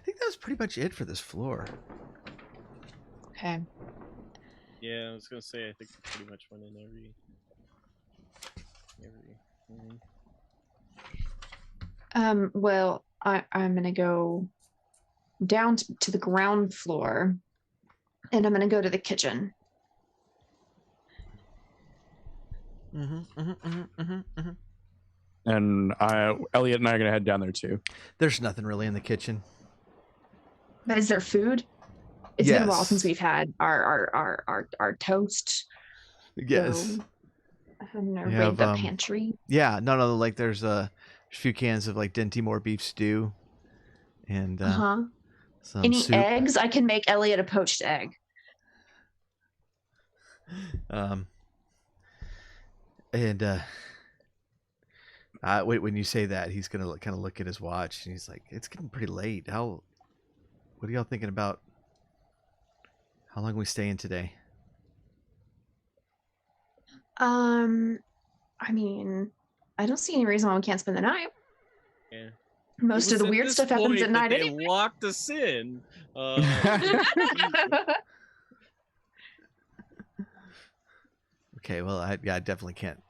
think that was pretty much it for this floor. Okay. Yeah, I was gonna say I think we pretty much went in every. Well, I'm gonna go down to the ground floor, and I'm gonna go to the kitchen. And Elliot and I are gonna head down there too. There's nothing really in the kitchen. But is there food? It's been a while Yes. since we've had our toast. Yes. So I'm gonna You raid have, the pantry. Yeah, no, like there's a few cans of like Dentimore beef stew, and some Any soup. eggs? I can make Elliot a poached egg. And when you say that, he's gonna kind of look at his watch, and he's like, "It's getting pretty late. What are y'all thinking about? How long are we staying today?" I mean, I don't see any reason why we can't spend the night. Yeah. Most of the weird stuff happens at night They anyway. locked us in. Okay, well, I definitely can't.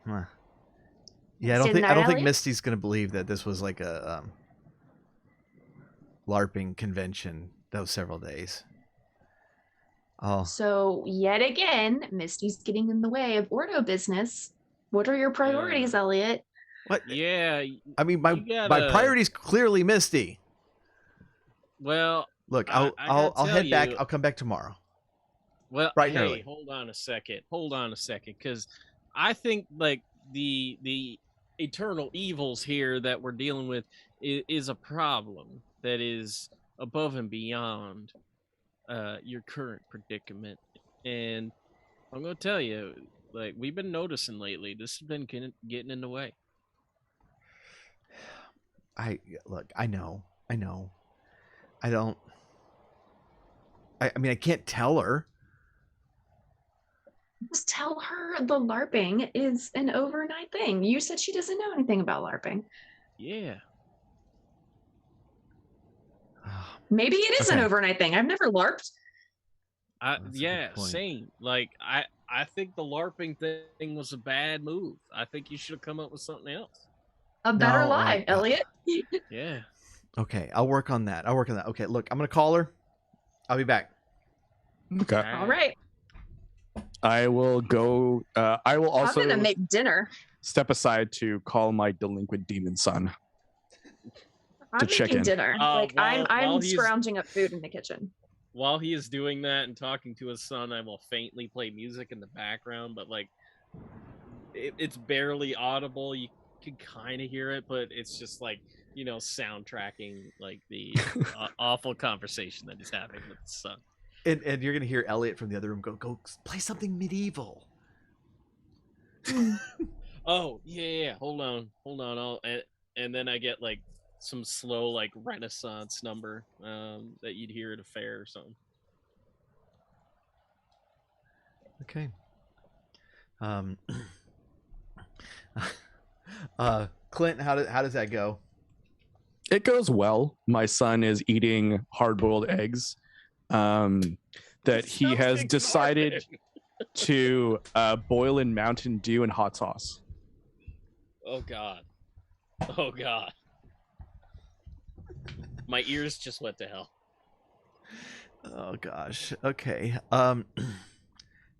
Huh. Yeah, I don't think Misty's gonna believe that this was like a LARPing convention. That was several days. Oh, So yet again, Misty's getting in the way of Ordo business. What are your priorities, Elliot? what? Yeah. I mean, my priority's clearly Misty. Well, Look, I I'll gotta head tell back. you- I'll come back tomorrow. Well, Bright and hey, early. hold on a second, because I think like the eternal evils here that we're dealing with is a problem that is above and beyond your current predicament. And I'm gonna tell you, like we've been noticing lately, this has been getting in the way. I know. I don't. I mean, I can't tell her. Just tell her the LARPing is an overnight thing. You said she doesn't know anything about LARPing. Yeah. Maybe it is an Okay. overnight thing. I've never LARPed. That's a good Yeah, point. same. Like I think the LARPing thing was a bad move. I think you should have come up with something else. A better No, lie, Elliot. Yeah. Okay, I'll work on that. Okay, look, I'm gonna call her. I'll be back. Okay. All right. I will go. I will also I'm gonna make dinner. step aside to call my delinquent demon son. I'm check making in. dinner. while I'm he's- scrounging up food in the kitchen. While he is doing that and talking to his son, I will faintly play music in the background, but like it's barely audible. You can kind of hear it, but it's just like soundtracking like the awful conversation that he's having with his son. And you're gonna hear Elliot from the other room go play something medieval. Oh yeah. Hold on. And then I get like some slow like Renaissance number that you'd hear at a fair or something. Okay. Clint, how does that go? It goes well. My son is eating hard-boiled eggs. That he has Something decided. morbid. to boil in Mountain Dew and hot sauce. Oh God. Oh God. My ears just went to hell. Oh gosh. Okay. And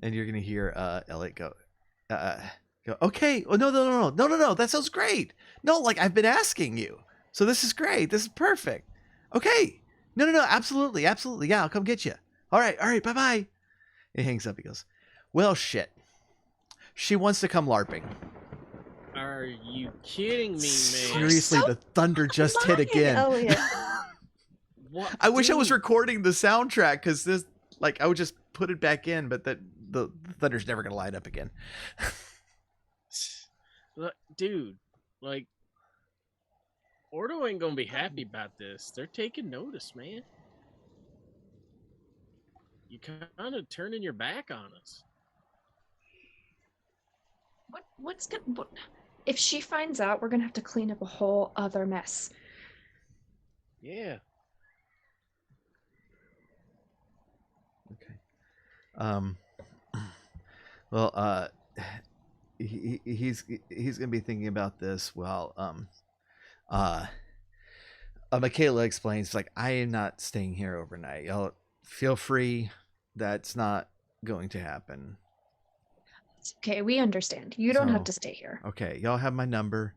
you're gonna hear Elliot go. Okay. Oh no. That sounds great. No, like I've been asking you. So this is great. This is perfect. Okay. No. Absolutely. Yeah, I'll come get you. All right. Bye bye. He hangs up. He goes, well, shit. She wants to come LARPing. Are you kidding me, man? Seriously, So the thunder just hit lying, again. Elliot. What, I wish I was dude? recording the soundtrack because this, like, I would just put it back in, but the thunder's never gonna light up again. Look, dude, like, Ordo ain't gonna be happy about this. They're taking notice, man. You kind of turning your back on us. What's gonna? If she finds out, we're gonna have to clean up a whole other mess. Yeah. Okay. Well, he's gonna be thinking about this while Michaela explains, like, I am not staying here overnight. Y'all feel free. That's not going to happen. It's okay, we understand. You don't have So- to stay here. Okay, y'all have my number.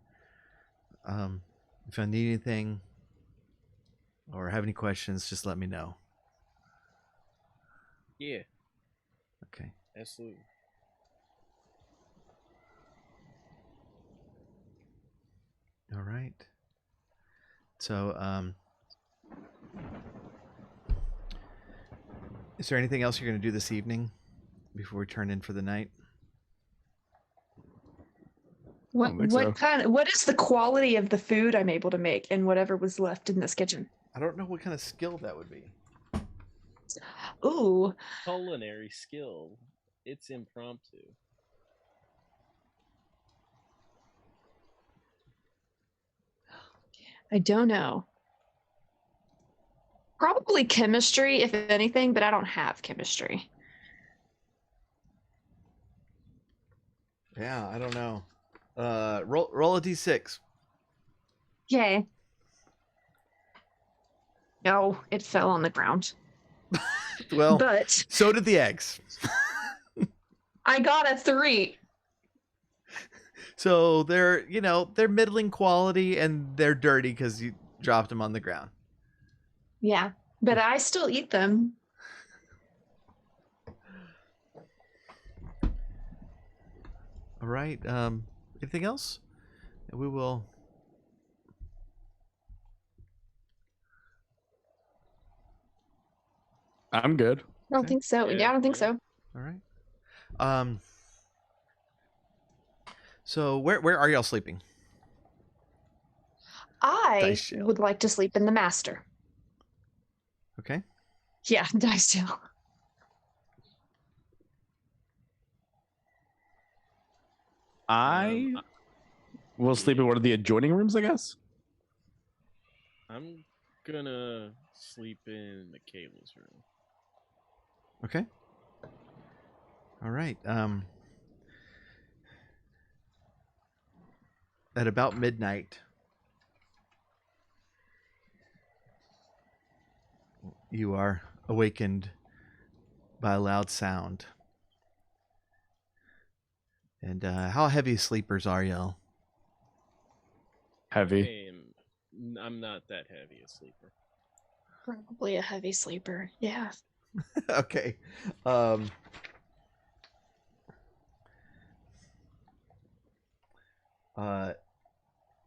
If I need anything or have any questions, just let me know. Yeah, Okay. absolutely. All right. So, is there anything else you're going to do this evening before we turn in for the night? What think so. what is the quality of the food I'm able to make and whatever was left in this kitchen? I don't know what kind of skill that would be. Ooh, Culinary skill. It's impromptu. I don't know. Probably chemistry, if anything, but I don't have chemistry. Yeah, I don't know. Roll a d6. Okay. No, it fell on the ground. Well, But so did the eggs. I got a 3. So they're middling quality and they're dirty because you dropped them on the ground. Yeah, but I still eat them. All right. Anything else? We will. I'm good. I don't Okay. think so. Yeah, Yeah, I don't think yeah. so. All right. So where are y'all sleeping? I Dice jail. would like to sleep in the master. Okay. Yeah, dice jail. I will sleep in one of the adjoining rooms, I guess. I'm gonna sleep in Michaela's room. Okay. All right. At about midnight, you are awakened by a loud sound. And how heavy sleepers are y'all? Heavy. I'm not that heavy a sleeper. Probably a heavy sleeper. Yeah. Okay.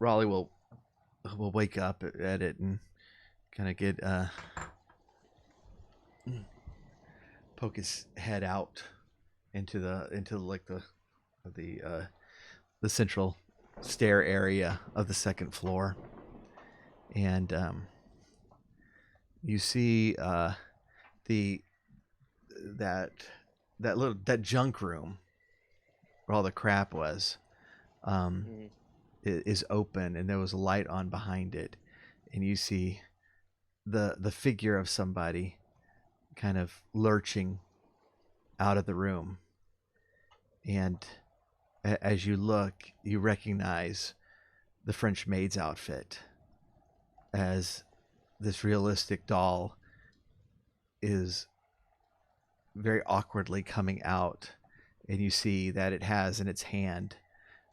Raleigh will wake up at it and kind of get poke his head out into the central stair area of the second floor, and you see that junk room where all the crap was is open, and there was a light on behind it, and you see the figure of somebody kind of lurching out of the room, And as you look, you recognize the French maid's outfit as this realistic doll is very awkwardly coming out, and you see that it has in its hand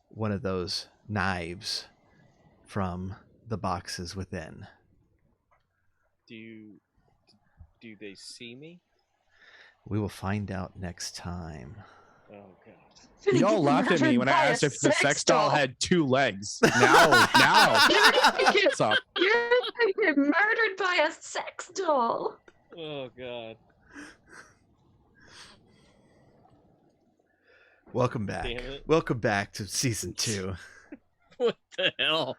one of those knives from the boxes within. Do they see me? We will find out next time. Oh god. You all laughed at me when I asked if the sex doll had 2 legs. Now. What's up? You're getting murdered by a sex doll. Oh god. Welcome back. Damn it. Welcome back to season 2. What the hell?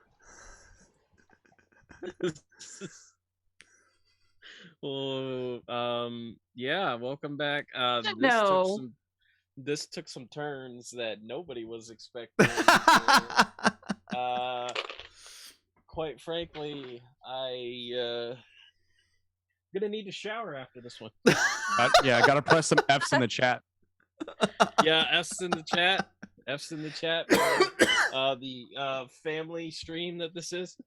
Yeah, welcome back. This took some turns that nobody was expecting. Quite frankly, I'm gonna need to shower after this one. Yeah, I gotta press some F's in the chat. Yeah, F's in the chat. F's in the chat for the family stream that this is.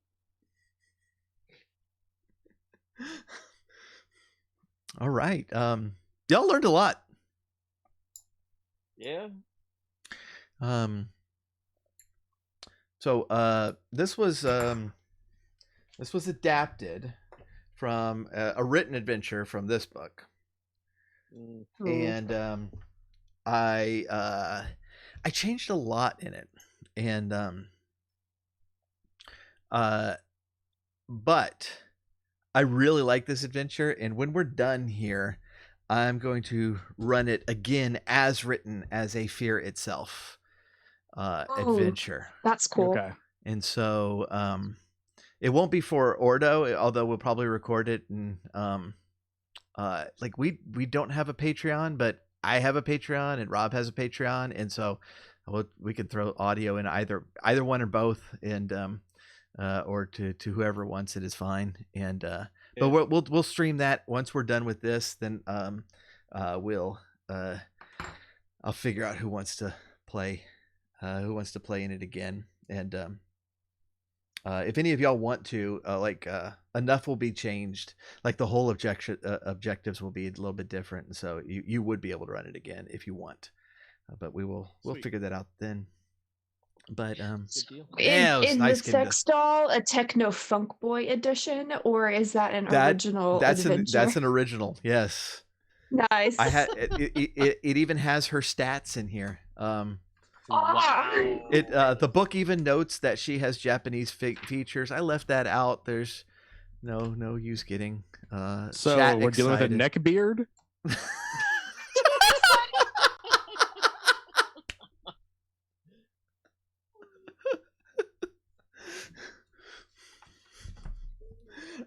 All right. Y'all learned a lot. Yeah. So this was adapted from a written adventure from this book. And I changed a lot in it, and but I really like this adventure, and when we're done here, I'm going to run it again as written as a Fear Itself adventure. That's cool. Okay. And so it won't be for Ordo, although we'll probably record it. And like we don't have a Patreon, but I have a Patreon and Rob has a Patreon, and so we can throw audio in either one or both, and or to whoever wants it is fine. And but we'll stream that once we're done with this. Then I'll figure out who wants to play in it again. And if any of y'all want to, enough will be changed. Like the whole objectives will be a little bit different, and so you would be able to run it again if you want. But we'll figure that out then. But yeah, is nice the sex doll a TechnoFunkBoy edition, or is that an original adventure? That's an original. Yes. Nice. I had it even has her stats in here. Wow. The book even notes that she has Japanese features. I left that out. There's no use getting So chat we're dealing with a excited. neck beard.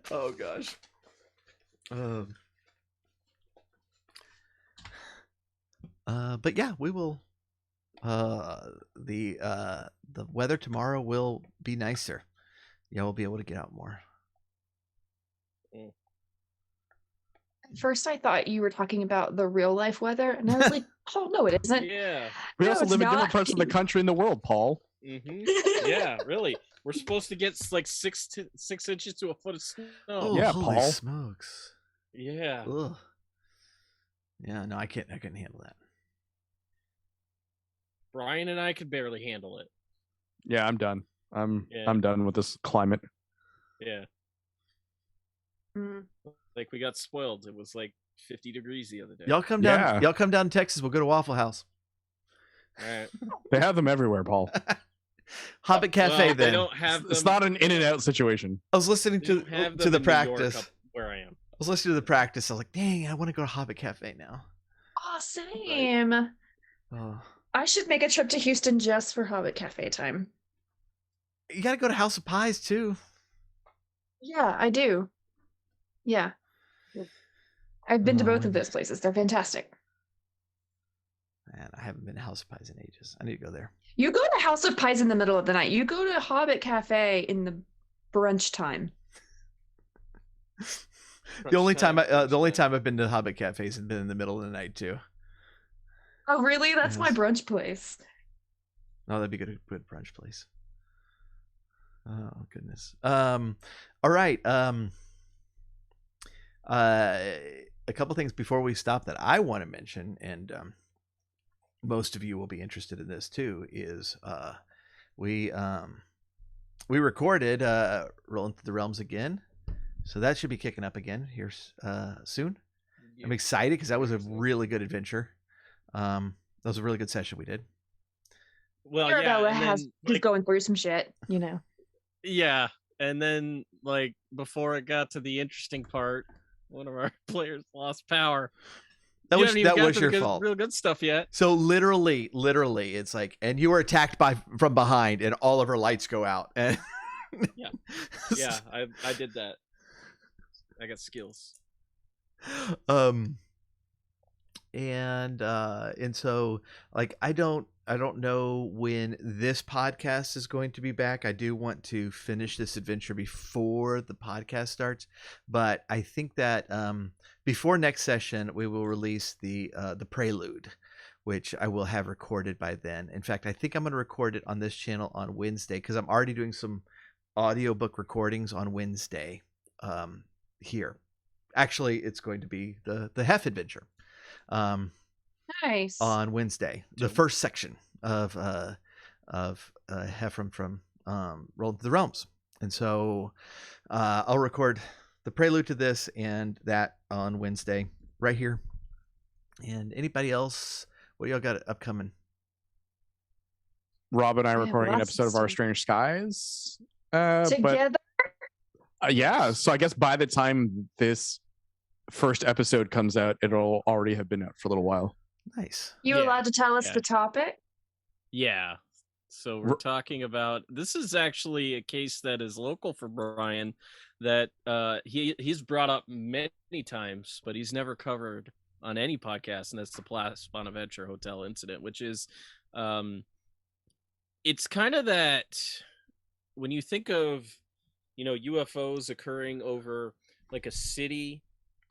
Oh gosh. But yeah, we will. The weather tomorrow will be nicer. Yeah, we'll be able to get out more. At first, I thought you were talking about the real life weather, and I was like, "Oh no, it isn't." Yeah. We No, also it's live in different not. parts of the country and the world, Paul. Yeah, really. We're supposed to get like 6 inches to a foot of snow. Oh, Yeah, holy Paul. smokes! Yeah. Ugh. Yeah, no, I couldn't handle that. Brian and I could barely handle it. Yeah, I'm done. I'm Yeah. done with this climate. Yeah. Mm. Like we got spoiled. It was like 50 degrees the other day. Y'all come down. Yeah. Y'all come down to Texas. We'll go to Waffle House. All right. They have them everywhere, Paul. Hobbit Cafe. Well, they then don't have them. It's not an in and out situation. I was listening they to don't have the them in New York practice. up where I am. I was listening to the practice. I was like, dang, I want to go to Hobbit Cafe now. Oh, same. Oh. I should make a trip to Houston just for Hobbit Cafe time. You got to go to House of Pies too. Yeah, I do. Yeah. I've been to both of those places. They're fantastic. Man, I haven't been to House of Pies in ages. I need to go there. You go to House of Pies in the middle of the night. You go to Hobbit Cafe in the brunch time. The only time I've been to Hobbit Cafes has been in the middle of the night too. Oh, really? That's my Yes. brunch place. Oh, that'd be good brunch place. Oh goodness. All right. A couple things before we stop that I want to mention, and most of you will be interested in this too, is we recorded Rolling Through the Realms again, so that should be kicking up again here soon. I'm excited because that was a really good adventure. That was a really good session we did. Well, yeah, Arabella and has then he's like, going through some shit, you know. yeah, and then like before it got to the interesting part, one of our players lost power. That You was haven't even that got was to your the fault. real good stuff yet. So literally, it's like, and you were attacked from behind, and all of her lights go out. And Yeah, I did that. I got skills. And so like I don't know when this podcast is going to be back. I do want to finish this adventure before the podcast starts, but I think that before next session we will release the prelude, which I will have recorded by then. In fact, I think I'm going to record it on this channel on Wednesday because I'm already doing some audiobook recordings on Wednesday here. Actually, it's going to be the Hef adventure. Nice. On Wednesday, the first section of Heffron from Rolling Through the Realms, and so I'll record the prelude to this and that on Wednesday right here. And anybody else, what y'all got upcoming? Rob and I are Yeah, recording an lots of episode of Our stuff. Strange Skies. Together. Yeah, so I guess by the time this first episode comes out, it'll already have been out for a little while. Nice. You Yeah, allowed to tell us yeah. the topic? Yeah. So we're talking about, this is actually a case that is local for Brian that he's brought up many times, but he's never covered on any podcast, and that's the Plas Bonaventure Hotel incident, which is it's kind of that when you think of, you know, UFOs occurring over like a city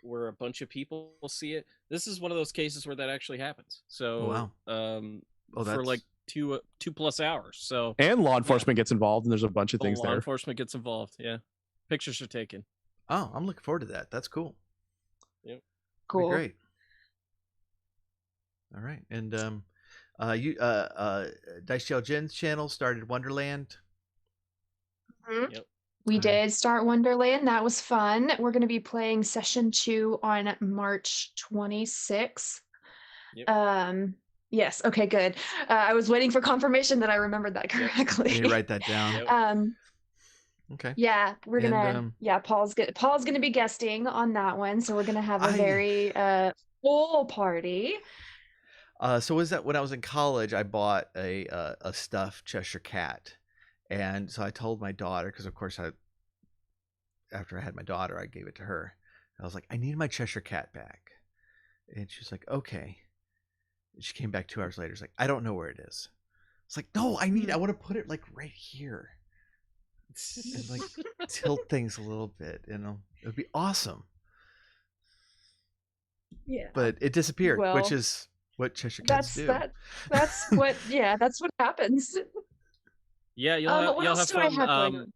where a bunch of people will see it, this is one of those cases where that actually happens. So for like 2+ hours. So and law enforcement gets involved, and there's a bunch of things law there. enforcement gets involved. Yeah, pictures are taken. Oh, I'm looking forward to that. That's cool. Yep. Cool. Great. All right, and Dice Jail Jen's channel started Wonderland. Mhm. Yep. We All did right. start Wonderland. That was fun. We're going to be playing session 2 on March 26th. Yep. Yes. Okay, good. I was waiting for confirmation that I remembered that Yep. correctly. Can you write that down? Yep. Okay. Yeah, we're And, gonna Paul's gonna be guesting on that one, so we're gonna have a very full party. So was that when I was in college? I bought a stuffed Cheshire cat, and so I told my daughter, because of course after I had my daughter, I gave it to her. I was like, I need my Cheshire cat back, and she's like, okay. And she came back 2 hours later. She's like, I don't know where it is. It's like, no, I want to put it like right here, and like tilt things a little bit. You know, it would be awesome. Yeah. But it disappeared, Well, which is what Cheshire cats do. That's what that's what happens. Yeah, you'll What have else do I fun. have going on?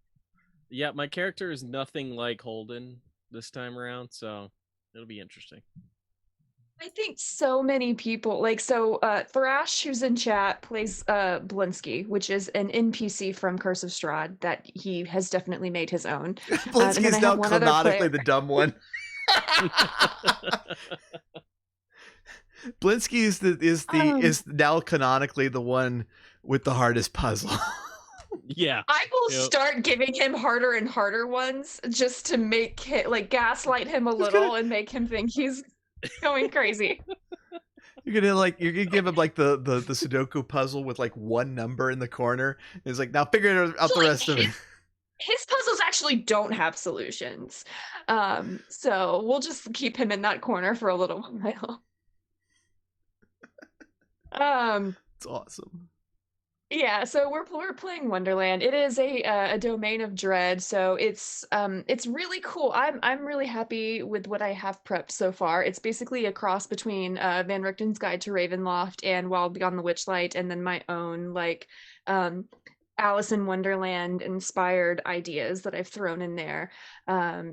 Yeah, my character is nothing like Holden this time around, so it'll be interesting. I think so many people Thrash, who's in chat, plays Blinsky, which is an NPC from Curse of Strahd that he has definitely made his own. Blinsky is now canonically the dumb one. Blinsky is now canonically the one with the hardest puzzle. Yeah. I will start giving him harder and harder ones just to make it gaslight him a little and make him think he's going crazy. You're gonna give him like the Sudoku puzzle with like one number in the corner. It's like, now figure out the rest of it. His puzzles actually don't have solutions. So we'll just keep him in that corner for a little while. It's awesome. Yeah, so we're playing Wonderland. It is a domain of dread, so it's really cool. I'm really happy with what I have prepped so far. It's basically a cross between Van Richten's Guide to Ravenloft and Wild Beyond the Witchlight, and then my own like um Alice in Wonderland inspired ideas that I've thrown in there.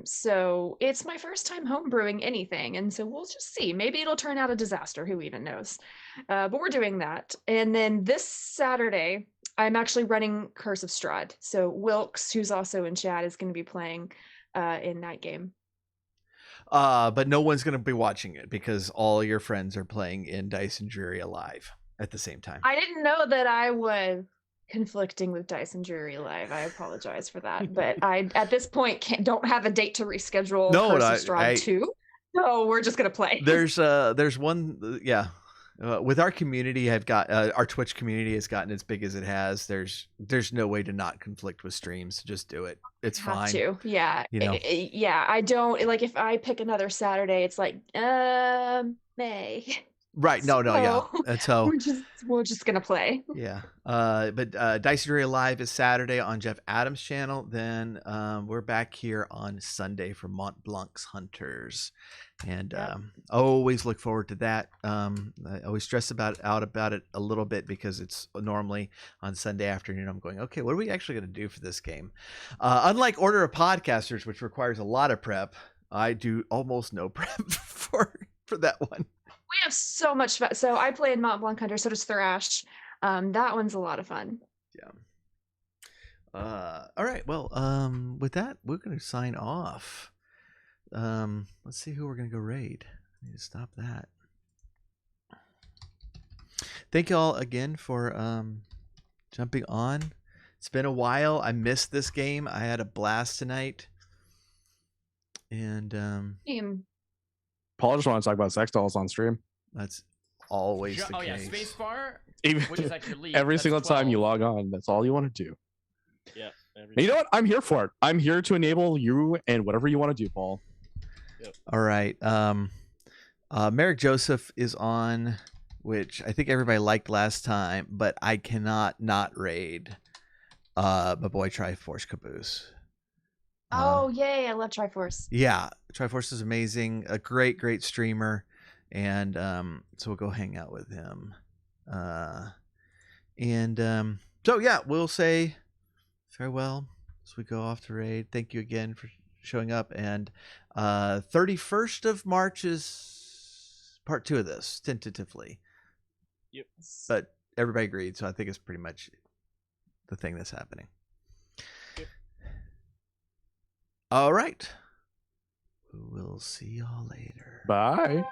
So it's my first time homebrewing anything, and so we'll just see. Maybe it'll turn out a disaster. Who even knows? But we're doing that. And then this Saturday, I'm actually running Curse of Strahd. So Wilkes, who's also in chat, is going to be playing in that game. But no one's going to be watching it because all your friends are playing in Dice and Dreary Alive at the same time. I didn't know that I was conflicting with Dice and Dreary Live. I apologize for that. But I, at this point, don't have a date to reschedule Curse of Strahd 2. So we're just going to play. There's one, yeah. With our community, I've got our Twitch community has gotten as big as it has. There's no way to not conflict with streams. Just do it. It's fine. Yeah. You know? Yeah. I don't like if I pick another Saturday. It's like May. Right. No. Yeah. That's how we're just gonna play. Yeah. But Dice and Dreary Live is Saturday on Jeff Adams' channel. Then we're back here on Sunday for Mont Blanc's Hunters. And always look forward to that. I always stress out about it a little bit because it's normally on Sunday afternoon. I'm going, okay, what are we actually going to do for this game? Unlike Order of Podcasters, which requires a lot of prep, I do almost no prep for that one. We have so much fun. So I play in Mont Blanc Hunter, so does Thrash. That one's a lot of fun. Yeah. All right. Well, with that, we're going to sign off. Let's see who we're gonna go raid. I need to stop that. Thank you all again for jumping on. It's been a while. I missed this game. I had a blast tonight. And Paul just want to talk about sex dolls on stream. That's always the Oh case. yeah, spacebar, Even, which is like your lead. every That's single 12. time you log on, that's all you want to do. Yeah. And you know what? I'm here for it. I'm here to enable you and whatever you want to do, Paul. Yep. All right. Merrick Joseph is on, which I think everybody liked last time, but I cannot not raid my boy Triforce Caboose. Oh yay! I love Triforce. Yeah, Triforce is amazing. A great streamer, and so we'll go hang out with him. So yeah, we'll say farewell as we go off to raid. Thank you again for showing up, and 31st of March is part 2 of this, tentatively. Yep. But everybody agreed, so I think it's pretty much the thing that's happening. Yep. All right. We'll see y'all later. Bye.